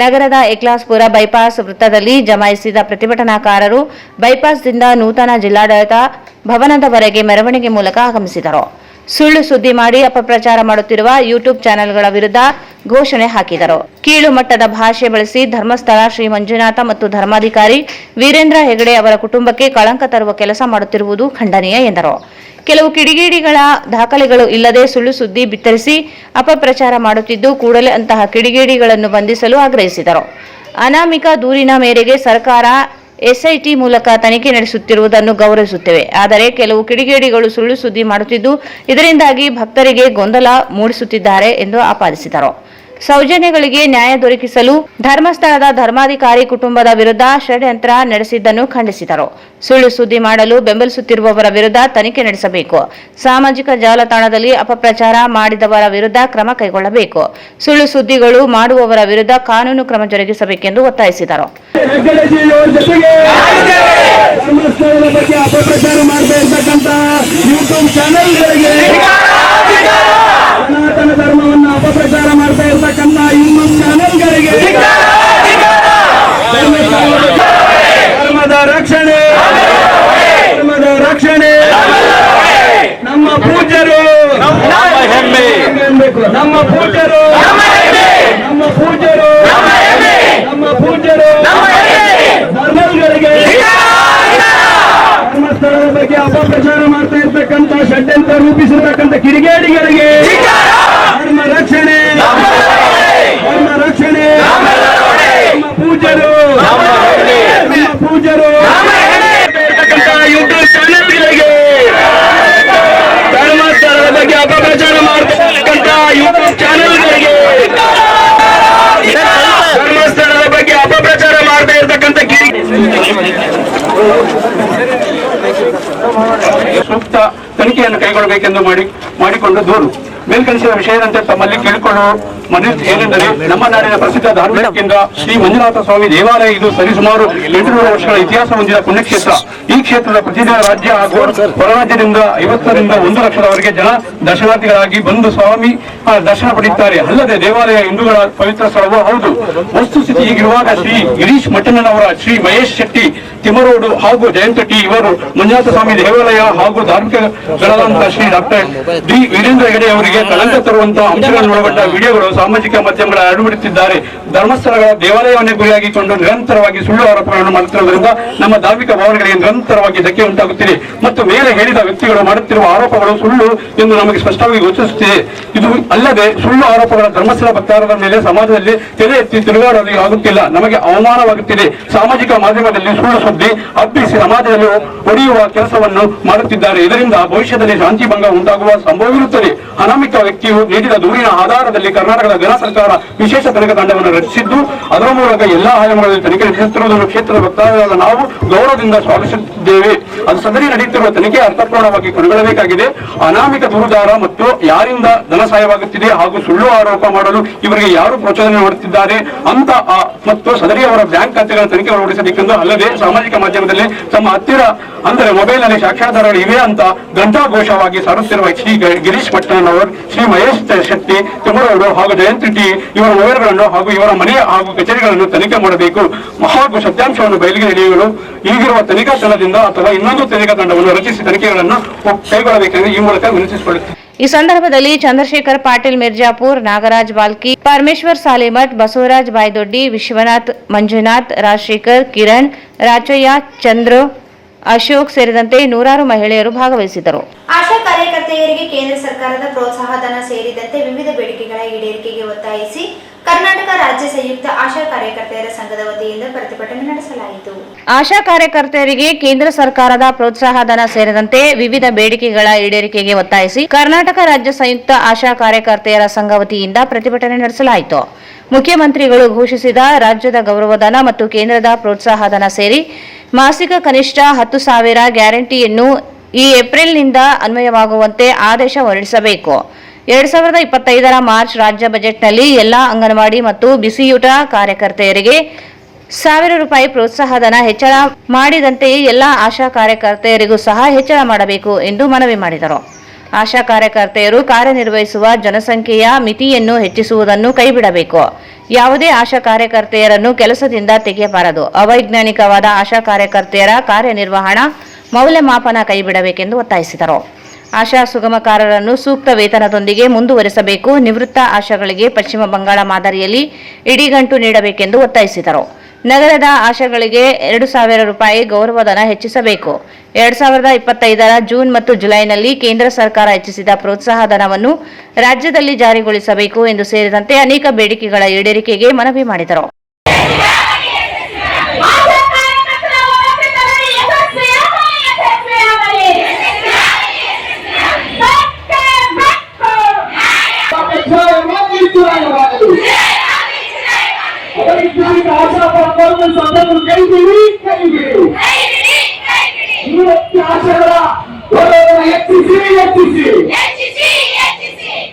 ನಗರದ ಎಕ್ಲಾಸ್ಪುರ ಬೈಪಾಸ್ ವೃತ್ತದಲ್ಲಿ ಜಮಾಯಿಸಿದ ಪ್ರತಿಭಟನಾಕಾರರು ಬೈಪಾಸ್ದಿಂದ ನೂತನ ಜಿಲ್ಲಾಡಳಿತ ಭವನದವರೆಗೆ ಮೆರವಣಿಗೆ ಮೂಲಕ ಆಗಮಿಸಿದರು. ಸುಳ್ಳು ಸುದ್ದಿ ಮಾಡಿ ಅಪಪ್ರಚಾರ ಮಾಡುತ್ತಿರುವ ಯೂಟ್ಯೂಬ್ ಚಾನೆಲ್ಗಳ ವಿರುದ್ಧ ಘೋಷಣೆ ಹಾಕಿದರು. ಕೀಳು ಮಟ್ಟದ ಭಾಷೆ ಬಳಸಿ ಧರ್ಮಸ್ಥಳ ಶ್ರೀ ಮಂಜುನಾಥ ಮತ್ತು ಧರ್ಮಾಧಿಕಾರಿ ವೀರೇಂದ್ರ ಹೆಗಡೆ ಅವರ ಕುಟುಂಬಕ್ಕೆ ಕಳಂಕ ತರುವ ಕೆಲಸ ಮಾಡುತ್ತಿರುವುದು ಖಂಡನೀಯ ಎಂದರು. ಕೆಲವು ಕಿಡಿಗೇಡಿಗಳ ದಾಖಲೆಗಳು ಇಲ್ಲದೆ ಸುಳ್ಳು ಸುದ್ದಿ ಬಿತ್ತರಿಸಿ ಅಪಪ್ರಚಾರ ಮಾಡುತ್ತಿದ್ದು ಕೂಡಲೇ ಅಂತಹ ಕಿಡಿಗೇಡಿಗಳನ್ನು ಬಂಧಿಸಲು ಆಗ್ರಹಿಸಿದರು. ಅನಾಮಿಕ ದೂರಿನ ಮೇರೆಗೆ ಸರ್ಕಾರ ಎಸ್ಐಟಿ ಮೂಲಕ ತನಿಖೆ ನಡೆಸುತ್ತಿರುವುದನ್ನು ಗೌರವಿಸುತ್ತೇವೆ. ಆದರೆ ಕೆಲವು ಕಿಡಿಗೇಡಿಗಳು ಸುಳ್ಳು ಸುದ್ದಿ ಮಾಡುತ್ತಿದ್ದು ಇದರಿಂದಾಗಿ ಭಕ್ತರಿಗೆ ಗೊಂದಲ ಮೂಡಿಸುತ್ತಿದ್ದಾರೆ ಎಂದು ಆಪಾದಿಸಿದರು. ಸೌಜನ್ಯಗಳಿಗೆ ನ್ಯಾಯ ದೊರಕಿಸಲು ಧರ್ಮಸ್ಥಳದ ಧರ್ಮಾಧಿಕಾರಿ ಕುಟುಂಬದ ವಿರುದ್ಧ ಷಡ್ಯಂತ್ರ ನಡೆಸಿದ್ದನ್ನು ಖಂಡಿಸಿದರು. ಸುಳ್ಳು ಸುದ್ದಿ ಮಾಡಲು ಬೆಂಬಲಿಸುತ್ತಿರುವವರ ವಿರುದ್ಧ ತನಿಖೆ ನಡೆಸಬೇಕು. ಸಾಮಾಜಿಕ ಜಾಲತಾಣದಲ್ಲಿ ಅಪಪ್ರಚಾರ ಮಾಡಿದವರ ವಿರುದ್ಧ ಕ್ರಮ ಕೈಗೊಳ್ಳಬೇಕು. ಸುಳ್ಳು ಸುದ್ದಿಗಳು ಮಾಡುವವರ ವಿರುದ್ಧ ಕಾನೂನು ಕ್ರಮ ಜರುಗಿಸಬೇಕೆಂದು ಒತ್ತಾಯಿಸಿದರು. ಸನಾತನ ಧರ್ಮವನ್ನು ಅಪಪ್ರಚಾರ ಮಾಡ್ತಾ ಇರ್ತಕ್ಕಂಥ ಯೂಟ್ಯೂಬ್ ಚಾನೆಲ್ಗಳಿಗೆ ಧರ್ಮದ ರಕ್ಷಣೆ, ಧರ್ಮದ ರಕ್ಷಣೆ. ನಮ್ಮ ಪೂಜ್ಯರು, ನಮ್ಮ ಪೂಜ್ಯರು, ನಮ್ಮ ಪೂಜ್ಯರು, ನಮ್ಮ ಪೂಜ್ಯರು ಧರ್ಮಗಳಿಗೆ ಧರ್ಮಸ್ಥಳದ ಬಗ್ಗೆ ಅಪಪ್ರಚಾರ ಮಾಡ್ತಾ ಇರ್ತಕ್ಕಂಥ ಷಡ್ಯಂತ್ರ ರೂಪಿಸಿರ್ತಕ್ಕಂಥ ಕಿಡಿಗೇಡಿಗಳಿಗೆ ಧರ್ಮ ರಕ್ಷಣೆ, ಧರ್ಮ ರಕ್ಷಣೆ. ನಮ್ಮ ಪೂಜ್ಯರು, ನಮ್ಮ ಪೂಜ್ಯರು ಯೂಟ್ಯೂಬ್ ಚಾನೆಲ್ಗಳಿಗೆ ಸೂಕ್ತ ತನಿಖೆಯನ್ನು ಕೈಗೊಳ್ಳಬೇಕೆಂದು ಮಾಡಿಕೊಂಡು ದೂರು. ಮೇಲ್ಕಳಿಸಿದ ವಿಷಯದಂತೆ ತಮ್ಮಲ್ಲಿ ಕೇಳಿಕೊಳ್ಳುವ ಮನವಿ ಏನೆಂದರೆ, ನಮ್ಮ ನಾಡಿನ ಪ್ರಸಿದ್ಧ ಧಾರ್ಮಿಕ ಕೇಂದ್ರ ಶ್ರೀ ಮಂಜುನಾಥ ಸ್ವಾಮಿ ದೇವಾಲಯ ಇದು ಸರಿಸುಮಾರು 800 ವರ್ಷಗಳ ಇತಿಹಾಸ ಹೊಂದಿದ ಪುಣ್ಯಕ್ಷೇತ್ರ. ಈ ಕ್ಷೇತ್ರದ ಪ್ರತಿದಿನ ರಾಜ್ಯ ಹಾಗೂ ಹೊರರಾಜ್ಯದಿಂದ 50ರಿಂದ 1 ಲಕ್ಷದವರೆಗೆ ಜನ ದರ್ಶನಾರ್ಥಿಗಳಾಗಿ ಬಂದು ಸ್ವಾಮಿ ದರ್ಶನ ಪಡೆಯುತ್ತಾರೆ. ಅಲ್ಲದೆ ದೇವಾಲಯ ಹಿಂದೂಗಳ ಪವಿತ್ರ ಸ್ಥಳವೂ ಹೌದು. ವಸ್ತುಸ್ಥಿತಿ ಹೀಗಿರುವಾಗ ಶ್ರೀ ಗಿರೀಶ್ ಮಠಣ್ಣನವರ ಶ್ರೀ ಮಹೇಶ್ ಶೆಟ್ಟಿ ತಿಮರೋಡು ಹಾಗೂ ಜಯಂತ ಟಿ ಇವರು ಮಂಜುನಾಥ ಸ್ವಾಮಿ ದೇವಾಲಯ ಹಾಗೂ ಧಾರ್ಮಿಕಗಳಾದಂತಹ ಶ್ರೀ ಡಾಕ್ಟರ್ ಡಿ ವೀರೇಂದ್ರ ಹೆಗಡೆ ಅವರಿಗೆ ಕಳಂಕ ತರುವಂತಹ ಅಂಶಗಳನ್ನು ಒಳಗೊಂಡ ವಿಡಿಯೋಗಳು ಸಾಮಾಜಿಕ ಮಾಧ್ಯಮಗಳ ಹರಡುಬಿಡುತ್ತಿದ್ದಾರೆ. ಧರ್ಮಸ್ಥಳಗಳ ದೇವಾಲಯವನ್ನೇ ಗುರಿಯಾಗಿಕೊಂಡು ನಿರಂತರವಾಗಿ ಸುಳ್ಳು ಆರೋಪಗಳನ್ನು ಮಾಡುತ್ತಿರುವುದರಿಂದ ನಮ್ಮ ಧಾರ್ಮಿಕ ಭಾವನೆಗಳಿಗೆ ನಿರಂತರವಾಗಿ ಧಕ್ಕೆ ಉಂಟಾಗುತ್ತಿದೆ ಮತ್ತು ಮೇಲೆ ಹೇಳಿದ ವ್ಯಕ್ತಿಗಳು ಮಾಡುತ್ತಿರುವ ಆರೋಪಗಳು ಸುಳ್ಳು ಎಂದು ನಮಗೆ ಸ್ಪಷ್ಟವಾಗಿ ಗೋಚರಿಸುತ್ತಿದೆ. ಇದು ಅಲ್ಲದೆ ಸುಳ್ಳು ಆರೋಪಗಳ ಧರ್ಮಸ್ಥಳ ಭಕ್ತಾರರ ಮೇಲೆ ಸಮಾಜದಲ್ಲಿ ತಲೆ ಎತ್ತಿ ತಿರುಗಾಡಲು ಆಗುತ್ತಿಲ್ಲ. ನಮಗೆ ಅವಮಾನವಾಗುತ್ತಿದೆ. ಸಾಮಾಜಿಕ ಮಾಧ್ಯಮದಲ್ಲಿ ಸುಳ್ಳು ಸುದ್ದಿ ಹಬ್ಬಿಸಿ ಸಮಾಜದಲ್ಲಿ ಹೊಡೆಯುವ ಕೆಲಸವನ್ನು ಮಾಡುತ್ತಿದ್ದಾರೆ. ಇದರಿಂದ ಭವಿಷ್ಯದಲ್ಲಿ ಶಾಂತಿ ಭಂಗ ಉಂಟಾಗುವ ಸಂಭವವಿರುತ್ತದೆ. ಅನಾಮಿಕ ವ್ಯಕ್ತಿಯು ನೀಡಿದ ದೂರಿನ ಆಧಾರದಲ್ಲಿ ಕರ್ನಾಟಕದ ಗೃಹ ಸರ್ಕಾರ ವಿಶೇಷ ತನಿಖಾ ತಂಡವನ್ನು ರಚಿಸಿದ್ದು ಅದರ ಮೂಲಕ ಎಲ್ಲಾ ಆಯಾಮಗಳಲ್ಲಿ ತನಿಖೆ ನಡೆಸುತ್ತಿರುವುದನ್ನು ಕ್ಷೇತ್ರದ ಭಕ್ತಾರರಾದ ನಾವು ಗೌರವದಿಂದ ಸ್ವಾಗತಿಸುತ್ತಿದ್ದೇವೆ. ಅದು ಸದರಿ ನಡೆಯುತ್ತಿರುವ ತನಿಖೆ ಅರ್ಥಪೂರ್ಣವಾಗಿ ಕೊನೆಗೊಳ್ಳಬೇಕಾಗಿದೆ. ಅನಾಮಿಕ ದೂರುದಾರ ಮತ್ತು ಯಾರಿಂದ ಧನ ಸಹಾಯವಾಗುತ್ತಿದೆ ಹಾಗೂ ಸುಳ್ಳು ಆರೋಪ ಮಾಡಲು ಇವರಿಗೆ ಯಾರು ಪ್ರಚೋದನೆ ಮಾಡುತ್ತಿದ್ದಾರೆ ಅಂತ ಮತ್ತು ಸದರಿ ಅವರ ಬ್ಯಾಂಕ್ ಖಾತೆಗಳ ತನಿಖೆ ಒಳಪಡಿಸಬೇಕೆಂದು, ಅಲ್ಲದೆ ಸಾಮಾಜಿಕ ಮಾಧ್ಯಮದಲ್ಲಿ ತಮ್ಮ ಹತ್ತಿರ ಅಂದರೆ ಮೊಬೈಲ್ನಲ್ಲಿ ಸಾಕ್ಷ್ಯಾಧಾರಗಳು ಇವೆ ಅಂತ ಘಂಟಾಘೋಷವಾಗಿ ಸಾರುತ್ತಿರುವ ಶ್ರೀ ಗಿರೀಶ್ ಮಠಣ್ಣನವರು, ಶ್ರೀ ಮಹೇಶ್ ಶೆಟ್ಟಿ ತಿಮರೋಡು ಹಾಗೂ ಜಯಂತ್ ಟಿ ಇವರ ಮೊಬೈಲ್ಗಳನ್ನು ಹಾಗೂ ಇವರ ಮನೆ ಹಾಗೂ ಕಚೇರಿಗಳನ್ನು ತನಿಖೆ ಮಾಡಬೇಕು ಹಾಗೂ ಸತ್ಯಾಂಶವನ್ನು ಬಯಲಿಗೆ ಎಳೆಯಲು ಈಗಿರುವ ತನಿಖಾ ತಂಡದಿಂದ ಅಥವಾ ಇನ್ನೊಂದು ತನಿಖಾ ತಂಡವನ್ನು ರಚಿಸಿ ತನಿಖೆಗಳನ್ನು ಕೈಗೊಳ್ಳಬೇಕೆಂದು ಈ ಮೂಲಕ ವಿನಂತಿಸಿಕೊಳ್ಳುತ್ತೇವೆ. ಈ ಸಂದರ್ಭದಲ್ಲಿ ಚಂದ್ರಶೇಖರ್ ಪಾಟೀಲ್ ಮಿರ್ಜಾಪುರ್, ನಾಗರಾಜ್ ಬಾಲ್ಕಿ, ಪರಮೇಶ್ವರ್ ಸಾಲಿಮಠ್, ಬಸವರಾಜ್ ಬಾಯ್ದೊಡ್ಡಿ, ವಿಶ್ವನಾಥ್ ಮಂಜುನಾಥ್, ರಾಜಶೇಖರ್, ಕಿರಣ್, ರಾಚಯ್ಯ, ಚಂದ್ರ, ಅಶೋಕ್ ಸೇರಿದಂತೆ ನೂರಾರು ಮಹಿಳೆಯರು ಭಾಗವಹಿಸಿದರು. ಆಶಾ ಕಾರ್ಯಕರ್ತೆಯರಿಗೆ ಕೇಂದ್ರ ಸರ್ಕಾರದ ಪ್ರೋತ್ಸಾಹಧನ ಸೇರಿದಂತೆ ವಿವಿಧ ಬೇಡಿಕೆಗಳ ಈಡೇರಿಕೆಗೆ ಒತ್ತಾಯಿಸಿ ಕರ್ನಾಟಕ ರಾಜ್ಯ ಸಂಯುಕ್ತ ಆಶಾ ಕಾರ್ಯಕರ್ತೆಯರ ಸಂಘದ ವತಿಯಿಂದ ಪ್ರತಿಭಟನೆ ನಡೆಸಲಾಯಿತು. ಆಶಾ ಕಾರ್ಯಕರ್ತೆಯರಿಗೆ ಕೇಂದ್ರ ಸರ್ಕಾರದ ಪ್ರೋತ್ಸಾಹಧನ ಸೇರಿದಂತೆ ವಿವಿಧ ಬೇಡಿಕೆಗಳ ಈಡೇರಿಕೆಗೆ ಒತ್ತಾಯಿಸಿ ಕರ್ನಾಟಕ ರಾಜ್ಯ ಸಂಯುಕ್ತ ಆಶಾ ಕಾರ್ಯಕರ್ತೆಯರ ಸಂಘ ವತಿಯಿಂದ ಪ್ರತಿಭಟನೆ ನಡೆಸಲಾಯಿತು. ಮುಖ್ಯಮಂತ್ರಿಗಳು ಘೋಷಿಸಿದ ರಾಜ್ಯದ ಗೌರವಧನ ಮತ್ತು ಕೇಂದ್ರದ ಪ್ರೋತ್ಸಾಹಧನ ಸೇರಿ ಮಾಸಿಕ ಕನಿಷ್ಠ 10,000 ಗ್ಯಾರಂಟಿಯನ್ನು ಈ ಏಪ್ರಿಲ್ನಿಂದ ಅನ್ವಯವಾಗುವಂತೆ ಆದೇಶ ಹೊರಡಿಸಬೇಕು. 2025ರ ಮಾರ್ಚ್ ರಾಜ್ಯ ಬಜೆಟ್ನಲ್ಲಿ ಎಲ್ಲಾ ಅಂಗನವಾಡಿ ಮತ್ತು ಬಿಸಿಯೂಟ ಕಾರ್ಯಕರ್ತೆಯರಿಗೆ 1,000 ರೂಪಾಯಿ ಪ್ರೋತ್ಸಾಹಧನ ಹೆಚ್ಚಳ ಮಾಡಿದಂತೆಯೇ ಎಲ್ಲಾ ಆಶಾ ಕಾರ್ಯಕರ್ತೆಯರಿಗೂ ಸಹ ಹೆಚ್ಚಳ ಮಾಡಬೇಕು ಎಂದು ಮನವಿ ಮಾಡಿದರು. ಆಶಾ ಕಾರ್ಯಕರ್ತೆಯರು ಕಾರ್ಯನಿರ್ವಹಿಸುವ ಜನಸಂಖ್ಯೆಯ ಮಿತಿಯನ್ನು ಹೆಚ್ಚಿಸುವುದನ್ನು ಕೈಬಿಡಬೇಕು. ಯಾವುದೇ ಆಶಾ ಕಾರ್ಯಕರ್ತೆಯರನ್ನು ಕೆಲಸದಿಂದ ತೆಗೆಯಬಾರದು. ಅವೈಜ್ಞಾನಿಕವಾದ ಆಶಾ ಕಾರ್ಯಕರ್ತೆಯರ ಕಾರ್ಯನಿರ್ವಹಣಾ ಮೌಲ್ಯಮಾಪನ ಕೈಬಿಡಬೇಕೆಂದು ಒತ್ತಾಯಿಸಿದರು. ಆಶಾ ಸುಗಮಕಾರರನ್ನು ಸೂಕ್ತ ವೇತನದೊಂದಿಗೆ ಮುಂದುವರೆಸಬೇಕು. ನಿವೃತ್ತ ಆಶಾಗಳಿಗೆ ಪಶ್ಚಿಮ ಬಂಗಾಳ ಮಾದರಿಯಲ್ಲಿ ಇಡಿಗಂಟು ನೀಡಬೇಕೆಂದು ಒತ್ತಾಯಿಸಿದರು. ನಗರದ ಆಶಾಗಳಿಗೆ 2,000 ರೂಪಾಯಿ ಗೌರವಧನ ಹೆಚ್ಚಿಸಬೇಕು. 2025ರ ಜೂನ್ ಮತ್ತು ಜುಲೈನಲ್ಲಿ ಕೇಂದ್ರ ಸರ್ಕಾರ ಹೆಚ್ಚಿಸಿದ ಪ್ರೋತ್ಸಾಹಧನವನ್ನು ರಾಜ್ಯದಲ್ಲಿ ಜಾರಿಗೊಳಿಸಬೇಕು ಎಂದು ಸೇರಿದಂತೆ ಅನೇಕ ಬೇಡಿಕೆಗಳ ಈಡೇರಿಕೆಗೆ ಮನವಿ ಮಾಡಿದರು.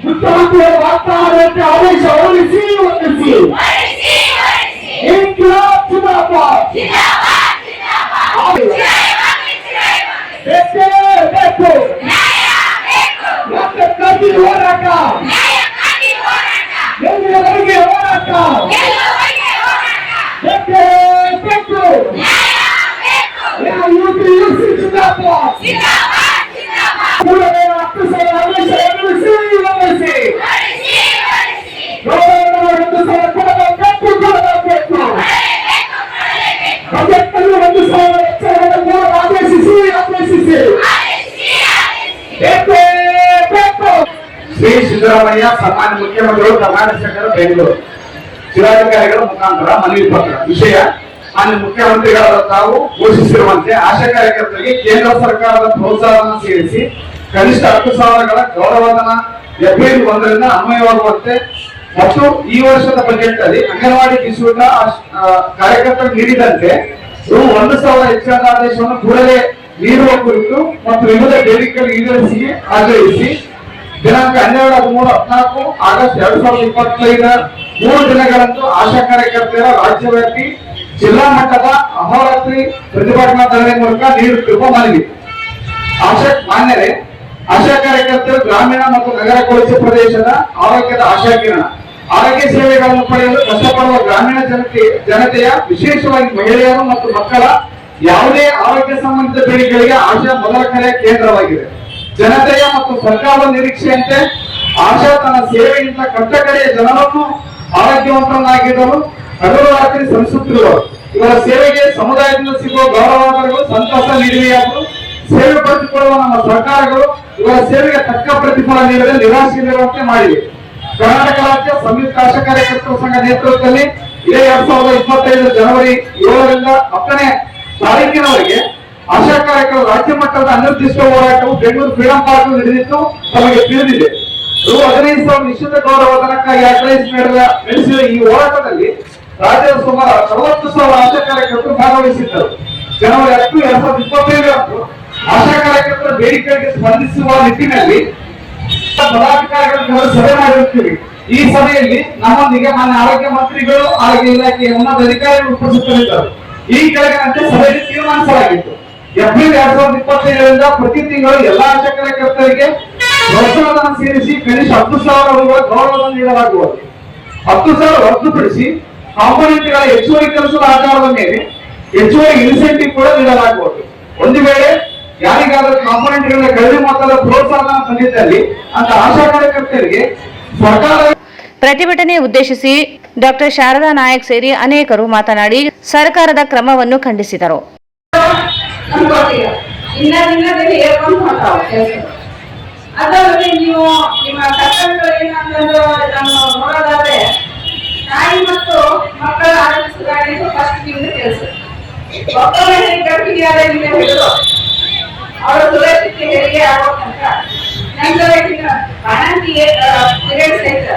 ಮುಖ್ಯಮಂತ್ರಿಗಳ ವಾಗ್ದಾನದಂತೆ ಆದೇಶ ಹೊರಡಿಸಿ ಹೋರಾಟ ಹೋರಾಟ ಶ್ರೀ ಸಿದ್ದರಾಮಯ್ಯ ಸಾಮಾನ್ಯ ಮುಖ್ಯಮಂತ್ರಿಗಳು ಕರ್ನಾಟಕ ಸರ್ಕಾರ ಬೆಂಗಳೂರು ಜಿಲ್ಲಾಧಿಕಾರಿಗಳ ಮುಖಾಂತರ ಮನವಿ ಪತ್ರ. ವಿಷಯ: ಮಾನ್ಯ ಮುಖ್ಯಮಂತ್ರಿಗಳ ತಾವು ಘೋಷಿಸಿರುವಂತೆ ಆಶಾ ಕಾರ್ಯಕರ್ತರಿಗೆ ಕೇಂದ್ರ ಸರ್ಕಾರದ ಪ್ರೋತ್ಸಾಹಧನ ಸೇರಿಸಿ ಕನಿಷ್ಠ 10,000ಗಳ ಗೌರವಧನ ಏಪ್ರಿಲ್ 1ರಿಂದ ಅನ್ವಯವಾಗುವಂತೆ ಮತ್ತು ಈ ವರ್ಷದ ಬಜೆಟ್ ಅಲ್ಲಿ ಅಂಗನವಾಡಿ ಬಿಸಿಯೂಟ ಕಾರ್ಯಕರ್ತರು ನೀಡಿದಂತೆ 1,000 ಹೆಚ್ಚಳದ ಆದೇಶವನ್ನು ಕೂಡಲೇ ನೀಡುವ ಕುರಿತು ಮತ್ತು ವಿವಿಧ ಬೇಡಿಕೆಗಳು ಈಡೇರಿಸಿ ಆಗ್ರಹಿಸಿ ದಿನಾಂಕ 12-13-14 ಆಗಸ್ಟ್ 2025 3 ದಿನಗಳಂದು ಆಶಾ ಕಾರ್ಯಕರ್ತೆಯರ ರಾಜ್ಯವ್ಯಾಪಿ ಜಿಲ್ಲಾ ಮಟ್ಟದ ಅಹೋರಾತ್ರಿ ಪ್ರತಿಭಟನಾ ಧರಣಿ ಮೂಲಕ ನೀಡುತ್ತಿರುವ ಮನವಿ. ಮಾನ್ಯರೇ, ಆಶಾ ಕಾರ್ಯಕರ್ತರು ಗ್ರಾಮೀಣ ಮತ್ತು ನಗರ ಕೊಳಚೆ ಪ್ರದೇಶದ ಆರೋಗ್ಯದ ಆಶಾಕಿರಣ. ಆರೋಗ್ಯ ಸೇವೆಗಳನ್ನು ಪಡೆಯಲು ಕಷ್ಟಪಡುವ ಗ್ರಾಮೀಣ ಜನತೆಯ ವಿಶೇಷವಾಗಿ ಮಹಿಳೆಯರು ಮತ್ತು ಮಕ್ಕಳ ಯಾವುದೇ ಆರೋಗ್ಯ ಸಂಬಂಧಿತ ಬೇಡಿಕೆಗಳಿಗೆ ಆಶಾ ಮೊದಲ ಕರೆಯ ಕೇಂದ್ರವಾಗಿದೆ. ಜನತೆಯ ಮತ್ತು ಸರ್ಕಾರದ ನಿರೀಕ್ಷೆಯಂತೆ ಆಶಾ ತನ್ನ ಸೇವೆಯಿಂದ ಕಟ್ಟಕಡೆಯ ಜನರನ್ನು ಆರೋಗ್ಯವಂತರನ್ನಾಗಿರಲು ಹಗಲು ರಾತ್ರಿ ಶ್ರಮಿಸುತ್ತಿರುವರು. ಇವರ ಸೇವೆಗೆ ಸಮುದಾಯದಿಂದ ಸಿಗುವ ಗೌರವಾದಗಳು ಸಂತಸ ನೀಡುವೆಯಾದರೂ ಸೇವೆ ಪಡೆದುಕೊಳ್ಳುವ ನಮ್ಮ ಸರ್ಕಾರಗಳು ಇವರ ಸೇವೆಗೆ ತಕ್ಕ ಪ್ರತಿಫಲ ನೀಡದೆ ನಿರಾಶೆಯಿರುವಂತೆ ಮಾಡಿವೆ. ಕರ್ನಾಟಕ ರಾಜ್ಯ ಸಂಯುಕ್ತ ಆಶಾ ಕಾರ್ಯಕರ್ತರ ಸಂಘ ನೇತೃತ್ವದಲ್ಲಿ ಇದೇ 2025 ಜನವರಿ 7ರಿಂದ 10ನೇ ತಾರೀಕಿನವರೆಗೆ ಆಶಾ ಕಾರ್ಯಕರ್ತರ ರಾಜ್ಯ ಮಟ್ಟದ ಅನಿರ್ದಿಷ್ಟ ಹೋರಾಟವು ಬೆಂಗಳೂರು ಫ್ರೀಡಂ ಪಾರ್ಕ್ ನಡೆದಿದ್ದು ತಮಗೆ ತಿಳಿದಿದೆ. ರು 15,000 ನಿಶ್ಚಿತ ಗೌರವಧನಕ್ಕಾಗಿ ಆಗ್ರಹಿಸಿ ನಡೆಸಿದ ಈ ಹೋರಾಟದಲ್ಲಿ ರಾಜ್ಯದ ಸುಮಾರು 60,000 ಆಶಾ ಕಾರ್ಯಕರ್ತರು ಭಾಗವಹಿಸಿದ್ದರು. ಜನವರಿ 10, 2025 ಆಶಾ ಕಾರ್ಯಕರ್ತರ ಬೇಡಿಕೆಗಳಿಗೆ ಸ್ಪಂದಿಸುವ ನಿಟ್ಟಿನಲ್ಲಿ ಪದಾಧಿಕಾರಿಗಳ ಸಭೆ ಮಾಡಿರುತ್ತೀವಿ. ಈ ಸಭೆಯಲ್ಲಿ ನಮ್ಮೊಂದಿಗೆ ಮಾನ್ಯ ಆರೋಗ್ಯ ಮಂತ್ರಿಗಳು, ಆರೋಗ್ಯ ಇಲಾಖೆಯ ಉನ್ನತ ಅಧಿಕಾರಿಗಳು ಉಪಸ್ಥಿತರಿದ್ದರು. ಈ ಕೆಳಗಿನಂತೆ ಸಭೆಯಲ್ಲಿ ತೀರ್ಮಾನಿಸಲಾಗಿತ್ತು. ಏಪ್ರಿಲ್ 2025ರಿಂದ ಪ್ರತಿ ತಿಂಗಳು ಎಲ್ಲಾ ಆಶಾ ಕಾರ್ಯಕರ್ತರಿಗೆ ಪ್ರೋತ್ಸಾಹಧನ ಸೇರಿಸಿ ಕನಿಷ್ಠ 10,000 ರೂಪಾಯಿ ಗೌರವಧನ ನೀಡಲಾಗುವುದು. 10,000 ಹೊರತುಪಡಿಸಿ ಕಾಂಪೋನೆಂಟ್ಗಳ ಹೆಚ್ಚುವರಿ ಕೆಲಸದ ಆಧಾರದ ಮೇಲೆ ಹೆಚ್ಚುವರಿ ಇನ್ಸೆಂಟಿವ್ ಕೂಡ ನೀಡಲಾಗುವುದು. ಒಂದು ವೇಳೆ ಯಾರಿಗಾದರೂ ಕಾಂಪೋನೆಂಟ್ಗಳ ಕಡಿಮೆ ಮೊತ್ತದ ಪ್ರೋತ್ಸಾಹಧನ ತಂದಿದ್ದಲ್ಲಿ ಅಂತ ಆಶಾ ಕಾರ್ಯಕರ್ತರಿಗೆ ಸರ್ಕಾರ. ಪ್ರತಿಭಟನೆ ಉದ್ದೇಶಿಸಿ ಡಾಕ್ಟರ್ ಶಾರದಾ ನಾಯಕ್ ಸೇರಿ ಅನೇಕರು ಮಾತನಾಡಿ ಸರ್ಕಾರದ ಕ್ರಮವನ್ನು ಖಂಡಿಸಿದರು. ಅದಲ್ಲದೆ ನೀವು ನಿಮ್ಮ ಕರ್ತವ್ಯಗಳು ಏನಂತಂದು ನಾನು ನೋಡೋದಾದ್ರೆ ತಾಯಿ ಮತ್ತು ಮಕ್ಕಳ ಆರೋಗ್ಯ ಸುಧಾರಣೆಗೂ ಫಸ್ಟ್ ನಿಮ್ದು ಕೆಲಸ. ಒಬ್ಬೊಮ್ಮೆ ಗರ್ಭಿಣಿಯಾದ ಹಿಡಿದು ಅವರ ಸುರಕ್ಷತೆ ಹೆರಿಗೆ ಆಗೋ ತನಕ ನಂತರ ಬಾಣಂತಿ ಪೀರಿಯಡ್ಸ್ ಐತೆ.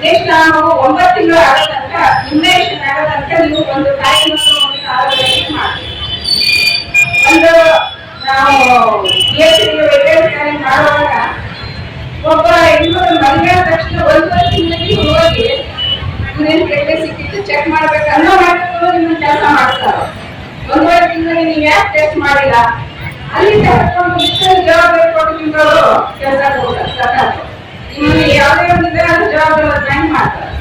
ನೆಕ್ಸ್ಟ್ ನಾವು 9 ತಿಂಗಳು ಆಗೋ ತನಕ ಇಮ್ಯುನೇಷನ್ ಆಗೋ ತನಕ ನೀವು ಒಂದು ತಾಯಿ ಮತ್ತು ಮಕ್ಕಳ ಆರೋಗ್ಯ ಮಾಡ್ತೀವಿ. ಒಂದು ನಾವು ಮಾಡುವಾಗ ಒಬ್ಬ ಹೆಣ್ಮಕ್ಳು ಮದುವೆ ಆದ ತಕ್ಷಣ 1 ತಿಂಗಳಿಗೆ ಹೋಗಿ ಇನ್ನೇನು ಕೆಟ್ಟೆ ಸಿಕ್ಕಿತ್ತು ಚೆಕ್ ಮಾಡ್ಬೇಕು ಅನ್ನೋ ಮಾಡ್ಕೊಂಡು ನಿಮ್ಮನ್ನ ಕೆಲಸ ಮಾಡ್ತಾರೆ. 1 ತಿಂಗಳಿಗೆ ನೀವು ಯಾಕೆ ಟೆಸ್ಟ್ ಮಾಡಿಲ್ಲ ಅಲ್ಲಿಂದ ಹತ್ಕೊಂಡು ಇಷ್ಟು ಜವಾಬ್ದಾರಿ ಕೊಟ್ಟು ನಿಮ್ಮವರು ಕೆಲಸ ಹೋಗ್ತಾರೆ. ಸರ್ಕಾರ ನಿಮ್ಮನ್ನು ಯಾವುದೇ ಒಂದು ಜವಾಬ್ದಾರಿ ಜಾಯಿನ್ ಮಾಡ್ತಾರೆ.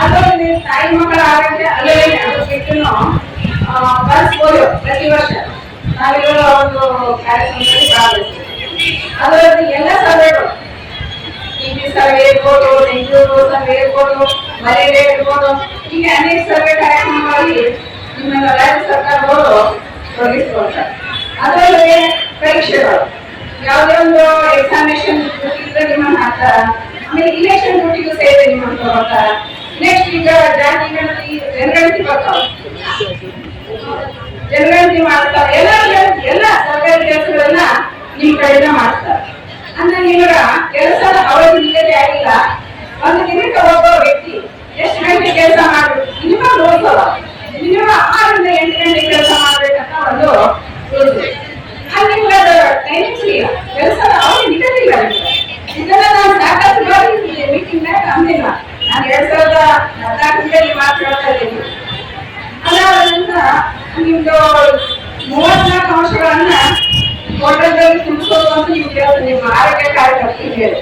ಅದರಲ್ಲಿ ತಾಯಿ ಮಕ್ಕಳ ಆರೋಗ್ಯ ಅಲ್ಲೇ ಬಿಟ್ಟು ಬಳಸ್ಬೋದು. ಪ್ರತಿ ವರ್ಷ ನಾವೆಲ್ಲ ಒಂದು ಕಾರ್ಯಕ್ರಮದಲ್ಲಿ ಭಾಗವಹಿಸ್ತೀವಿ. ಅದರಲ್ಲಿ ಎಲ್ಲ ಸರ್ವೆಗಳು ಟಿಬಿ ಸರ್ವೆ ಇರ್ಬೋದು, ಡೆಂಗ್ಯೂ ಸರ್ವೆ ಇರ್ಬೋದು, ಮಲೇರಿಯಾ ಇರ್ಬೋದು, ಹೀಗೆ ಅನೇಕ ಸರ್ವೆ ಕಾರ್ಯಕ್ರಮಗಳಲ್ಲಿ ನಿಮ್ಮನ್ನ ರಾಜ್ಯ ಸರ್ಕಾರಗಳು ತೊಡಗಿಸ್ಕೊಳ್ತಾರೆ. ಅದರಲ್ಲಿ ಪರೀಕ್ಷೆಗಳು ಯಾವುದೇ ಒಂದು ಎಕ್ಸಾಮಿನೇಷನ್ ಡ್ಯೂಟಿ ಇದ್ರೆ ನಿಮ್ಮನ್ನು ಹಾಕ್ತಾರೆ. ಆಮೇಲೆ ಇಲೆಕ್ಷನ್ ಡ್ಯೂಟಿಗೂ ಸೇರಿ ನಿಮ್ಮನ್ನು ತಗೋತಾರೆ. ನೆಕ್ಸ್ಟ್ ಈಗ ಜಾತಿ ಗಣತಿ ಜನಗಣತಿ ಬರ್ತಾವೆ, ಜನಗಣತಿ ಮಾಡ್ತಾರೆ. ಎಲ್ಲ ಸರ್ಕಾರಿ ಕೆಲಸಗಳನ್ನ ನಿಮ್ ಕಡೆಯಿಂದ ಮಾಡ್ತಾರೆ. ಅಂದ್ರೆ ನಿಮಗ ಕೆಲಸದ ಅವಧಿ ನಿಗದಿ ಆಗಿಲ್ಲ. ಒಂದು ದಿನಕ್ಕೆ ಒಬ್ಬ ವ್ಯಕ್ತಿ ಎಷ್ಟು ಗಂಟೆ ಕೆಲಸ ಮಾಡ್ಬೇಕು, ಮಿನಿಮಮ್ ರೂಲ್ಸ್ ಅಲ್ಲ. ಮಿನಿಮಮ್ 6 ರಿಂದ 8 ಗಂಟೆ ಕೆಲಸ ಮಾಡ್ಬೇಕಂತ ಒಂದು ರೂಲ್ಸ್. ಅಲ್ಲಿ ನಿಮ್ಗೆ ಟೈಮಿಂಗ್ಸ್ ಇಲ್ಲ, ಕೆಲಸದ ಅವಧಿ ನಿಗದಿ ಇಲ್ಲ. ಇದನ್ನ ನಾನು ಸಾಕಷ್ಟು ಬಾರಿ ಮೀಟಿಂಗ್ನಾಗ ಅಂದಿಲ್ಲ. ನಾನು 2014ರಲ್ಲಿ ಮಾತಾಡ್ತಾ ಇದ್ದೀನಿ. ಅದಾದ್ರಿಂದ ನಿಮ್ದು 34 ಅಂಶಗಳನ್ನ ಹೋಟೆಲ್ದಲ್ಲಿ ತುಂಬಿಸೋದು ಅಂತ ನೀವು ಕೇಳಿದ್ರೆ ನಿಮ್ಮ ಆರೋಗ್ಯ ಕಾರ್ಯಕರ್ತರು ಹೇಳಿ.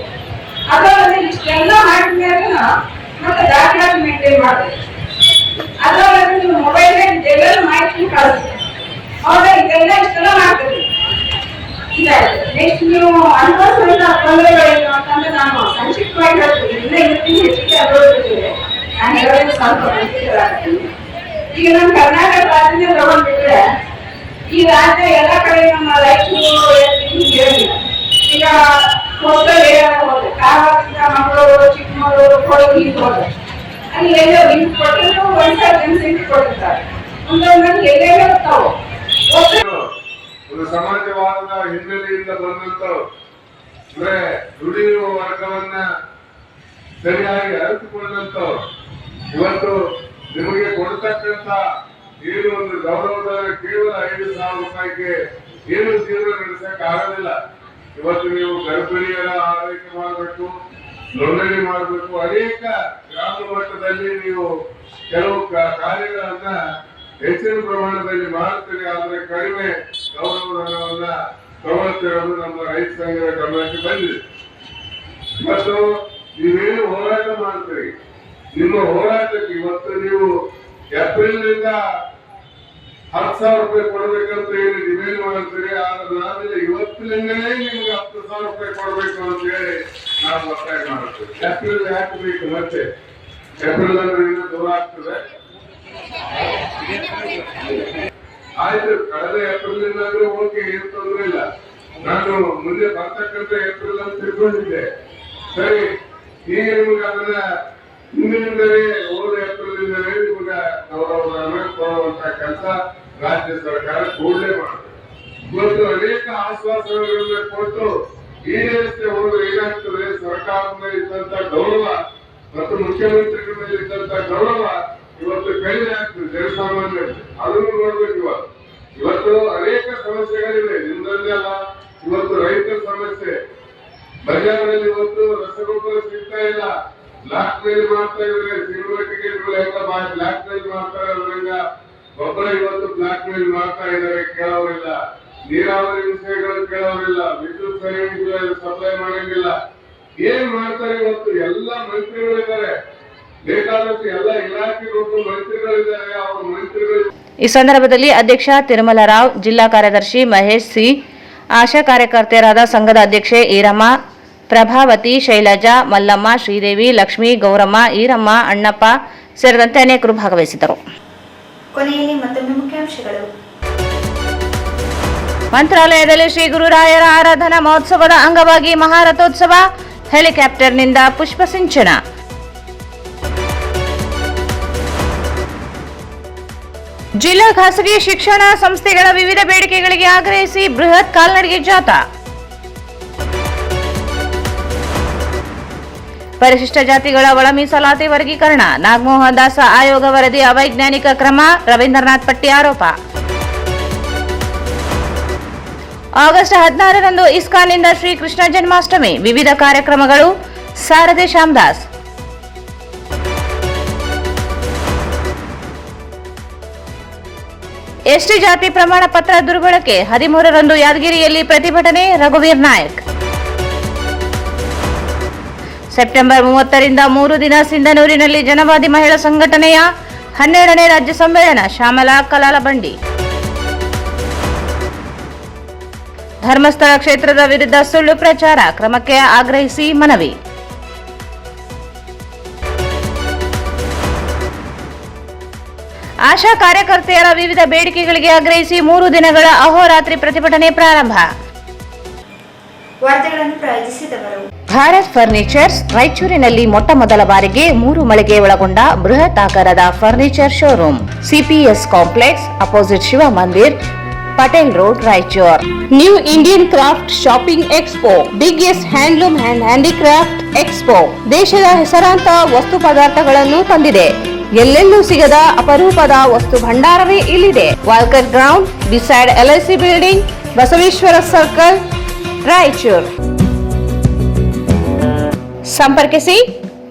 ಅದರಲ್ಲಿ ಇಷ್ಟೆಲ್ಲ ಮಾಡಿದ್ಮೇಲೆ ಮತ್ತೆ ದಾಖಲಾತಿ ಮೇಂಟೈನ್ ಮಾಡಬೇಕು. ಅದರಲ್ಲಿ ನೀವು ಮೊಬೈಲ್ ಎಲ್ಲರೂ ಮಾಹಿತಿ ಕಳಿಸ್ತೀವಿ. ಹೌದಾ, ಇದೆಲ್ಲ ಇಷ್ಟೆಲ್ಲ ಮಾಡ್ತೀವಿ. ಇದಾಯ್ತು. ನೆಕ್ಸ್ಟ್ ನೀವು ಅನುಭವಿಸಿದ ತೊಂದರೆಗಳೇನು ಅಂತಂದ್ರೆ ನಾನು ಸಂಕ್ಷಿಪ್ತವಾಗಿ ಹೇಳ್ತೀನಿ. ಇಲ್ಲ ಇವತ್ತಿನ ಹೆಚ್ಚಿಗೆ ಅನುಭವಿಸಿದ್ದೇವೆ. ನಾನು ಹೇಳೋದು ಸ್ವಲ್ಪ ಈಗ ನಮ್ಮ ಕರ್ನಾಟಕ ರಾಜ್ಯದಿಂದ ತಗೊಂಡ್ಬಿಟ್ರೆ ಈ ರಾಜ್ಯ ಎಲ್ಲ ಕಡೆ ನಮ್ಮ ರಾಯಚೂರು ಹೇಳಿಲ್ಲ. ಈಗ ಹೋದ್ರೆ ಕಾರವಾರದಿಂದ ಮಂಗಳೂರು, ಚಿಕ್ಕಮಗಳೂರು, ಕೊಡಗು ಹೀಗೆ ಹೋದ್ರೆ ಅಲ್ಲಿ ಎಲ್ಲೋ ಹಿಂಗೆ ಕೊಟ್ಟರು 1,000 ಜನಸಂಖ್ಯೆ ಕೊಟ್ಟಿರ್ತಾರೆ. ಒಂದೊಂದು ಎಲ್ಲೆಲ್ಲ ಇರ್ತಾವೆ. ಒಂದು ಸಮಾಜವಾದದ ಹಿನ್ನೆಲೆಯಿಂದ ಬಂದಂತ ಅಂದ್ರೆ ದುಡಿಯುವ ವರ್ಗವನ್ನ ಸರಿಯಾಗಿ ಅರಿತುಕೊಂಡಂತ ಇವತ್ತು ನಿಮಗೆ ಕೊಡ್ತಕ್ಕಂತ ಏನು ಒಂದು ಗೌರವದ ಕೇವಲ 5,000 ರೂಪಾಯಿಗೆ ಏನು ಜೀವನ ನಡೆಸಕ್ ಆಗೋದಿಲ್ಲ. ಇವತ್ತು ನೀವು ಗರ್ಭಿಣಿಯರ ಆರೈಕೆ ಮಾಡಬೇಕು, ನೋಂದಣಿ ಮಾಡಬೇಕು, ಅನೇಕ ಗ್ರಾಮ ಮಟ್ಟದಲ್ಲಿ ನೀವು ಕೆಲವು ಕಾರ್ಯಗಳನ್ನ ಹೆಚ್ಚಿನ ಪ್ರಮಾಣದಲ್ಲಿ ಮಾಡುತ್ತೀರಿ. ಆದ್ರೆ ಕಡಿಮೆ ಗೌರವಧನವನ್ನ ತಗೊಳ್ತಿರೋದು ನಮ್ಮ ರೈತ ಸಂಘದ ಗಮನಕ್ಕೆ ಬಂದಿದೆ. ಮತ್ತು ನೀವೇನು ಹೋರಾಟ ಮಾಡ್ತೀರಿ, ನಿಮ್ಮ ಹೋರಾಟಕ್ಕೆ ಇವತ್ತು ನೀವು ಏಪ್ರಿಲ್ನಿಂದ 10,000 ರೂಪಾಯಿ ಕೊಡ್ಬೇಕಂತ ಹೇಳಿ ಡಿಮ್ಯಾಂಡ್ ಮಾಡ್ತೀರಿ. ಆದ್ರೆ ಇವತ್ತಿನಿಂದಲೇ ನಿಮ್ಗೆ 10,000 ರೂಪಾಯಿ ಕೊಡ್ಬೇಕು ಅಂತ ಹೇಳಿ ನಾವು ಒತ್ತಾಯ ಮಾಡ್ತೀವಿ. ಏಪ್ರಿಲ್ ಯಾಕೆ ಬೇಕು? ಮತ್ತೆ ಏಪ್ರಿಲ್ ಅಂದ್ರೆ ಇನ್ನೂ ದೂರ ಆಗ್ತದೆ. ಆಯ್ತು, ಕಳೆದ ಏಪ್ರಿಲ್ ಆದ್ರೆ ಓಕೆ, ಏನು ತೊಂದ್ರೆ ಇಲ್ಲ. ನಾನು ಮುಂದೆ ಬರ್ತಕ್ಕಂಥ ಏಪ್ರಿಲ್ ಅಂತ ತಿಳ್ಕೊಂಡಿದ್ದೆ. ಸರಿ, ಈಗ ನಿಮ್ಗೆ ಅದನ್ನ ಹಿಂದಿನಿಂದಲೇ ಹೋದ ಏಪ್ರಿಲ್ ನಿಮ್ಗೆ ಗೌರವಧನ ಕೊಡುವಂತ ಕೆಲಸ ರಾಜ್ಯ ಸರ್ಕಾರ ಕೂಡಲೇ ಮಾಡ್ತದೆ. ಇವತ್ತು ಅನೇಕ ಆಶ್ವಾಸನೆಗಳನ್ನ ಕೊಟ್ಟು ಈಡೇರಿಸದೆ ಹೋದ್ರೆ ಏನಾಗ್ತದೆ? ಸರ್ಕಾರದ ಮೇಲೆ ಇದ್ದಂತ ಗೌರವ ಮತ್ತು ಮುಖ್ಯಮಂತ್ರಿಗಳ ಮೇಲೆ ಇದ್ದಂತ ಗೌರವ ಇವತ್ತು ಕಡಿಮೆ ಆಗ್ತದೆ ಜನಸಾಮಾನ್ಯರಿಗೆ. ಅದನ್ನು ನೋಡ್ಬೇಕು. ಇವತ್ತು ಅನೇಕ ಸಮಸ್ಯೆಗಳಿವೆ, ನಿಮ್ದಲ್ಲೇ ಅಲ್ಲ. ಇವತ್ತು ರೈತರ ಸಮಸ್ಯೆ, ಬಜಾರ್ನಲ್ಲಿ ಇವತ್ತು ರಸಗೊಬ್ಬರ ಸಿಗ್ತಾ ಇಲ್ಲ, ಬ್ಲಾಕ್ ಮೇಲ್ ಮಾಡ್ತಾ ಇದ್ರೆ, ಸಿಲ್ವರ್ ಟಿಕೆಟ್ಗಳೆಲ್ಲ ಬ್ಲಾಕ್ ಮೇಲ್ ಮಾಡ್ತಾ ಇರೋದ್ರಿಂದ ಗೊಬ್ಬರ ಇವತ್ತು ಬ್ಲಾಕ್ ಮೇಲ್ ಮಾಡ್ತಾ ಇದ್ದಾರೆ. ಕೇಳೋರಿಲ್ಲ, ನೀರಾವರಿ ವಿಷಯಗಳು ಕೇಳೋರಿಲ್ಲ, ವಿದ್ಯುತ್ ಸರಿಯಾಗಿ ಸಪ್ಲೈ ಮಾಡಂಗಿಲ್ಲ. ಏನ್ ಮಾಡ್ತಾರೆ? ಇವತ್ತು ಎಲ್ಲ ಮಂತ್ರಿಗಳಿದ್ದಾರೆ, ಬೇಕಾದಷ್ಟು ಎಲ್ಲ ಇಲಾಖೆಗಳು ಮಂತ್ರಿಗಳಿದ್ದಾರೆ. ಅವ್ರ ಮಂತ್ರಿಗಳು ಈ ಸಂದರ್ಭದಲ್ಲಿ ಅಧ್ಯಕ್ಷ ತಿರುಮಲರಾವ್, ಜಿಲ್ಲಾ ಕಾರ್ಯದರ್ಶಿ ಮಹೇಶ್ ಸಿ, ಆಶಾ ಕಾರ್ಯಕರ್ತೆಯರಾದ ಸಂಘದ ಅಧ್ಯಕ್ಷೆ ಈರಮ್ಮ, ಪ್ರಭಾವತಿ, ಶೈಲಜಾ, ಮಲ್ಲಮ್ಮ, ಶ್ರೀದೇವಿ, ಲಕ್ಷ್ಮಿ, ಗೌರಮ್ಮ, ಈರಮ್ಮ, ಅಣ್ಣಪ್ಪ ಸೇರಿದಂತೆ ಅನೇಕರು ಭಾಗವಹಿಸಿದ್ದರು. ಕೊನೆಯಲ್ಲಿ ಮತ್ತೊಮ್ಮೆ ಮುಖ್ಯಾಂಶಗಳು. ಮಂತ್ರಾಲಯದಲ್ಲಿ ಶ್ರೀ ಗುರುರಾಯರ ಆರಾಧನಾ ಮಹೋತ್ಸವದ ಅಂಗವಾಗಿ ಮಹಾರಥೋತ್ಸವ, ಹೆಲಿಕಾಪ್ಟರ್ನಿಂದ ಪುಷ್ಪ ಸಿಂಚನ. ಜಿಲ್ಲಾ ಖಾಸಗಿ ಶಿಕ್ಷಣ ಸಂಸ್ಥೆಗಳ ವಿವಿಧ ಬೇಡಿಕೆಗಳಿಗೆ ಆಗ್ರಹಿಸಿ ಬೃಹತ್ ಕಾಲ್ನಡಿಗೆ ಜಾಥಾ. ಪರಿಶಿಷ್ಟ ಜಾತಿಗಳ ಒಳ ಮೀಸಲಾತಿ ವರ್ಗೀಕರಣ, ನಾಗಮೋಹನ್ ದಾಸ ಆಯೋಗ ವರದಿ ಅವೈಜ್ಞಾನಿಕ ಕ್ರಮ, ರವೀಂದ್ರನಾಥ್ ಪಟ್ಟಿ ಆರೋಪ. ಆಗಸ್ಟ್ 16ರಂದು ಇಸ್ಕಾನ್ನಿಂದ ಶ್ರೀಕೃಷ್ಣ ಜನ್ಮಾಷ್ಟಮಿ, ವಿವಿಧ ಕಾರ್ಯಕ್ರಮಗಳು, ಸಾರಥಿ ಶ್ಯಾಮದಾಸ್. ಎಸ್ಟಿ ಜಾತಿ ಪ್ರಮಾಣ ಪತ್ರ ದುರ್ಬಳಕೆ, 13ರಂದು ಯಾದಗಿರಿಯಲ್ಲಿ ಪ್ರತಿಭಟನೆ, ರಘುವೀರ್ ನಾಯಕ್. ಸೆಪ್ಟೆಂಬರ್ 30ರಿಂದ 3 ದಿನ ಸಿಂಧನೂರಿನಲ್ಲಿ ಜನವಾದಿ ಮಹಿಳಾ ಸಂಘಟನೆಯ 12ನೇ ರಾಜ್ಯ ಸಮ್ಮೇಳನ, ಶ್ಯಾಮಲಾ ಕಲಾಲಬಂಡಿ. ಧರ್ಮಸ್ಥಳ ಕ್ಷೇತ್ರದ ವಿರುದ್ಧ ಸುಳ್ಳು ಪ್ರಚಾರ, ಕ್ರಮಕ್ಕೆ ಆಗ್ರಹಿಸಿ ಮನವಿ. ಆಶಾ ಕಾರ್ಯಕರ್ತೆಯರ ವಿವಿಧ ಬೇಡಿಕೆಗಳಿಗೆ ಆಗ್ರಹಿಸಿ 3 ದಿನಗಳ ಅಹೋರಾತ್ರಿ ಪ್ರತಿಭಟನೆ ಪ್ರಾರಂಭ. ವಾರ್ತೆಗಳನ್ನು ಪ್ರಾಯೋಜಿಸಿದವರು ಭಾರತ್ ಫರ್ನಿಚರ್ಸ್. ರಾಯಚೂರಿನಲ್ಲಿ ಮೊಟ್ಟ ಮೊದಲ ಬಾರಿಗೆ 3 ಮಳಿಗೆ ಒಳಗೊಂಡ ಬೃಹತ್ ಆಕಾರದ furniture showroom, CPS complex, opposite Shiva Mandir, Patel road, Raichur. New Indian craft shopping expo, biggest handloom and handicraft expo, ದೇಶದ ಹೆಸರಾಂತ ವಸ್ತು ಪದಾರ್ಥಗಳನ್ನು ತಂದಿದೆ. ಎಲ್ಲೆಲ್ಲೂ ಸಿಗದ ಅಪರೂಪದ ವಸ್ತು ಭಂಡಾರವೇ ಇಲ್ಲಿದೆ. Walker ground, beside LIC building, Basaveshwara circle, Raichur. ಸಂಪರ್ಕಿಸಿ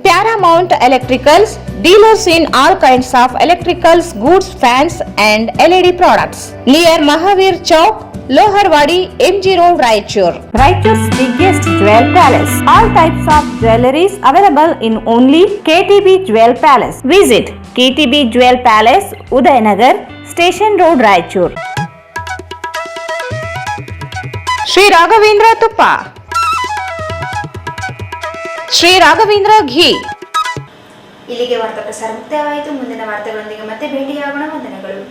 Paramount electricals, dealers in all kinds of electricals goods, fans and LED products, near Mahavir Chowk, Loharwadi, MG Road, Raichur. Raichur's biggest jewel palace. All types of jewelries available in only KTB Jewel Palace. Visit KTB Jewel Palace, Udayanagar, Station Road, Raichur. Shri Raghavendra ತುಪ್ಪ, ಶ್ರೀ ರಾಘವೇಂದ್ರ ಘೀ. ಇಲ್ಲಿಗೆ ವಾರ್ತಾ ಪ್ರಸಾರ ಮುಕ್ತಾಯವಾಯಿತು. ಮುಂದಿನ ವಾರ್ತೆಗಳೊಂದಿಗೆ ಮತ್ತೆ ಭೇಟಿಯಾಗೋಣ. ವಂದನೆಗಳು.